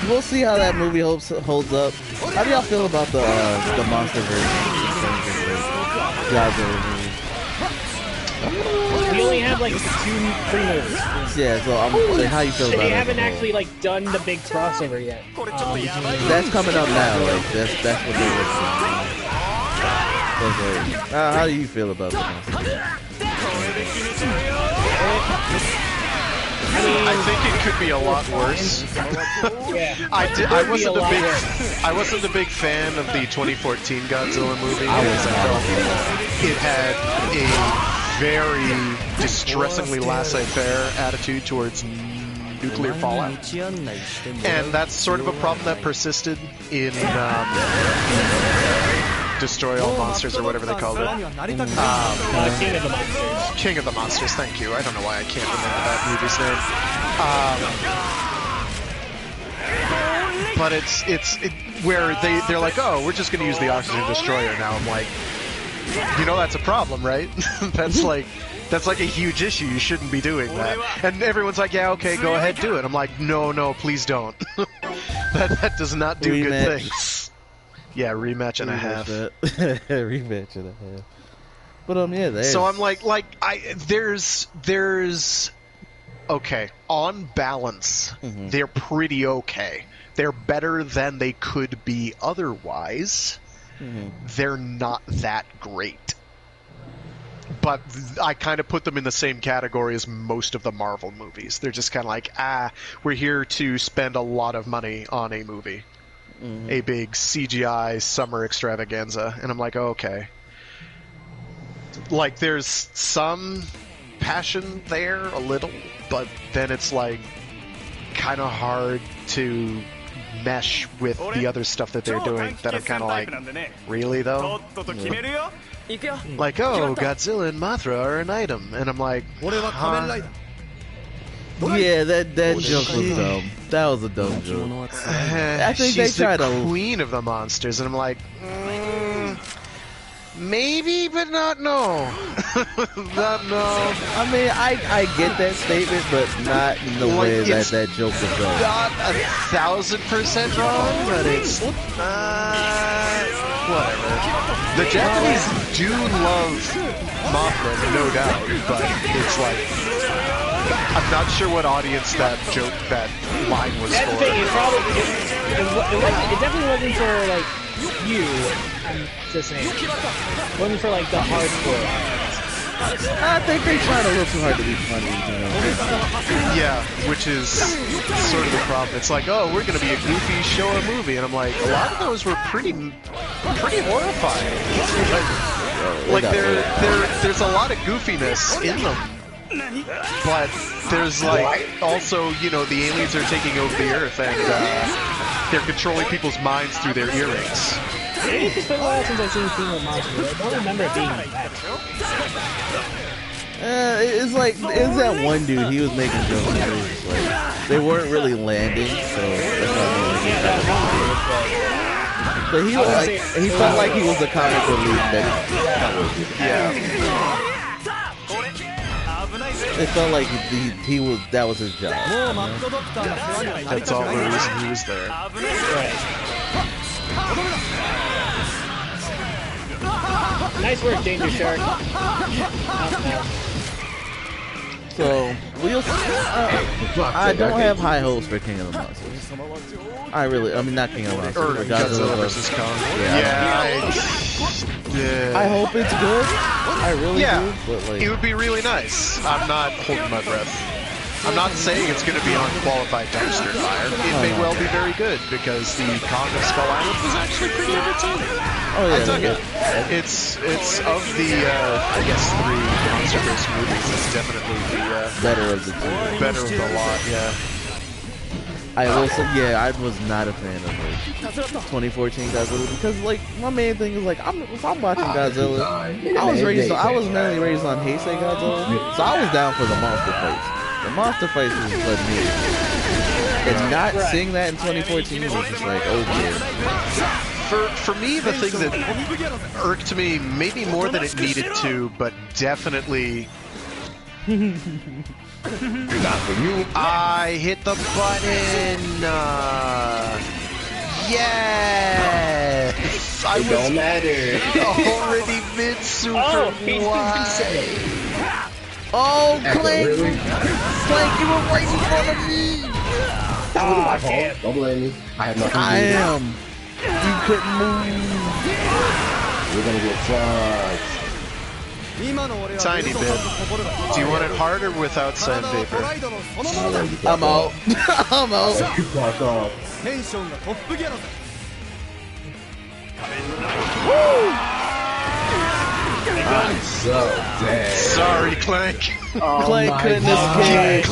we'll see how that movie holds up. How do y'all feel about the monster version of Godzilla movie? We only have like 3 movies. Yeah, so I'm like, how you feel about it? They haven't actually like done the big crossover yet. That's coming up now. Like that's what they're working on. So, how do you feel about the monster? I think it could be a lot worse. I wasn't a big fan of the 2014 Godzilla movie. I felt it had a very distressingly laissez-faire attitude towards nuclear fallout, and that's sort of a problem that persisted in Destroy All Monsters or whatever they called it. King of the Monsters. King of the Monsters, thank you. I don't know why I can't remember that movie's name. But it's where they're like, oh, we're just going to use the Oxygen Destroyer now. I'm like, you know, that's a problem, right? that's like a huge issue. You shouldn't be doing that. And everyone's like, yeah, okay, go ahead, do it. I'm like, no, please don't. that does not do good things. Yeah, rematch and a half. Rematch and a half. But yeah, there's... So I'm like there's okay, on balance, they're pretty okay. They're better than they could be otherwise. They're not that great. But I kind of put them in the same category as most of the Marvel movies. They're just kind of like, we're here to spend a lot of money on a movie. A big CGI summer extravaganza. And I'm like, okay. Like, there's some passion there, a little, but then it's like kind of hard to mesh with the other stuff that they're doing, that I'm kind of like, really though? Like, oh, Godzilla and Mothra are an item, and I'm like, yeah, that joke was dumb. That was a dumb joke. I think she's they tried the to queen of the monsters, and I'm like, maybe, but not no. Not no. I mean, I get that statement, but not in the way that joke was done. Not 1,000% wrong, but it's whatever. The Japanese do love Mothra, no doubt, but it's like, I'm not sure what audience that line was That's for. the thing, it definitely wasn't for, like, you. I'm just saying. It wasn't for, like, the hardcore audience. I think they tried a little too hard to be funny. Yeah, which is sort of the problem. It's like, oh, we're going to be a goofy show or movie, and I'm like, a lot of those were pretty horrifying. Like there's a lot of goofiness in them. But there's like also, you know, the aliens are taking over the Earth and they're controlling people's minds through their earrings. It's been a while since I've seen King of Monsters. I don't remember it being like that. It's like it's that one dude. He was making jokes. And it was just like they weren't really landing, so that's why he was like, he felt like he was a comic relief. Yeah. It felt like he was that was his job. That's all the reason he was there. Right. Nice work, Danger Shark. So we'll. I don't have high hopes for King of the Monsters. I mean not King of the Monsters. Or Godzilla vs. Kong. I hope it's good. I really do. But like, it would be really nice. I'm not holding my breath. I'm not saying it's going to be unqualified dumpster fire. It may well be very good because the Kong of Skull Island was actually pretty entertaining. Oh yeah, I dug it. It's of the I guess 3 monster-based movies. It's definitely the better of the two. Better of the lot. Yeah. I will say, yeah, I was not a fan of like 2014 Godzilla because like my main thing is like if I'm watching Godzilla, I was mainly raised on Heisei Godzilla, so I was down for the monster fights. The monster fights was what needed. And not seeing that in 2014 was just like, okay. For me, the thing that irked me maybe more than it needed to, but definitely. Not for you. I hit the button. Yes. It don't matter. Already mid super wide. Oh, Clank! Really? Clank, you were right in front of me. That was my fault. Don't blame me. I have nothing to do with it. You couldn't move. We're gonna get fucked. Tiny bit. Do you want it hard or without sandpaper? I'm out. I'm out. Fuck off. I'm so dead. Sorry, Clank. Oh Clank couldn't escape.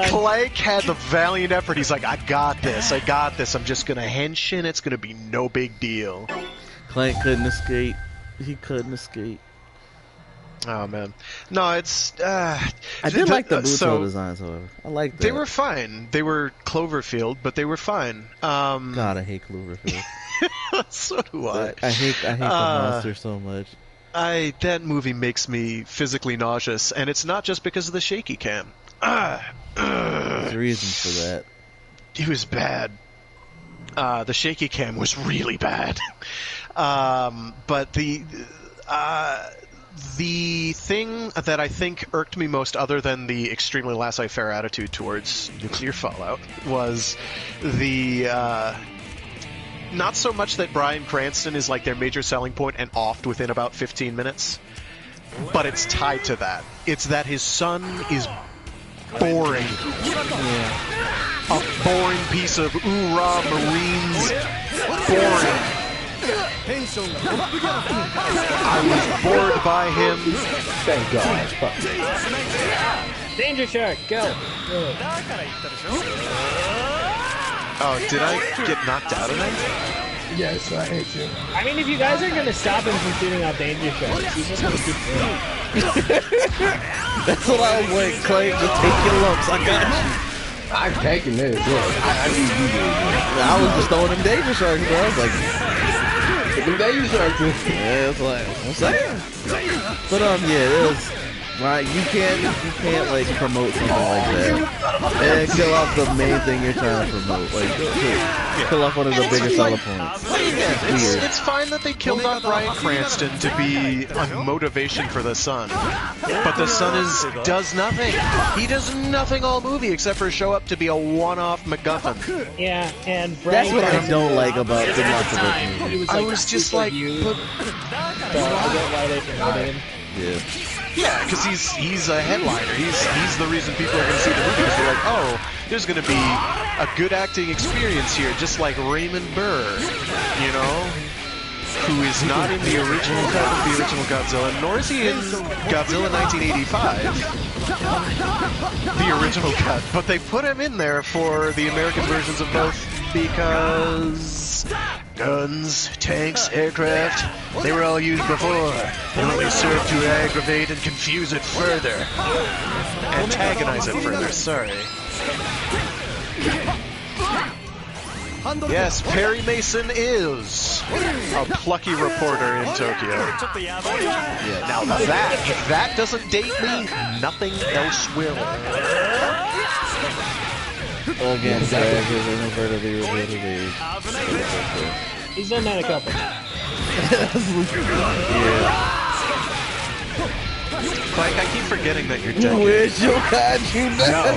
Clank had the valiant effort. He's like, I got this. I'm just gonna henshin. It's gonna be no big deal. Clank couldn't escape. He couldn't escape. Oh man, no, it's. I did like the Buto designs, however. I like that. They were fine. They were Cloverfield, but they were fine. God, I hate Cloverfield. So do I. I hate the monster so much. That movie makes me physically nauseous, and it's not just because of the shaky cam. There's reasons for that. It was bad. The shaky cam was really bad. But the thing that I think irked me most, other than the extremely laissez-faire attitude towards nuclear fallout, was the not so much that Bryan Cranston is like their major selling point and offed within about 15 minutes, but it's tied to that. It's that his son is boring. A boring piece of oorah Marines. Boring. I was bored by him. Thank God. Fuck. Danger Shark, go. Oh, did I get knocked out of that? Yes, I hate you. I mean, if you guys are gonna stop him from shooting out Danger Sharks, he's just gonna keep doing it. That's what I was like, Clay. Just take your lumps. I got you. I'm taking this. Look, I need you to. I was just throwing them Danger Sharks, bro. I was like, them Danger Sharks. Yeah, it's like I'm saying. But yeah, it was. Right, you can't like promote something like that and kill off the main thing you're trying to promote. Like kill off one of the bigger seller points. It's fine that they killed off Bryan Cranston to be a motivation for the son, but the son does nothing. He does nothing all movie except for show up to be a one-off MacGuffin. Yeah, and that's what I don't like about the Monsterverse movie. I was just like, I get why they promoted him. Yeah. Yeah, because he's a headliner. He's the reason people are going to see the movie. Because they're like, oh, there's going to be a good acting experience here, just like Raymond Burr, you know? who is not in the original cut of the original Godzilla, nor is he in Godzilla 1985, the original cut, but they put him in there for the American versions of both because guns, tanks, aircraft, they were all used before. They only served to aggravate and confuse it further. Antagonize it further, sorry. Yes, Perry Mason is a plucky reporter in Tokyo. Yeah, now that, if that doesn't date me, nothing else will. Again, He's done that a couple. Yeah. Like, I keep forgetting that you're dead. Where's your kaiju now?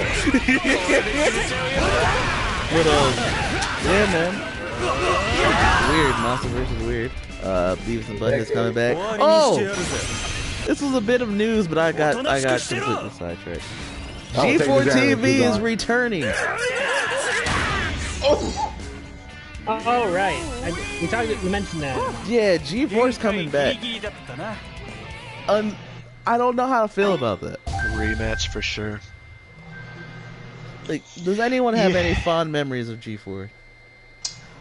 What yeah, man. Weird. Monsterverse is weird. Beavis and Butthead's coming back. Oh! This was a bit of news, but I got completely sidetracked. G4 TV is returning. Oh right. We mentioned that. Yeah, G4's coming back. I don't know how to feel about that. Rematch for sure. Like, does anyone have any fond memories of G4?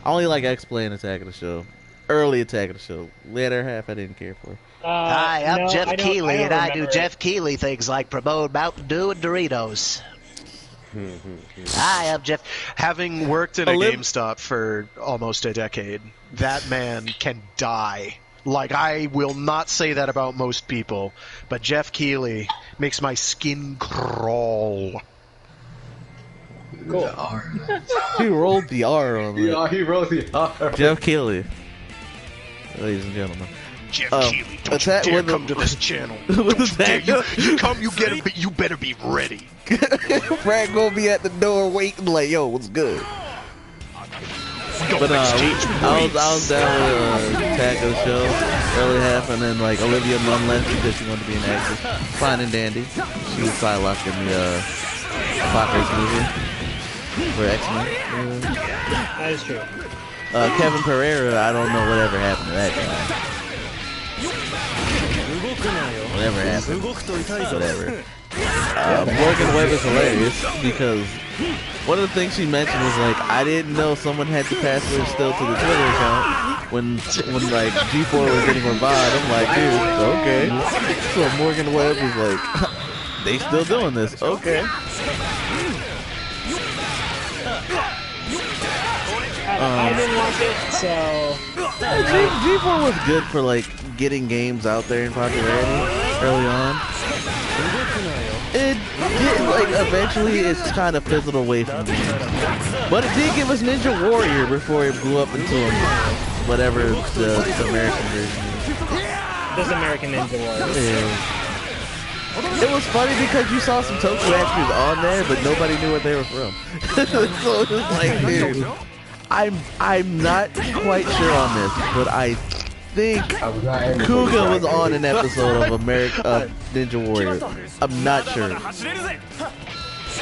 I only like X-Play and Attack of the Show. Early Attack of the Show. Later half I didn't care for. Hi, I'm Jeff Keighley, and I do remember. Jeff Keighley things like promote Mountain Dew and Doritos. Hi, I'm Jeff. Having worked in a GameStop for almost a decade, that man can die. Like, I will not say that about most people, but Jeff Keighley makes my skin crawl. Cool. He rolled the R on it. Yeah, he rolled the R. Jeff Keighley. Ladies and gentlemen. Jeff Keighley, don't you dare come to this channel. Don't you dare. You come, you get it, but you better be ready. Brad gonna be at the door waiting like, yo, what's good? But I was down with Attack of the Show, early half, and then like Olivia Munn left because she wanted to be an actress. Fine and dandy. She was Psylocke in the Apocalypse movie for X-Men. That is true. Kevin Pereira, I don't know whatever happened to that guy. Whatever happened. Whatever. Morgan Webb is hilarious because one of the things she mentioned was like, I didn't know someone had the password still to the Twitter account when like G4 was getting revived. I'm like, dude, okay. So Morgan Webb was like, they still doing this, okay. I didn't watch it, so G4 was good for like getting games out there in popularity early on. It did, like, eventually it's kind of fizzled away from games. But it did give us Ninja Warrior before it blew up into whatever the American version is. this American Ninja Warrior. Yeah. It was funny because you saw some Toku actors on there, but nobody knew where they were from. So it was like, dude, I'm not quite sure on this, but I think Kuga was on an episode of Ninja Warrior. I'm not sure.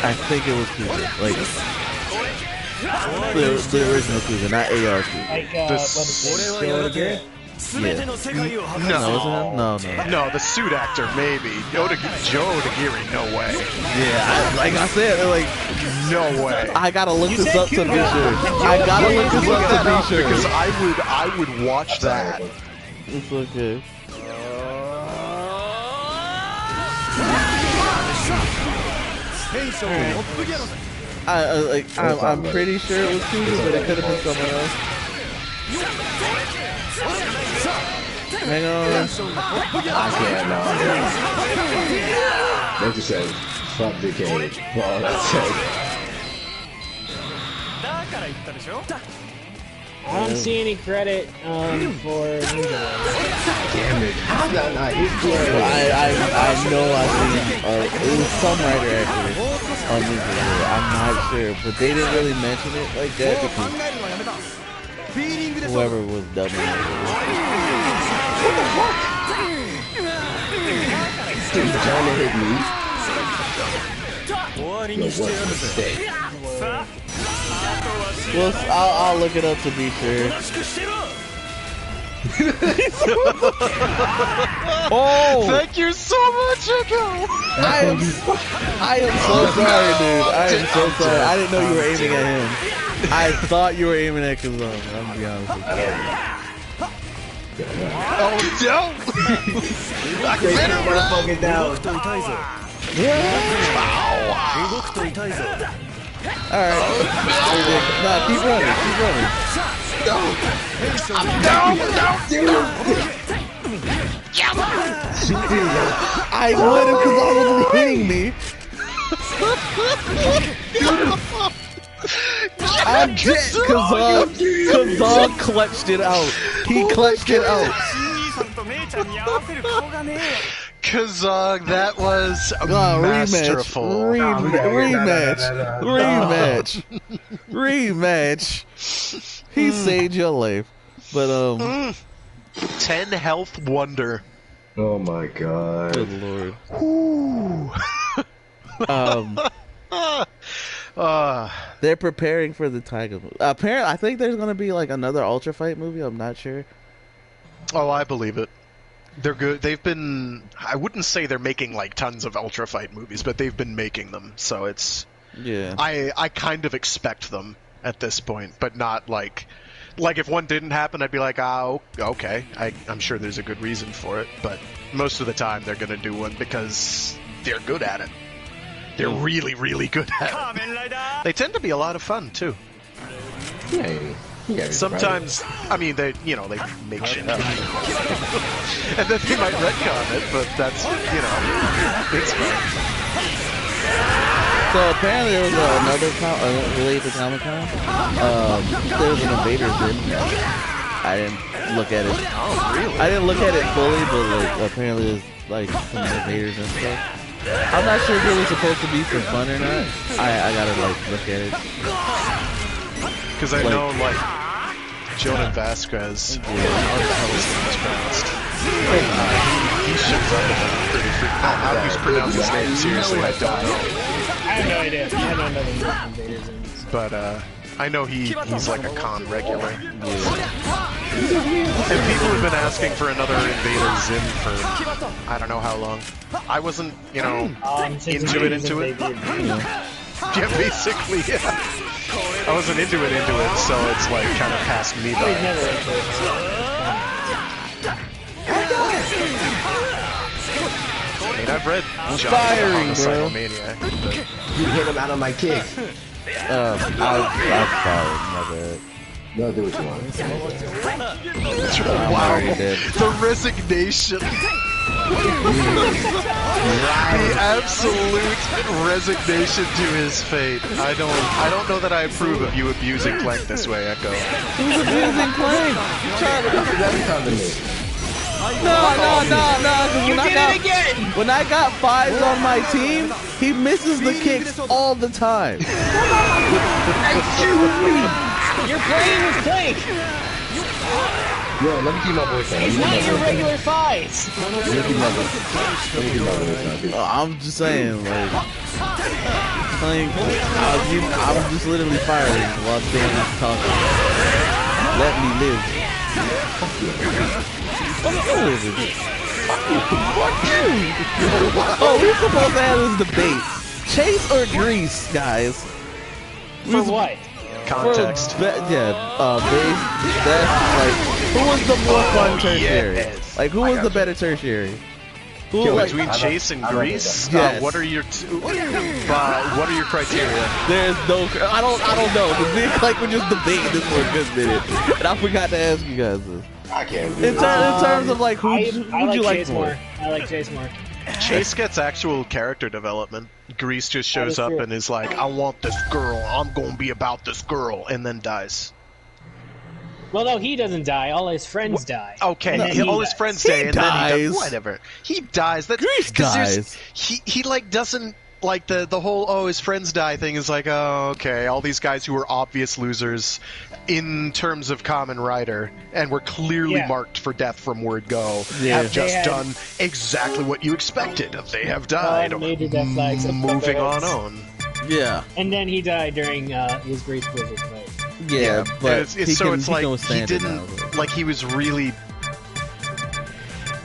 I think it was Kuga, like the original Kuga, not AR Kuga. Yeah. No, the suit actor maybe. Joe Odagiri, no way. Yeah, like I said, like no way. I gotta look this up to be sure. I gotta look this up to be sure because I would watch that. It's okay. I'm pretty sure it was Kuga, but it could have been someone else. Hang on. I can't know. They just said, fuck the cage. Well, that's it. I don't see any credit for Ninja Warrior. Damn it. How did I not hit I know I seen it was some writer actually on Ninja Warrior. I'm not sure, but they didn't really mention it like that because whoever was dubbing it. What the fuck? Dude, trying to hit me. Yo, what's the mistake? Well, I'll look it up to be sure. Oh! Thank you so much, Echo! I am so sorry, dude. I am so sorry. I didn't know you were aiming at him. I thought you were aiming at Kazan. I'm gonna be honest with you. Oh, no! I better run! Fucking down. Alright. Nah, keep running. Keep running. No! I would have because I wasn't hitting me. I'm dead. Kazan clutched it out. He clutched it out. Kazan, that was masterful. Rematch. He saved your life. But 10 health wonder. Oh my god. Good lord. They're preparing for the Tiger movie. Apparently, I think there's gonna be like another Ultra Fight movie. I'm not sure. Oh, I believe it. They're good. They've been. I wouldn't say they're making like tons of Ultra Fight movies, but they've been making them. So it's. Yeah. I kind of expect them at this point, but not like if one didn't happen, I'd be like, okay. I'm sure there's a good reason for it, but most of the time they're gonna do one because they're good at it. They're really, really good at it. They tend to be a lot of fun too. Yeah, sometimes, I mean, they make shit up, and then they might retcon it, but that's it's fun. So apparently there was another related to Comic-Con. There was an Invaders in. I didn't look at it. Oh, really? I didn't look at it fully, but like apparently there's like some Invaders and stuff. I'm not sure if it was supposed to be for fun or not. I gotta like look at it. Because I know like Jonah Vasquez, how his name is pronounced. He shows up in that pretty frequently. How he's pronounced his name, seriously, I don't know. I have no idea. I don't know the Invaders in. But I know he's like a con regular. And people have been asking for another Invader Zim for I don't know how long. I wasn't, into it. Yeah, basically, yeah. I wasn't into it, so it's like kind of passed me by. I mean, I've read Firing, bro. Psychomaniac, but... You hit him out of my kick. I fired, my bad. No, do what you want. Wow, the resignation. The absolute resignation to his fate. I don't know that I approve of you abusing Plank this way, Echo. Who's abusing Plank? No. When I got fives on my team, he misses the kicks all the time. You're playing with Plank. Yo, let me keep my voice on. He's not your regular fights. Let me keep my voice on. I'm just saying, like, Plank, I'm just literally firing while Dan is talking. Let me live. Oh, we're supposed to have this debate. Chase or Grease, guys? For what? Context. That's like, who was the more fun tertiary? Yes. Like, who was the better tertiary? Between Chase and Grease, yes. what are your criteria? There's no, I don't know. Me and Clank were just debating this for a good minute, and I forgot to ask you guys this. I can't. In terms of like, who'd you like Chase more? I like Chase more. Chase gets actual character development. Grease just shows up and is like, I want this girl, I'm gonna be about this girl, and then dies. Well, no, he doesn't die. All his friends die. Okay, all his friends die, and then he dies. Whatever. He dies. That's Grease dies. He like doesn't like the whole his friends die thing is like, oh, okay, all these guys who were obvious losers in terms of Kamen Rider and were clearly marked for death from word go have just done exactly what you expected. They have died. Moving on. Yeah. And then he died during his Grease Blizzard fight. Yeah, but it's like he didn't like he was really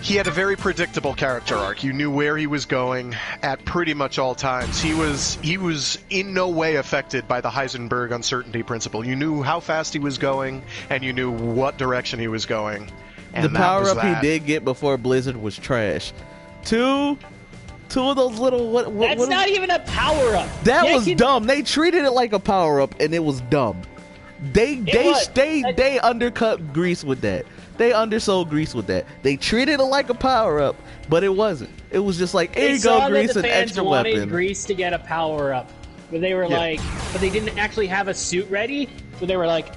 he had a very predictable character arc. You knew where he was going at pretty much all times. He was in no way affected by the Heisenberg uncertainty principle. You knew how fast he was going, and you knew what direction he was going. And the power up he did get before Blizzard was trash. Two of those little That's not even a power up. That was dumb. They treated it like a power up, and it was dumb. They undercut Grease with that. They undersold Grease with that. They treated it like a power up, but it wasn't. It was just like, here you go, Grease, an extra weapon. Wanted Grease to get a power up, but they were like, but they didn't actually have a suit ready. So they were like,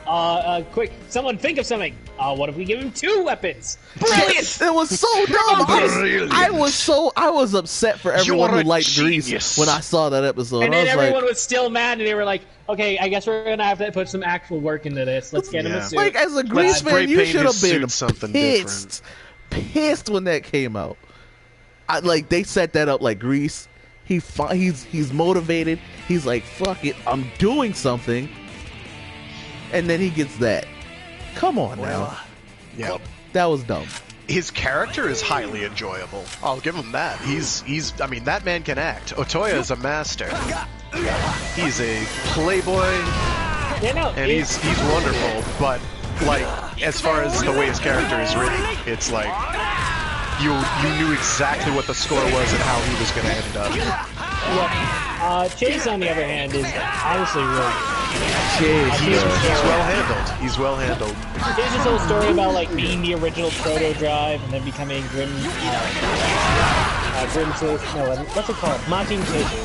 quick, someone think of something. What if we give him 2 weapons? Brilliant! It was so dumb. I was upset for everyone who liked Grease when I saw that episode. And then everyone was still mad, and they were like, okay, I guess we're gonna have to put some actual work into this. Let's get him a suit. Like, as a Grease fan, you should have been pissed when that came out. They set that up like Grease. He's motivated. He's like, fuck it, I'm doing something. And then he gets that. Come on now. Yeah. That was dumb. His character is highly enjoyable. I'll give him that. I mean, that man can act. Otoya is a master. He's a playboy. And he's wonderful, but like, as far as the way his character is written, it's like you knew exactly what the score was and how he was gonna end up. Yeah. Chase, on the other hand, is honestly really good. He's well handled. He's well handled. There's this whole story about like being the original proto drive and then becoming Grim Chaser. No, what's it called? Mocking Chaser.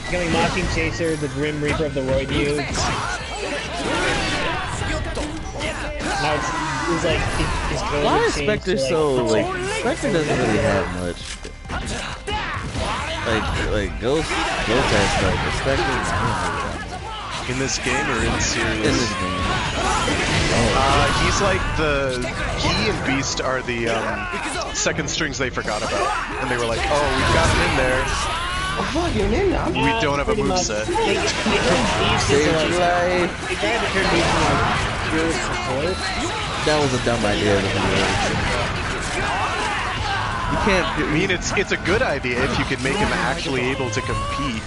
Becoming Mocking Chaser, the Grim Reaper of the Roid Youths. Now it's like his code. Why is Spectre so like? Spectre doesn't really have much. Like Ghost has stuff. Spectre in this game or in series? In this game. He's like he and Beast are the second strings they forgot about, and they were like, oh, we've got him in there. Oh, fuck, you're in now. We don't have a moveset. They tried to turn Beast into like real support. That was a dumb idea. You can't. I mean, it's a good idea if you could make him actually able to compete.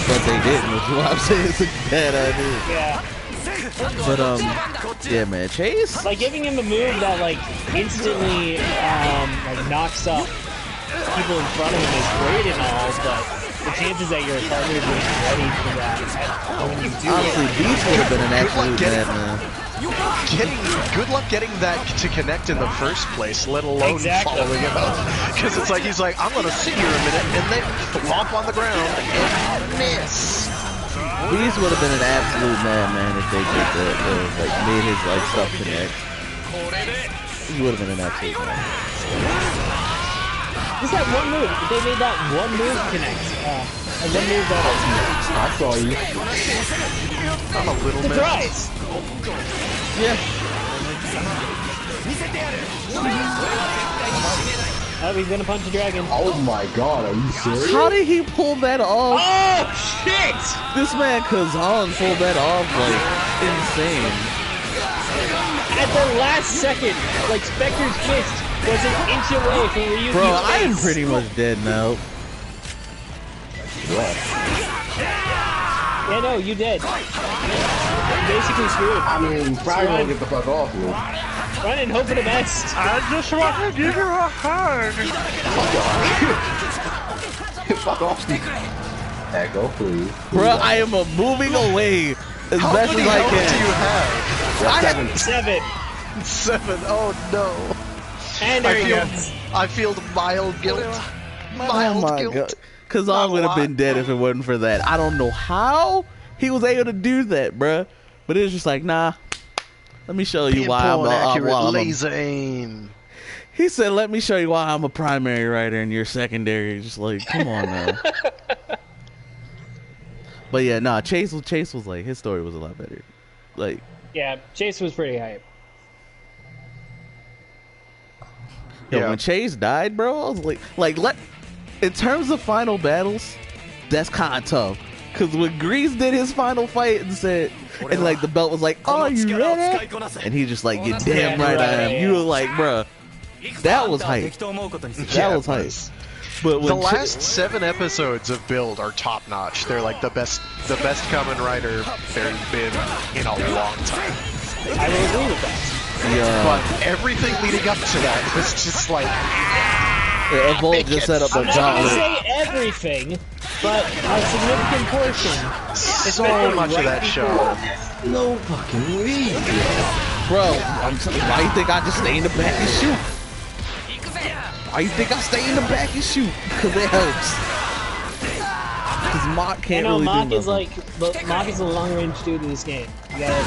But they didn't, which is why I'm saying it's a bad idea. Yeah. But yeah, man, Chase. Like giving him a move that like instantly like knocks up people in front of him is great and all, but the chances that your partner is ready for that when you do honestly, Beast would have been an absolute madman. Good luck getting that to connect in the first place, let alone following him up. Because it's like he's like, I'm gonna sit here a minute and then flop on the ground and miss. Beast would have been an absolute madman if they did that, like made his like stuff connect. He would have been an absolute madman. Just that one move. If they made that one move connect, and one move that I saw you. I'm a little mad. Surprise! Yeah. Oh, he's gonna punch a dragon. Oh my god, are you serious? How did he pull that off? Oh shit! This man Kazan pulled that off like insane. At the last second, like Spectre's fist was an inch away from Ryu's Bro, face. I am pretty much dead now. Yeah, no, you did. Basically screwed. I mean, probably gonna get the fuck off me. Run and hope for the best. I just want to give you a hug. Fuck off, Echo, please. Bro, I am moving away as best as I can. Do you have? 7. Oh no. And there he goes. I feel mild guilt. Oh my god. Kazan would have been dead if it wasn't for that. I don't know how he was able to do that, bruh. But it was just like, nah. Let me show you why I'm a laser aim. He said, let me show you why I'm a primary writer and you're secondary. Just like, come on now. But yeah, nah, Chase was like, his story was a lot better. Like, yeah, Chase was pretty hype. Yo, when Chase died, bro, I was like, in terms of final battles, that's kind of tough. Because when Grease did his final fight and said, and like the belt was like, oh, you ready? And he just like, you're damn right I am. You were like, bruh, That was hype. That was hype. But the last 7 episodes of Build are top notch. They're like the best Kamen Rider there's been in a long time. I will agree with that. Yeah. But everything leading up to that was just like. Yeah, Volt just set up a I'm not gauntlet. gonna say everything, but a significant portion. So much of that show. No fucking way. Bro, why you think I just stay in the back and shoot? Why you think I stay in the back and shoot? Because it helps. Because Mach can't really Mach do is nothing. Mach is a long range dude in this game. You gotta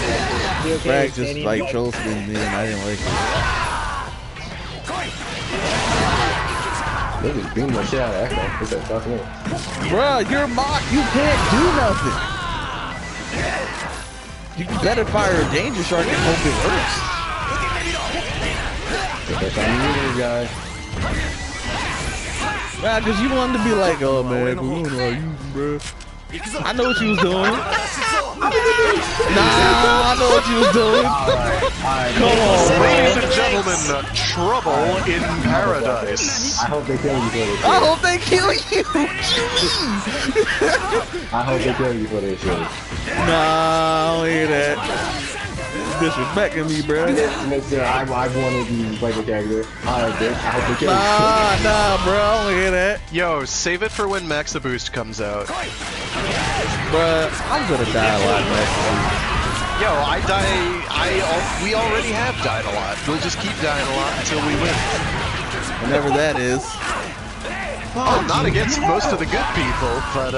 be okay Frag with just standing like up. troll spins me and I didn't like it. They just beating the shit out of Echo. What's that fucking name? Bruh, you're Mach, you can't do nothing. You better fire a Danger Shark and hope it works. That's on you, guys. Nah, cause you wanted to be like, oh man, we don't know how you, bro. I know what you was doing. Nah, I know what you was doing. Come on, ladies and gentlemen, trouble in paradise. I hope they kill you for this shit. I hope they kill you. I hope they kill you for this shit. Nah, I don't hear that. Disrespecting me, bro. Listen, I wanted to play the character. Alright, bitch. I hope they kill you. Nah, bro, I don't hear that. Yo, save it for when Max the Boost comes out. Bruh, I'm gonna die a lot next week. Yo, we already have died a lot. We'll just keep dying a lot until we win. Whenever that is. Oh, not against most of the good people, but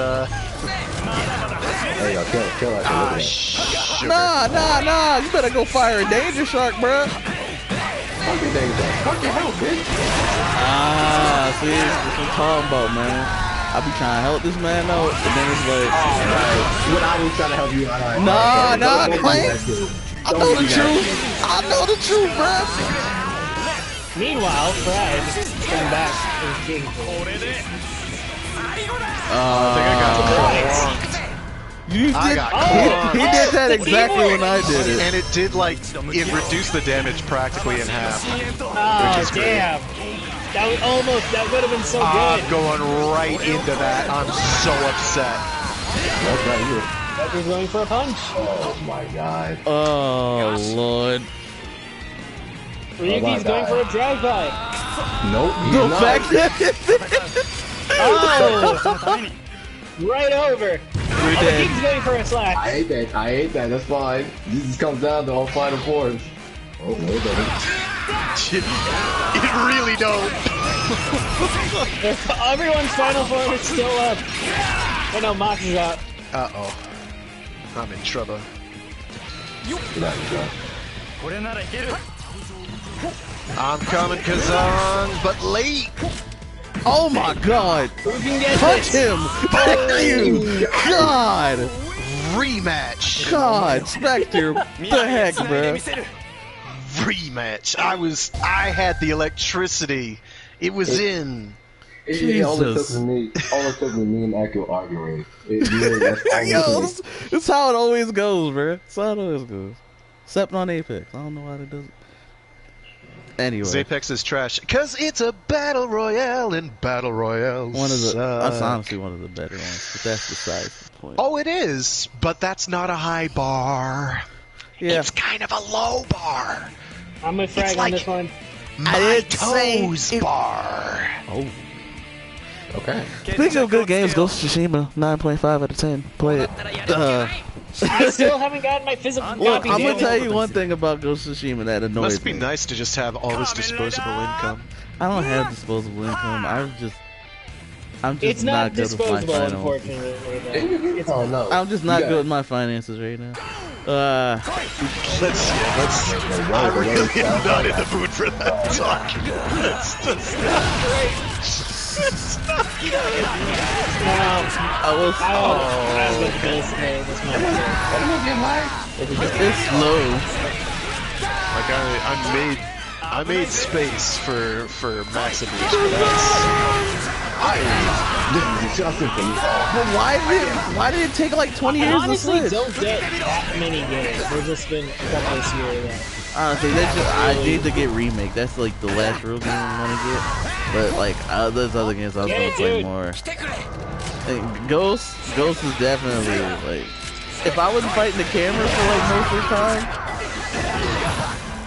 There you go, kill that shit. Nah, you better go fire a Danger Shark, bruh. Fuck your thing, fuck your help, bitch. See, that's what I'm talking about, man. I be trying to help this man out, and then it's like, When I was trying to help you out, nah, Clay. I know the truth. I know the truth, bruh. Meanwhile, Frag is coming back to his king. I think I got conked. You I did, got he did that exactly when I did it. And it did it reduced the damage practically in half. Oh, damn. That would have been so I'm good. going right into that. I'm so upset. That's right here. He's going for a punch. Oh my god. Oh, Lord. Ryuki's going for a drive-by. Nope, he's The not. fact that Oh! Right over. we're dead. He's going for a slash. I hate that, that's fine. This just comes down to all final forms. Oh, no, it doesn't. It really don't. Everyone's final form is still up. Oh no, Mach is out. Uh-oh. I'm in trouble. Get out, you go. I'm coming, Kazan, but late. Oh my god. Who can get Punch this? him. Thank you. God. Rematch. God. Spectre. What the heck, bro? Rematch. I had the electricity. It was in. All it took Jesus. was me and Echo arguing. That's all Yo, it this is how it always goes, bro. That's how it always goes. Except on Apex. I don't know why it doesn't. Anyway. Apex is trash. Because it's a battle royale, and battle royales That's honestly one of the better ones, but that's besides the point. Oh, it is, but that's not a high bar. Yeah. It's kind of a low bar. I'm with Frag It's on like- this one. My toes bar. Oh. Okay. Speaking of good games, Ghost of Tsushima, 9.5 out of 10. Play it. I still haven't gotten my physical Look, copy. I'm gonna damn tell it. you one thing about Ghost of Tsushima that annoys Must be me. nice to just have all this disposable income. I don't have disposable income. I'm just It's not good with my disposable, finances. unfortunately. It's Oh no. I'm just not good with my finances right now. Let's. I really am not in the mood for that talk. That's not I was. I was with Bills today. This month. It's slow. like I made space for Maximus, but that's. This is disgusting for me. But why did it take like 20 I years to honestly switch? don't get that many games. There's just been a couple this year that... Honestly, I need to get remake. That's like the last real game I want to get. But like there's other games I was gonna play more. And Ghost is definitely like, if I wasn't fighting the camera for like most of the time,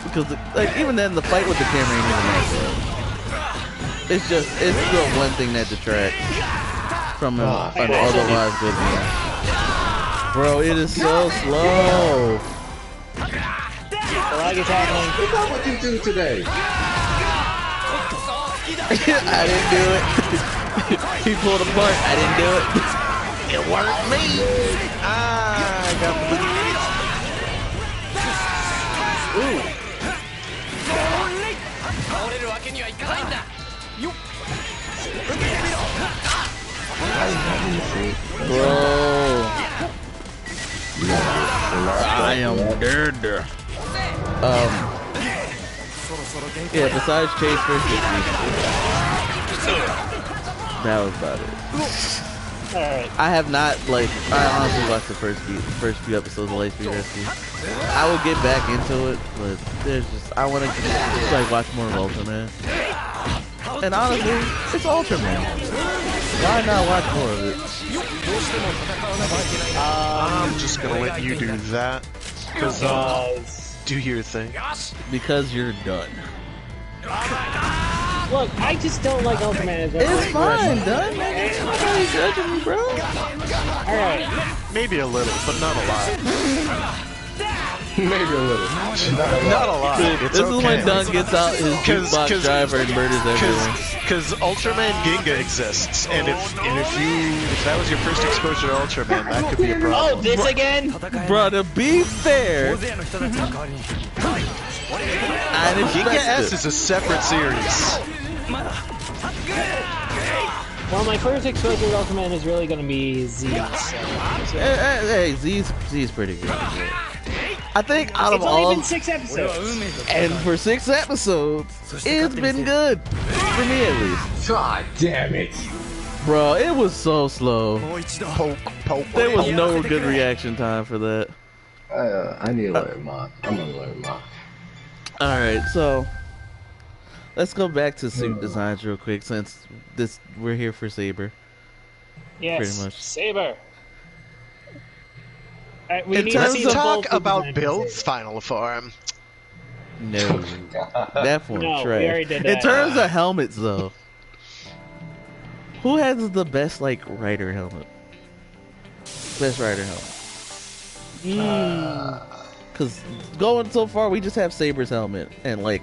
because like even then the fight with the camera ain't even that good. It's the one thing that detracts from an otherwise good game. Bro, it is so slow. A lot is happening. What's up with you two today? I didn't do it. He pulled apart. I didn't do it. It weren't me. I got the. Bro, I am dead. Yeah, besides Chase versus that was about it. Alright. I have not, like, I honestly watched the first few episodes of Lightspeed Rescue. I will get back into it, but there's just, I want to just, like, watch more of Ultraman. And honestly, it's Ultraman. Why not watch more of it? I'm just gonna let you do that. Because, do your thing. Because you're done. Look, I just don't like Ultraman as well. It's fine, done. Nobody's judging me, bro. Alright. Maybe a little, but not a lot. Maybe a little. Not a lot. This is when Dunn gets out his jukebox driver and murders everyone. Because Ultraman Ginga exists, and if that was your first exposure to Ultraman, that could be a problem. Oh, this again? Bro, to be fair, Ginga S is a separate series. Well, my first exposure to Ultraman is really going to be Z. Hey, Z's pretty good. I think out of It's all, only been 6 episodes. and for 6 episodes, it's been good for me at least. God damn it. Bro, it was so slow. Poke. There was no good reaction time for that. I need to learn mod. I'm gonna learn mod. Alright, so let's go back to suit designs real quick since we're here for Saber. Yes, Pretty much. Saber. We In need terms to see of- the full Talk about design builds, Saber. final form. No. That one No, we trash. already did In that. terms of helmets though, who has the best like rider helmet? Best rider helmet. Cause going so far, we just have Saber's helmet, and like,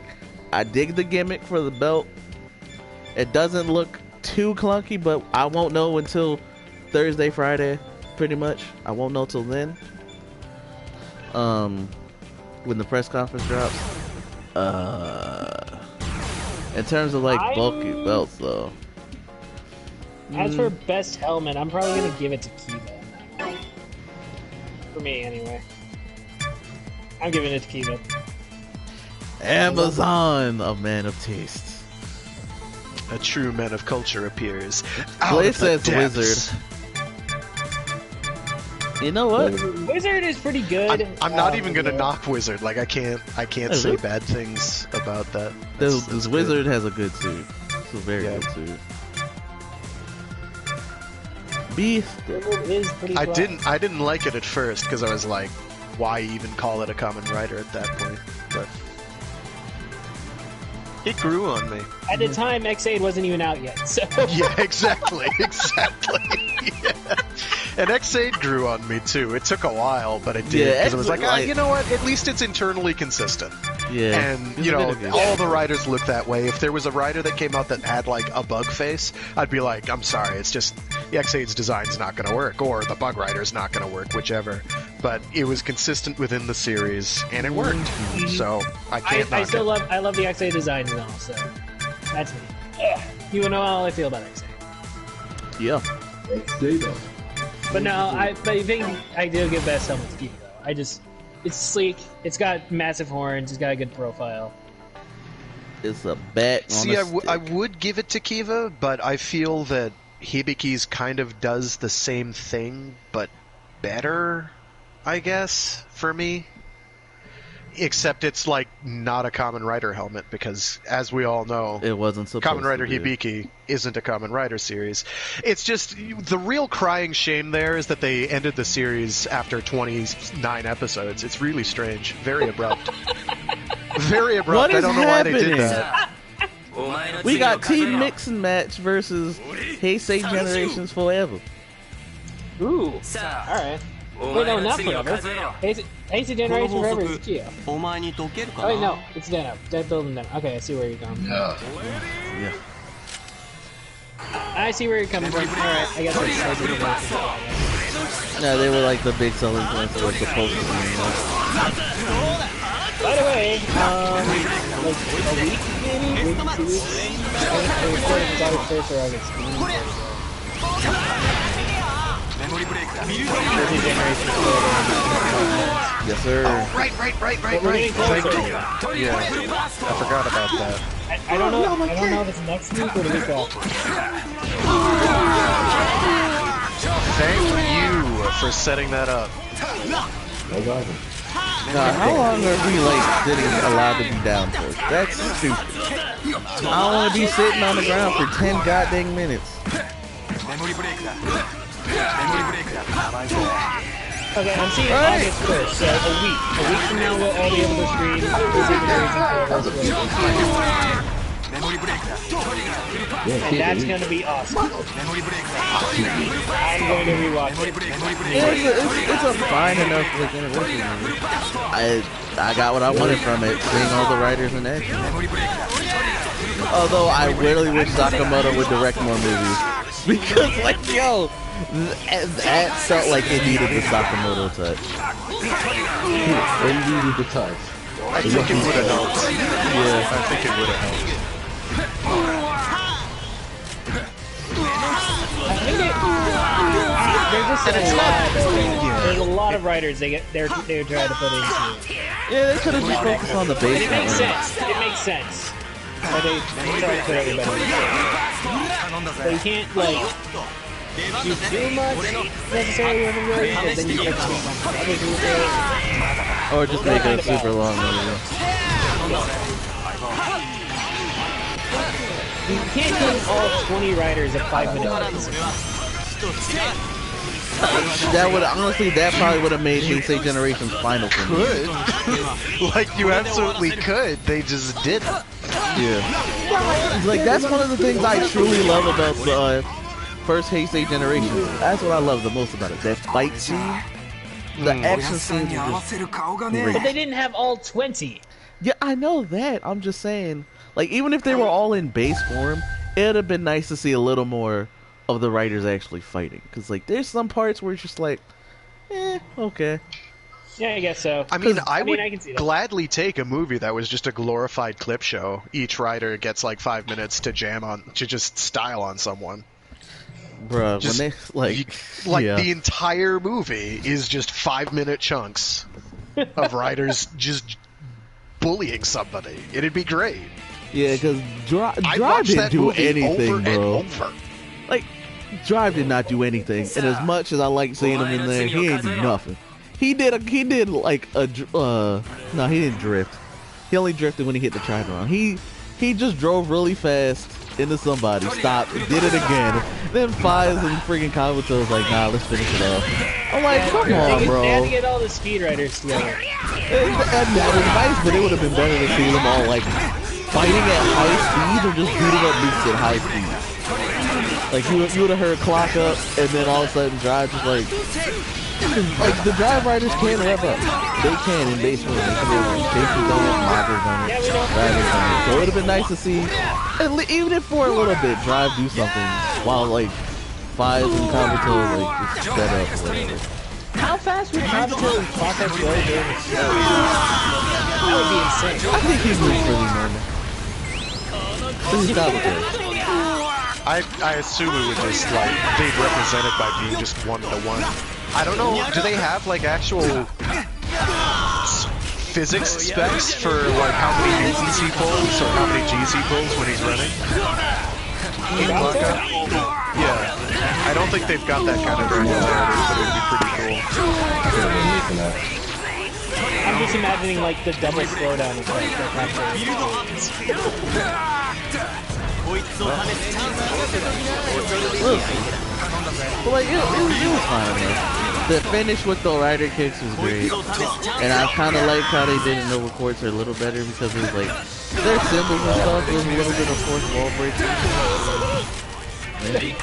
I dig the gimmick for the belt. It doesn't look too clunky, but I won't know until Thursday, Friday, pretty much. I won't know till then. When the press conference drops. In terms of like bulky belts, though. As for best helmet, I'm probably gonna give it to Kiva on that one. For me, anyway. I'm giving it to Kiva. Amazon, a man of taste. A true man of culture appears. Out Blade of the says depths. wizard. You know what? Wizard is pretty good. I'm not even gonna knock Wizard. Like I can't Hey, say look. bad things about that. This That's wizard has a good suit. It's a very Yeah. good suit. Beast. Wizard is pretty I fun. didn't like it at first because I was like, why even call it a common rider at that point? But it grew on me. At the time, X8 wasn't even out yet, so... Yeah, exactly. Yeah. And X8 grew on me too. It took a while, but it did. Yeah, Because it was like, X8 you know what? At least it's internally consistent. Yeah. And, It's you a know, bit of all the riders look that way. If there was a rider that came out that had, like, a bug face, I'd be like, I'm sorry, it's just, the X8's design's not going to work, or the bug rider's not going to work, whichever. But it was consistent within the series, and it worked. So, I can't knock it. I love the X8 designs and all, so... That's me. Ugh. You know how I feel about X8. Yeah. XD though. But no, I think I do give best helmet to Kiva, though. It's sleek, it's got massive horns, it's got a good profile. It's a bet. See, I would give it to Kiva, but I feel that Hibiki's kind of does the same thing, but better, I guess, for me. Except it's like not a Kamen Rider helmet because, as we all know, it wasn't supposed Kamen Rider to be. Hibiki isn't a Kamen Rider series. It's just the real crying shame there is that they ended the series after 29 episodes. It's really strange, very abrupt, very abrupt. What is I don't know happening? why they did that. We got Team Mix and Match versus Heisei Generations Forever. Ooh. Alright. Wait, no, not forever. Heisei Generation Forever is Geo. Oh, wait, no. It's Deno. Dead building Deno. Okay, I see where you're going. Yeah. I see where you're coming from. Alright, I guess that's Heisei Generation. Yeah, they were like the big selling points that were supposed to be. By the way, like a week maybe? Week, 2 weeks? I recorded this August 1st or August 16th. Yes, sir. Oh, right. Thank you. Yeah, I forgot about that. I don't know if it's next week or the week after. Thank you for setting that up. God, how long are we like sitting allowed to be down for? That's stupid. I don't want to be sitting on the ground for 10 goddamn minutes. Okay, I'm seeing August 1st, so a week. A week from now we'll all be able to stream. And that's gonna be awesome. I'm going to rewatch it. It's a fine enough like anniversary movie. I got what I wanted from it, seeing all the writers in action. Although I really wish Sakamoto would direct more movies. Because like, yo, that felt like it needed the Sakamoto touch. It needed the touch. I think it would have helped. Yeah, I think it would have helped. I think there's a lot of writers they're trying to put into it. Yeah, they could have just focused on the base. It makes sense. It makes sense. But they try to put everybody in it. But you can't like do too much necessarily with them, because then you get to other people. Or just make it a super long movie. You can't give all 20 writers a 5-minute movie. That would honestly, that probably would have made Heisei Generations final for me. Could. Like, you absolutely could. They just didn't. Yeah. Like, that's one of the things I truly love about the first Heisei Generation. That's what I love the most about it. That fight scene, the action scenes are just great. But they didn't have all 20. Yeah, I know that. I'm just saying, like, even if they were all in base form, it'd have been nice to see a little more of the writers actually fighting. Because, like, there's some parts where it's just like, okay. Yeah, I guess so. I mean, I can see that. gladly take a movie that was just a glorified clip show. Each writer gets like 5 minutes to just style on someone. Bruh, Just, when they, like, the entire movie is just 5-minute chunks of writers just bullying somebody. It'd be great. Yeah, because Drive watch didn't that do movie anything, over bro. and over. Like, Drive did not do anything, and as much as I like seeing him in there, he ain't do nothing. He did like a no, he didn't drift. He only drifted when he hit the tri-run. He just drove really fast into somebody, stopped, did it again. Then Fives and freaking Kabuto was like, nah, let's finish it off. I'm like, come on, bro. They had to get all the speed riders together. And that was nice, but it would have been better to see them all like fighting at high speeds or just beating up Mooks at high speeds. Like you would have heard clock up, and then all of a sudden Drive just like the Drive riders can rev up. They can in base form. They can do it. Jason's done it, Mago's done it, Driver's done it. So it would have been nice to see, even if for a little bit, Drive do something while like Fives and Kabuto like just set up or whatever. How fast would Kabuto and clock up go during the show? That would be insane. I think he's moved pretty normal. This is Kabuto. I assume it would just like be represented by being just 1-to-1. I don't know. Do they have like actual physics specs for like how many newtons he pulls or how many G's he pulls when he's running? Yeah. I don't think they've got that kind of granularity, but it would be pretty cool. I'm just imagining like the double slowdown effect that But like, it was fine enough. The finish with the rider kicks was great. And I kind of like how they did it in Nova Quartz a little better because it was like, their symbols and stuff, there was a little bit of fourth wall breaking. It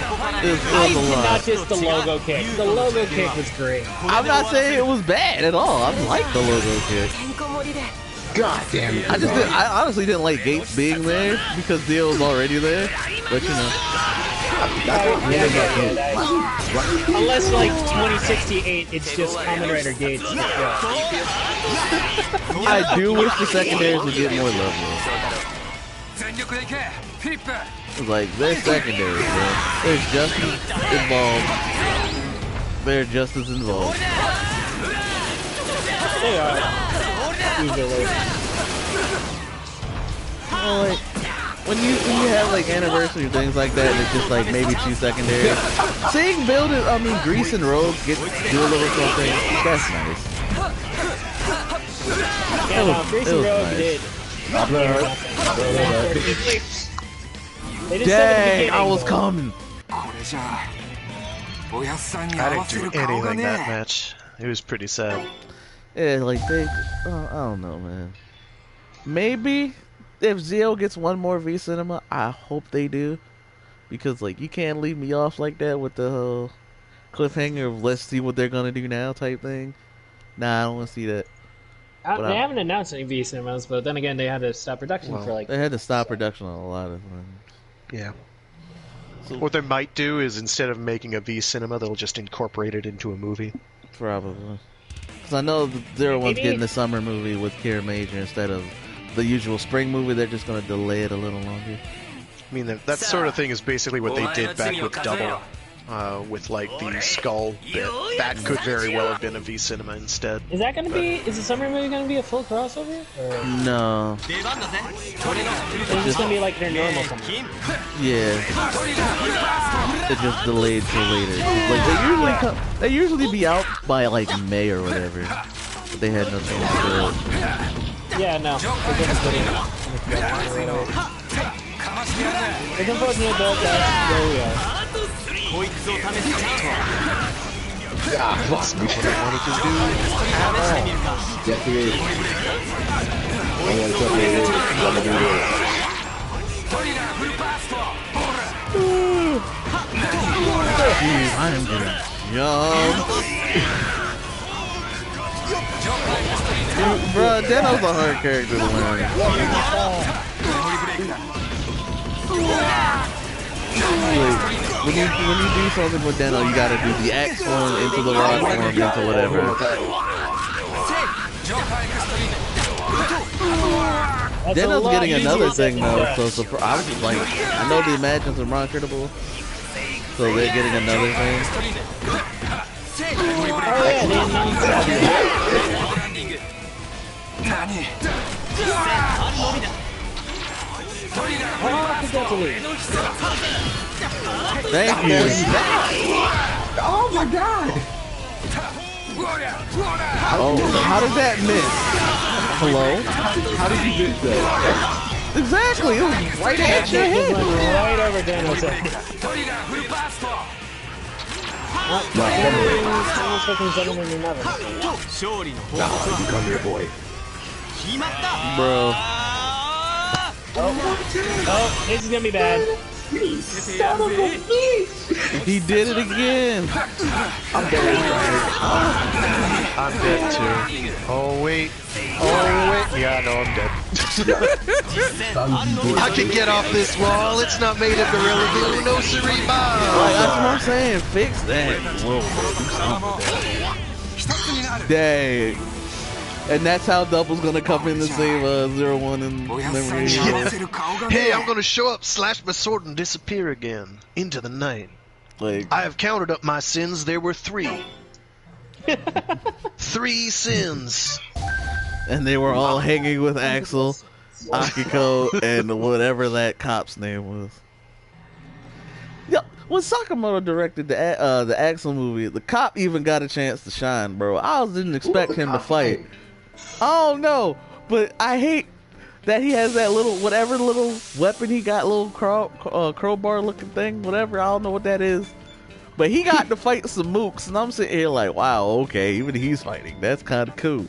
was a lot. Not just the logo kick. The logo kick was great. I'm not saying it was bad at all. I like the logo kick. God damn it. I honestly didn't like Gates being there because Dio was already there. But you know. Unless like 2068, it's just Kamen Rider Gates. I do wish the secondaries would get more love. It's like, they're secondaries, bro. They're just as involved. They're just as involved. They are. Easily. Like, when you have like anniversary things like that, and it's just like maybe 2 secondaries. Seeing Grease and Rogue do a little something, that's nice. Yeah, Grease and Rogue did. Dang, I was coming. I didn't do anything that match. It was pretty sad. Yeah, like I don't know, man. Maybe if Zio gets one more V Cinema, I hope they do, because like you can't leave me off like that with the whole cliffhanger of let's see what they're gonna do now type thing. Nah, I don't want to see that. They haven't announced any V Cinemas, but then again, they had to stop production for like. They had to stop production on a lot of them. Yeah. So, what they might do is instead of making a V Cinema, they'll just incorporate it into a movie. Probably. Because I know the Zero One's getting the summer movie with Kira Major instead of the usual spring movie. They're just going to delay it a little longer. I mean, that sort of thing is basically what they did back with Double. With like the skull bit. That could very well have been a V Cinema instead. Is that going to be? Is the summer movie going to be a full crossover? Or? No. It's just going to be like their normal summer. Yeah. It just delayed till later. Like they usually be out by like May or whatever. But they had nothing to do it. Yeah, no. It's unfortunate, but there we are. Yeah, plus me what I wanted to do at all. Yes, it is. I'm gonna tell you this. I'm gonna do this. I am gonna jump. Bro, Deno's a hard character to learn. When you do something with Deno, you gotta do the X form into the rock form into whatever. Deno's getting another thing though, so I was just like, I know the Imagines are marketable, so they're getting another thing. Oh yeah, they announced Thank you. Oh my god! Oh, how did that miss? Hello? How did you miss that? Exactly, it was right at your head. Right over Dano's head. You come here, boy. Bro. Oh, this is gonna be bad. Son of a bitch! He did it again. I'm dead. I'm dead too. Oh wait. Yeah, no, I'm dead. I can get off this wall. It's not made of Gorilla Glue. No siree, Like, that's what I'm saying. Fix that. Whoa. Dang. And that's how Double's gonna come in to save 0-1 in memory. Hey, I'm gonna show up, slash my sword, and disappear again into the night. Like, I have counted up my sins. There were 3. 3 sins. And they were all hanging with Axel, Akiko, and whatever that cop's name was. Yeah, when Sakamoto directed the Axel movie, the cop even got a chance to shine, bro. I didn't expect him to fight. I don't know, but I hate that he has that whatever little weapon he got, little crowbar looking thing, whatever. I don't know what that is. But he got to fight some mooks, and I'm sitting here like, wow, okay, even he's fighting. That's kind of cool.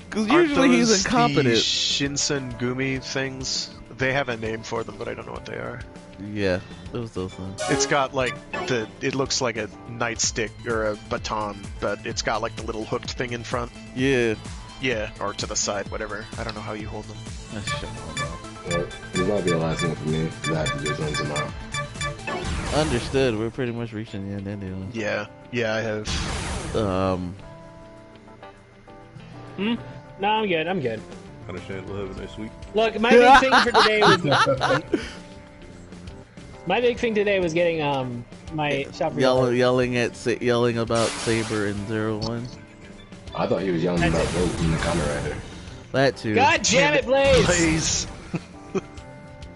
Because usually he's incompetent. The Shinsen Gumi things, they have a name for them, but I don't know what they are. Yeah, it was those things. It's got like it looks like a nightstick or a baton, but it's got like the little hooked thing in front. Yeah. Yeah, or to the side, whatever. I don't know how you hold them. That's shit. Well, this might be the last one for me, because I have to do something tomorrow. Understood. We're pretty much reaching the end anyway. Yeah, I have. No, I'm good. Understand. We'll have a nice week. Look, my big thing for today was my big thing today was getting my shop yelling about Saber and 01. I thought he was yelling about vote in the comment writer. That too. God damn it, Blaze! Blaze!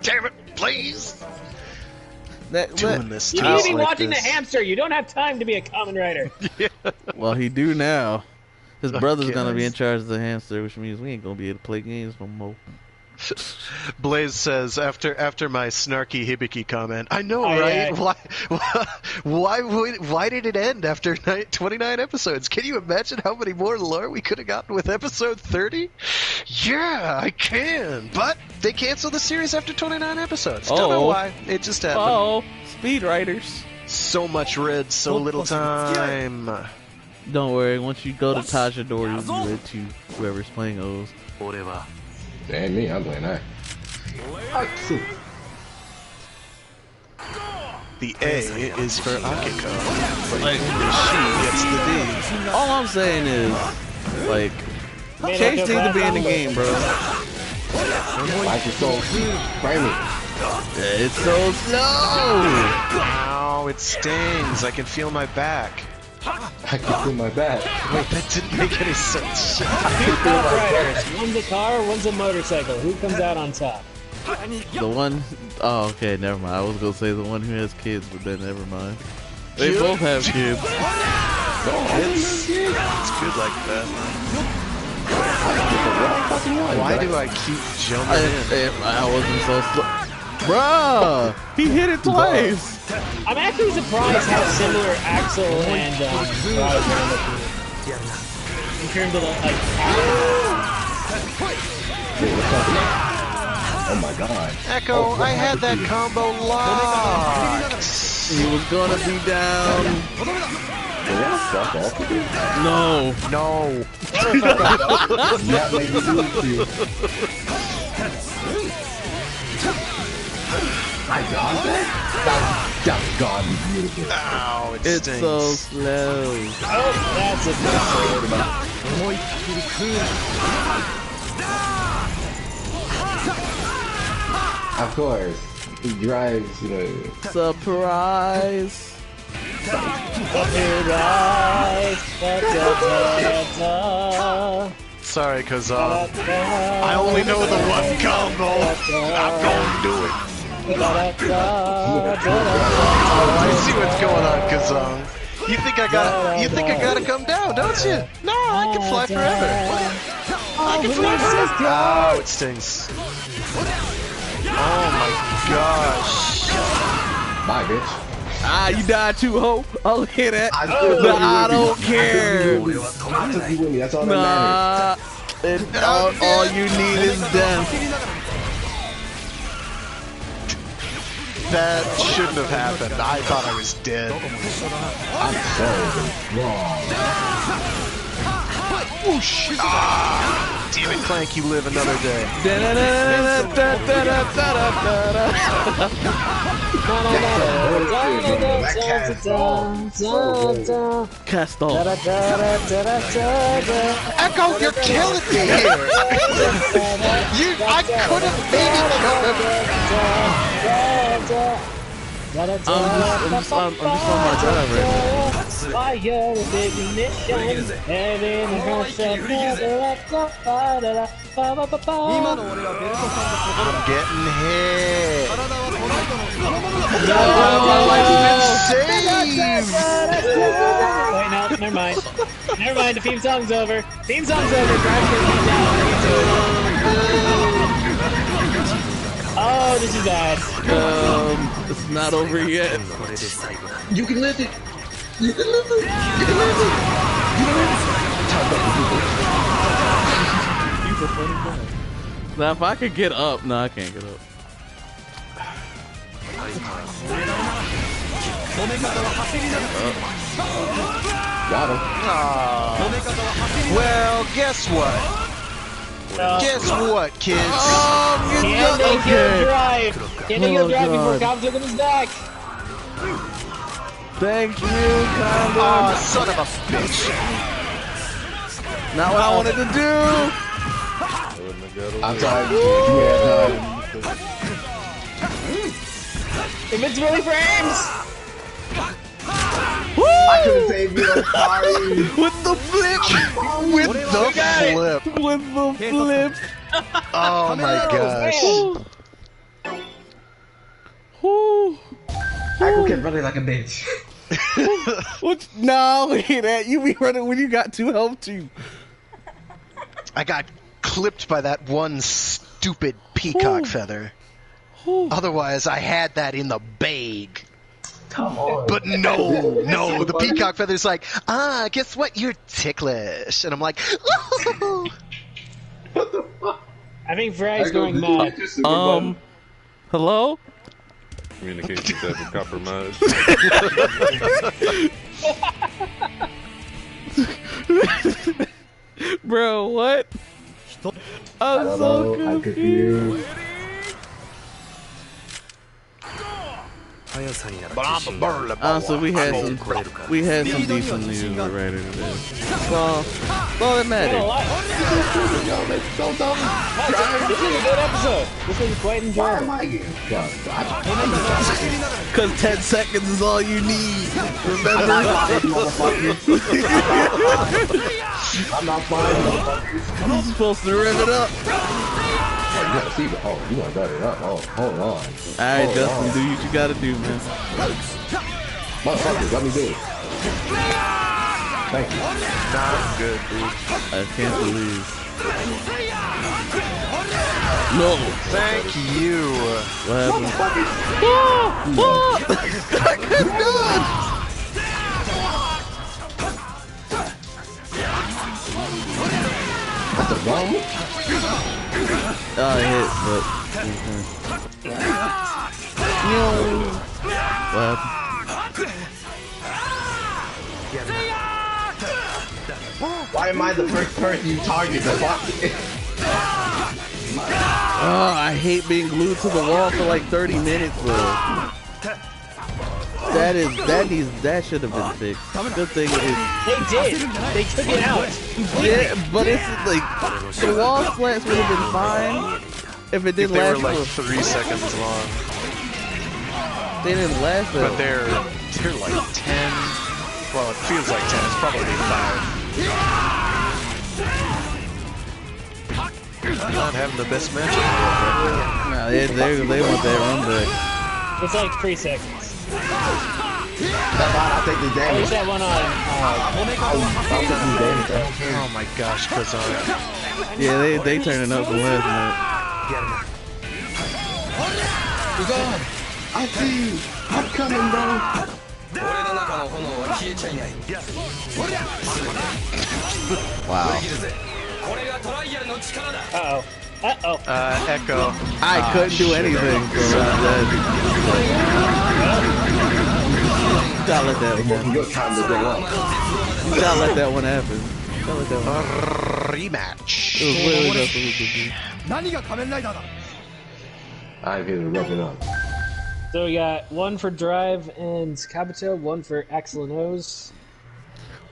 Damn it, Blaze! Doing this you need to be watching the hamster. You don't have time to be a common writer. Yeah. Well, he do now. His brother's gonna be in charge of the hamster, which means we ain't gonna be able to play games no more. Blaze says after my snarky Hibiki comment, I know, right? Why did it end after 29 episodes? Can you imagine how many more lore we could have gotten with episode 30? Yeah, I can. But they canceled the series after 29 episodes. Don't know why. It just happened. Oh, speed writers. So much read, so little time. Don't worry. Once you go to Tajador, you'll be read to whoever's playing O's. Damn me, I'm playing that. The A is for Akiko. Like, she gets the D. All I'm saying is, like, Chase needs to be in the game, bro. Life is so framing. It's so slow. Ow, it stings. I can feel my back. I can feel my back. Wait, that didn't make any sense. Two top riders. One's a car, one's a motorcycle. Who comes out on top? The one, oh, okay, never mind. I was gonna say the one who has kids, but then never mind. They both have kids. It's good like that. Why do I keep jumping in? If I wasn't so slow. Bruh! He hit it twice! I'm actually surprised how similar Axel and Rod are looking in terms of like Oh my god. Echo, I had that combo locked. He was gonna be down. No. No. That made me do it to you. I got that? That got me beautiful. Ow, it It's stings. so slow. oh, that's a Of course. He drives, you know. Surprise. Sorry, cause I only know the one combo. I'm going to do it. I see what's going on, Kazong. You think I gotta come down, don't you? No, I can fly forever. I can fly forever. Oh, it stings. Oh my gosh. Bye, bitch. Ah, you died too, ho. I'll hear that. I don't care. That's all that matters. All you need is death. That shouldn't have happened. I thought I was dead. I'm so wrong. Whoosh. Ah, damn it, Clank, you live another day. Cast off. Echo, you're killing me here. I could have maybe killed him. I'm just on my drive right now. Fire, big ignition. Heaven and earth shall never let go. I'm getting hit. Wait, no, never mind. Never mind, the theme song's over. Theme song's over. Drive's gonna beat down. Oh, this is bad. It's not over yet. You can lift it. You can lift it. You can lift it. You can lift it. He's a funny guy. Now, if I could get up, no, I can't get up. Got him. Well, guess what? Guess what, kids? Can they kill Drive? Can they kill Drive before God. Combo comes back? Thank you, Combo. Oh, son of a bitch. Not what I wanted to do. I'm sorry. Invincibility frames! I couldn't save you. I'm sorry. With the flip. With the flip. With the flip. Oh my gosh. Whew. Echo kept running like a bitch. What? No, look at that. You be running when you got 2 health too. I got clipped by that one stupid peacock feather. Otherwise, I had that in the bag. Come on. But no, the peacock feather's like, guess what? You're ticklish. And I'm like, ooh. What the fuck? I think Frag's going mad. Hello? Communications have been compromised. Bro, what? I'm so confused. So we had some decent news right in there. Well, all that matters. This is a good episode. This is quite enjoyable. Because 10 seconds is all you need. Remember? I'm not fine, motherfuckers. You're supposed to rev it up. You gotta see the you want better up. Oh, hold on. Alright, Justin, do what you gotta do, man. Motherfuckers, let me do it. Thank you. Nah, I'm good, dude. I can't believe. No. Thank you. What happened? What's the wrong? Oh, I hit, but... What happened? Why am I the first person you target? Oh, I hate being glued to the wall for like 30 minutes, bro. That should have been fixed. Good thing it is. They did. They took it out. Yeah, but it's like the wall slants would have been fine if it didn't They last were like for 3 seconds long. They didn't last though. But they're like 10. Well, it feels like 10. It's probably 5. Not having the best matchup. Nah, they want that run back. It's like 3 seconds. I'll take the At damage. least that one on. I'll take the damage. Oh my gosh, Kazan. Yeah, they turning up from last night. God, I see you. I'm coming, bro. Wow. Uh-oh. Uh-oh. Echo. I couldn't do anything. So gotta let that one happen. Your time to go up. You gotta let that one happen. Gotta let that one happen. Rematch. It was literally just what it was. I'm here to rub it up. So we got one for Drive and Kabuto, one for Axel and O's.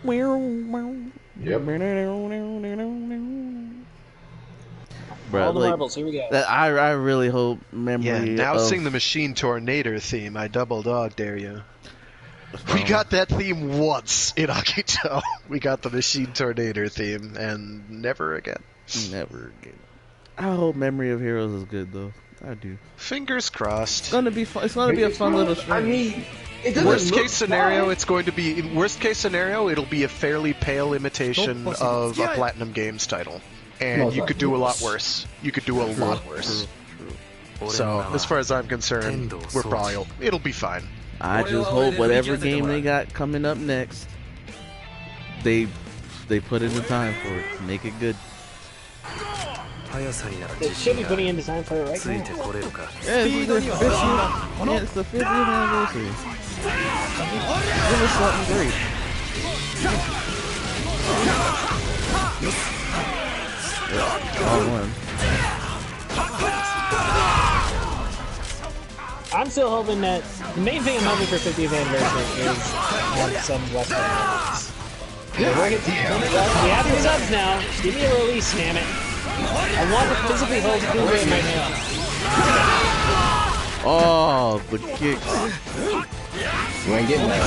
Yep. Bro, All the like, marbles, here we go. I really hope memory. Yeah, now of, sing the Machine Tornado theme. I double dog dare you. We got that theme once in Akito. We got the Machine Tornado theme, and never again. Never again. I hope Memory of Heroes is good though. I do. Fingers crossed. It's gonna be fun. It's gonna be a fun little stream. I mean, it doesn't Worst look case scenario, fun. it's going to be. In worst case scenario, it'll be a fairly pale imitation of a Platinum Games title, and you could do a lot worse. You could do a lot worse. So, as far as I'm concerned, it'll be fine. I just hope whatever game they got coming up next, they put in the time for it. Make it good. They should be putting in design for it right now. Yeah, it's the 50th anniversary. Give us something great. All one. I'm still hoping that the main thing I'm hoping for 50th anniversary is some Western release. We have the subs now. Give me a release, damn it. I want to physically hold Blu-ray in my hand. Oh, the kicks. You ain't getting that.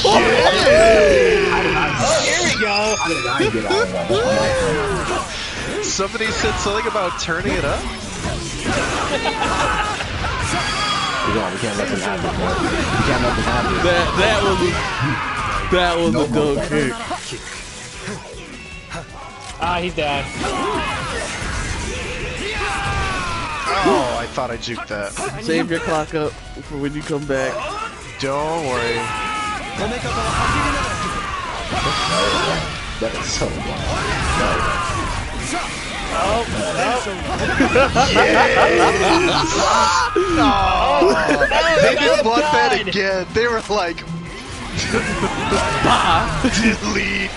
Oh, here we go. Somebody said something about turning it up. We can't let them have it, man. We can't let them have it. That was a dope kick. Ah, he's dead. Oh, I thought I juked that. Save your clock up for when you come back. Don't worry. That is so bad. They didn't want that again. They were like, delete,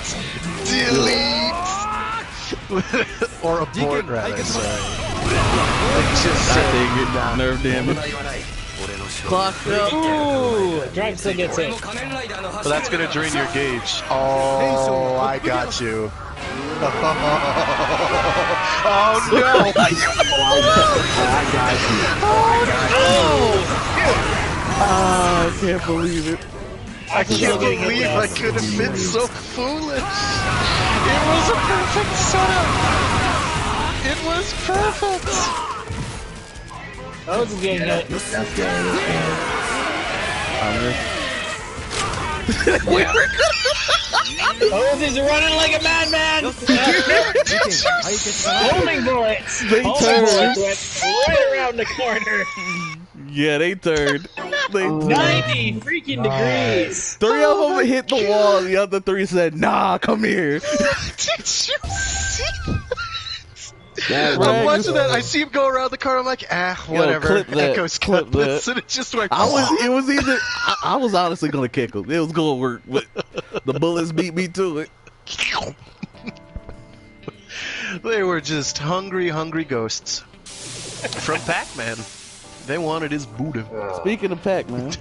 or abort rather. Sorry. Just Nerve damage. Clock up. Ooh, Drive still gets it. But that's gonna drain your gauge. Oh, I got you. Oh no! I got you. I can't believe it. I can't believe I could have been so foolish. It was a perfect setup. It was perfect. Oh, it's getting hit. That's good. Oh, he's running like a madman! Homing bullets! Homing bullets went right around the corner. Yeah, they turned. 90 freaking degrees! 3 of them hit the wall, the other 3 said, nah, come here. Did you see that? I'm watching that. I see him go around the car. I'm like, whatever. Clip that. Echo's Clip cut this, that. and it just went. I was honestly gonna kick him. It was gonna work, but the bullets beat me to it. They were just hungry ghosts from Pac-Man. They wanted his Buddha. Speaking of Pac-Man,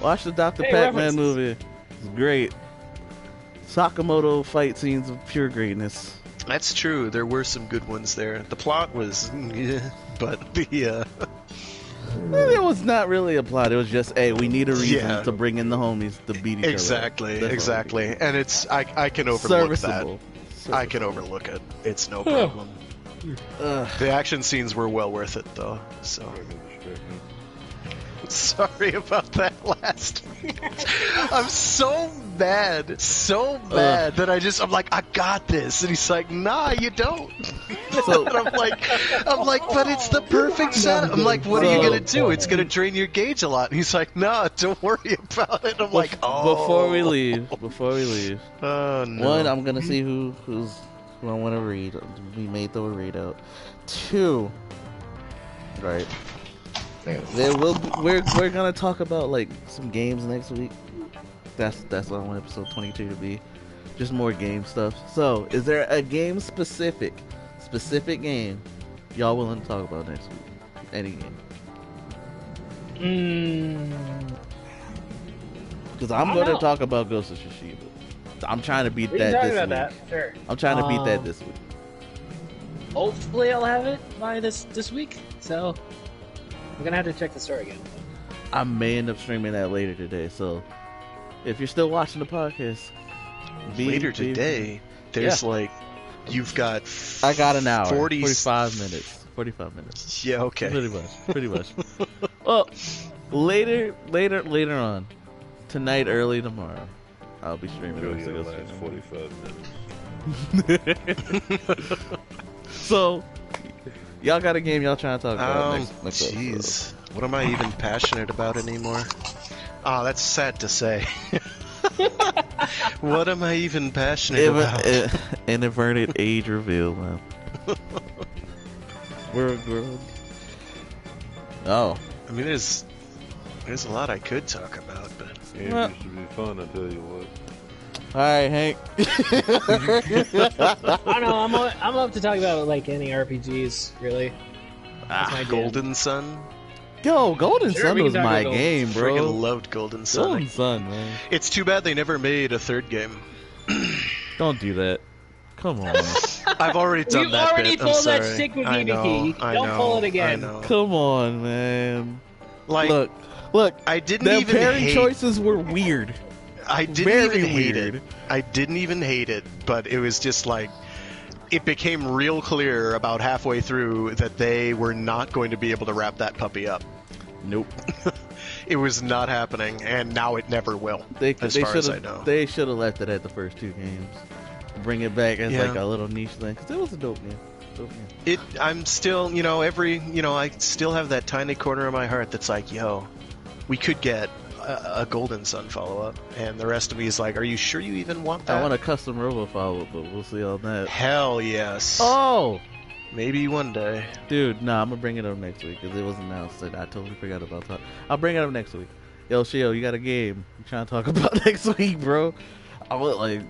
watch the Dr. Hey, Pac-Man references. movie. It's great. Sakamoto fight scenes of pure greatness. That's true. There were some good ones there. The plot was, but the There was not really a plot. It was just, hey, we need a reason Yeah. to bring in the homies to beat each other. exactly. That's And it's I can overlook Serviceable. that. I can overlook it. It's no problem. The action scenes were well worth it, though. So sorry about that last. I'm so mad that I'm like, I got this, and he's like, nah, you don't. So, And I'm like, but it's the perfect setup. I'm like, what are you gonna do? It's gonna drain your gauge a lot. And he's like, nah, don't worry about it. I'm like, oh. Before we leave, Oh no. one, I'm gonna see who I want to read. We may throw a read out. 2, right? We're gonna talk about like some games next week. That's what I want episode 22 to be. Just more game stuff. So, is there a game specific game y'all willing to talk about next week? Any game? Because I'm going to talk about Ghost of Tsushima. I'm trying to beat We can that talk this about week. that, sure. I'm trying to beat that this week. hopefully I'll have it by this week. So I'm gonna have to check the store again. I may end up streaming that later today. So if you're still watching the podcast, later today, there's like you've got. I got an hour. 45 minutes. 45 minutes. Yeah. Okay. Pretty much. Well, later on tonight, early tomorrow, I'll be streaming. Enjoy your last 45 minutes. So, y'all got a game y'all trying to talk about next jeez. What am I even passionate about anymore? Oh, that's sad to say. What am I even passionate about? Inverted age reveal, man. We're Oh. I mean, there's a lot I could talk about, but... Yeah, it used to be fun, I tell you what. Alright, Hank. I don't know, I'm up to talk about, like, any RPGs, really. Golden Sun? Yo, Golden Sun was my game, bro. Freaking loved Golden Sun. Golden Sun, man. It's too bad they never made a third game. Don't do that. Come on. I've already done that. You already bit. pulled that stick with BBK. Don't pull it again. Come on, man. Like, look. I didn't even hate. Choices were weird. I didn't even hate it. I didn't even hate it, but it was just like it became real clear about halfway through that they were not going to be able to wrap that puppy up. Nope. It was not happening, and now it never will. As far as I know, they should have left it at the first two games. Bring it back as like a little niche thing, because it was a dope game. I'm still, I still have that tiny corner of my heart that's like, yo, we could get a Golden Sun follow-up, and the rest of me is like, are you sure you even want that? I want a custom Robo follow-up, but we'll see on that. Hell yes. Oh! Maybe one day. Dude, nah, I'm gonna bring it up next week, because it was announced, and I totally forgot about that. I'll bring it up next week. Yo, Shio, you got a game you trying to talk about next week, bro? I would, like...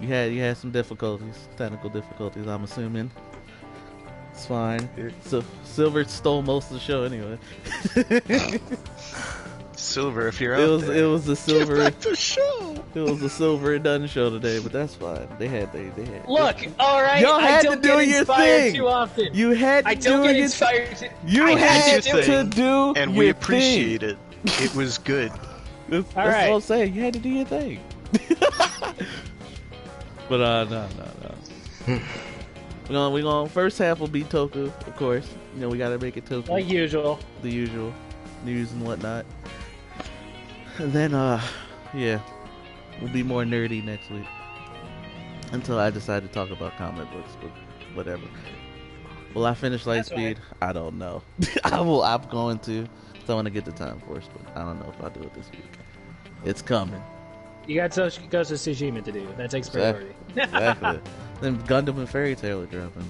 You had some difficulties, technical difficulties, I'm assuming. It's fine. So Silver stole most of the show anyway. Silver, if you're out there, it was the Silver. Get back the show. It was the Silver and Dunn show today, but that's fine. They had. Look, all right. Y'all had I don't to do get your inspired thing. Too often. You had to I don't get inspired. You had to do, and your we appreciate thing. it. It was good. That's all right. What I'm saying. You had to do your thing. But no. We gonna first half will be Toku, of course. You know we gotta make it Toku. Like usual. The usual news and whatnot. And then we'll be more nerdy next week. Until I decide to talk about comic books, but whatever. Will I finish Lightspeed? I don't know. I'm going to. So I want to get the Time Force, but I don't know if I'll do it this week. It's coming. You got Ghost of Tsushima to do. That takes priority. Exactly. Then Gundam and Fairy Tail are dropping.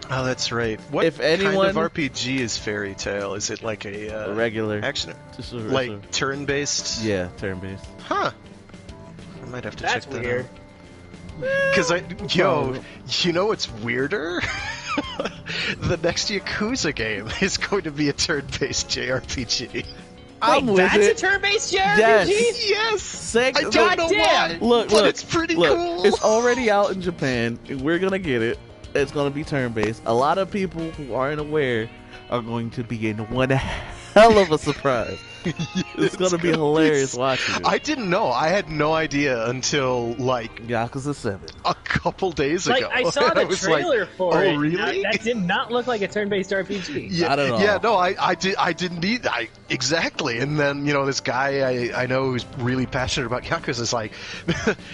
Oh, that's right. What kind of RPG is Fairy Tail? Is it like a regular action? Like turn-based? Yeah, turn-based. Huh. I might have to check that weird. out. Because you know what's weirder? The next Yakuza game is going to be a turn-based JRPG. That's a turn-based JRPG? Yes! I don't know why. Look, it's pretty cool. It's already out in Japan. We're gonna get it. It's gonna be turn-based. A lot of people who aren't aware are going to be in one hell of a surprise. It's gonna be hilarious watching it. I didn't know. I had no idea until like Yakuza 7 a couple days ago. I saw the trailer for it. Oh, really? That did not look like a turn-based RPG. Yeah, I don't know. Yeah, no, I didn't need exactly. And then this guy I know who's really passionate about Yakuza is like,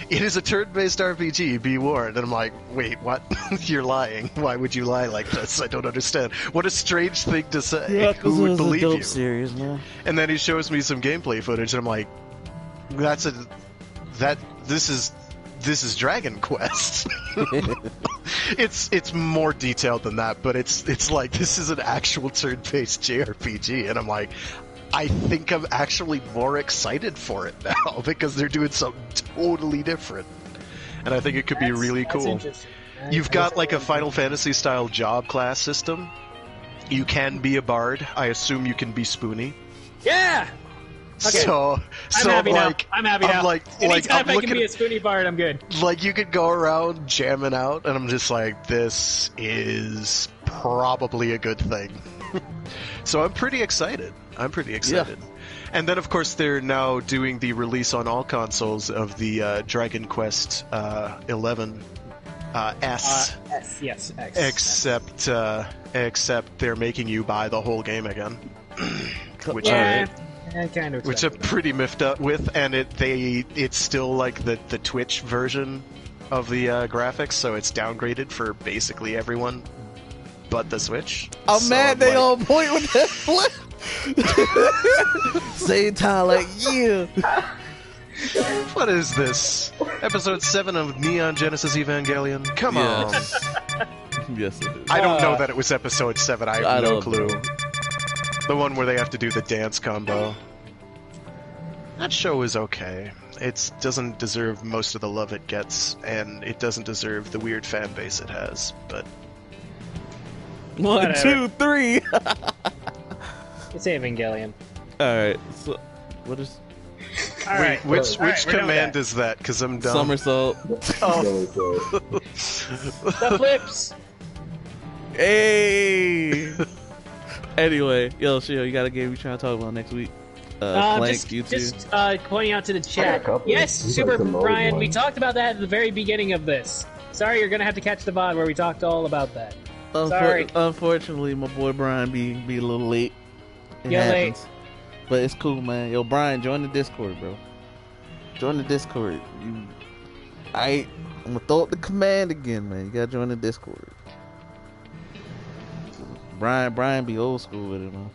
it is a turn-based RPG. Be warned. And I'm like, wait, what? You're lying. Why would you lie like this? I don't understand. What a strange thing to say. Yakuza Who would believe is a dope you? series, man. And then he shows me some gameplay footage, and I'm like, this is Dragon Quest. It's more detailed than that, but it's like this is an actual turn-based JRPG, and I'm like, I think I'm actually more excited for it now because they're doing something totally different, and I think it could be really cool. You've got like a Final Fantasy style job class system. You can be a bard. I assume you can be Spoony. Yeah. So I'm happy like, now. I'm happy now. Anytime I'm I looking can be a spoony bard, I'm good. like you could go around jamming out, and I'm just like, this is probably a good thing. So I'm pretty excited. And then, of course, they're now doing the release on all consoles of the Dragon Quest 11 S. S, yes, X. Except they're making you buy the whole game again, which Yeah, kind of. which I'm pretty miffed up with, and it's still like the Twitch version of the graphics, so it's downgraded for basically everyone but the Switch. I'm So mad I'm they like, on point with that flip. Same time, like, yeah. what is this? Episode 7 of Neon Genesis Evangelion? Come on. Yes, it is. I don't know that it was episode 7. I have I no don't clue. know. The one where they have to do the dance combo. That show is okay. It doesn't deserve most of the love it gets, and it doesn't deserve the weird fan base it has, but... 1, Whatever. 2, 3. It's Evangelion. Alright, so, what is... Alright. Which All right, we're done with command that. is that? Because I'm dumb. Somersault. The flips! Hey! Anyway, yo, Shio, you got a game we trying to talk about next week? Plank, YouTube. Just pointing out to the chat. couple. Yes, We Super got some old Brian, we ones. talked about that at the very beginning of this. Sorry, you're gonna have to catch the VOD where we talked all about that. Sorry. Unfortunately, my boy Brian be a little late. It You're late. happens. But it's cool, man. Yo, Brian, join the Discord, bro. Join the Discord. I'm gonna throw up the command again, man. You gotta join the Discord. Brian be old school with it, man.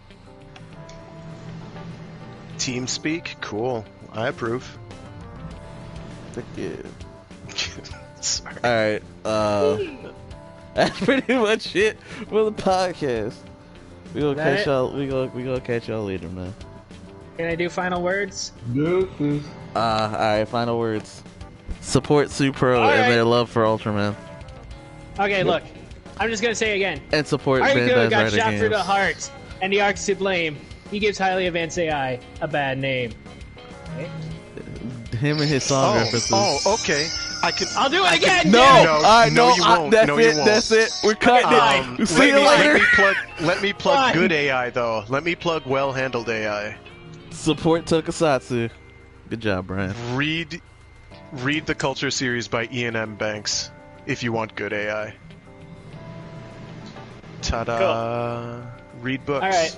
TeamSpeak? Cool. I approve. Heck yeah. Sorry. Alright, that's pretty much it for the podcast. We gonna That catch it? y'all. We gonna catch y'all later, man. Can I do final words? Deuces. Alright, final words. Support Supro All and right. their love for Ultraman. Okay, look. I'm just gonna say again. And support Artigo Bandai's got Rider shot games. through the heart, and the Ark's to blame. He gives highly advanced AI a bad name. Okay. Him and his song references. Okay. I can. I'll do it again! No! damn it! Alright, no, no, you won't. that's No, it, you won't. that's it. We're cutting Fine. it. See you later. Let me plug Fine. good AI though. Let me plug well-handled AI. Support Tokusatsu. Good job, Brian. Read the Culture series by Ian M. Banks if you want good AI. Ta-da! Read books. Alright.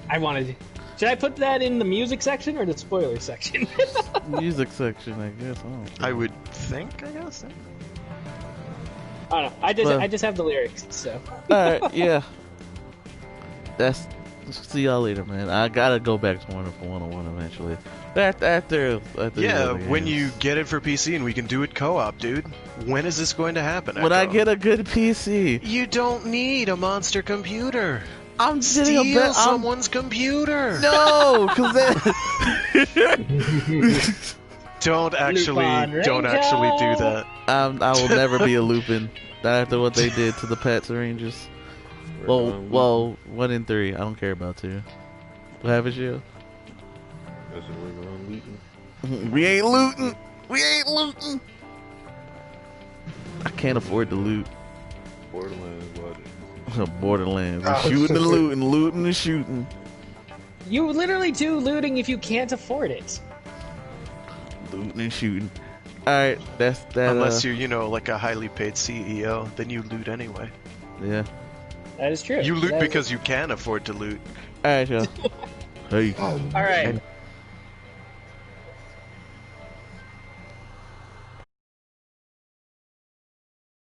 I wanted. Should I put that in the music section or the spoiler section? Music section, I guess. I don't know. I would think. I guess. I don't know. I Well- just have the lyrics, so. Alright, yeah. See y'all later, man. I gotta go back to Wonderful 101 eventually. After Yeah, the other when games. you get it for PC and we can do it co-op, dude. When is this going to happen? When I Echo? get a good PC. You don't need a monster computer. I'm getting a Steal bit. someone's computer. No, because Don't actually Lupin do Ranger. that. I will never be a Lupin. Not after what they did to the Pats Rangers. Well, 1 in 3. I don't care about 2. What happens, you? That's a ring on Luton. We ain't looting. We ain't looting. I can't afford to loot. Borderlands, watch it. Borderlands. Oh, Shooting and shit. looting and shooting. You literally do looting if you can't afford it. Looting and shooting. Alright, that's that. Unless you're, like a highly paid CEO, then you loot anyway. Yeah. That is true. You loot That is- because you can afford to loot. Alright, y'all. Hey. Oh, Alright.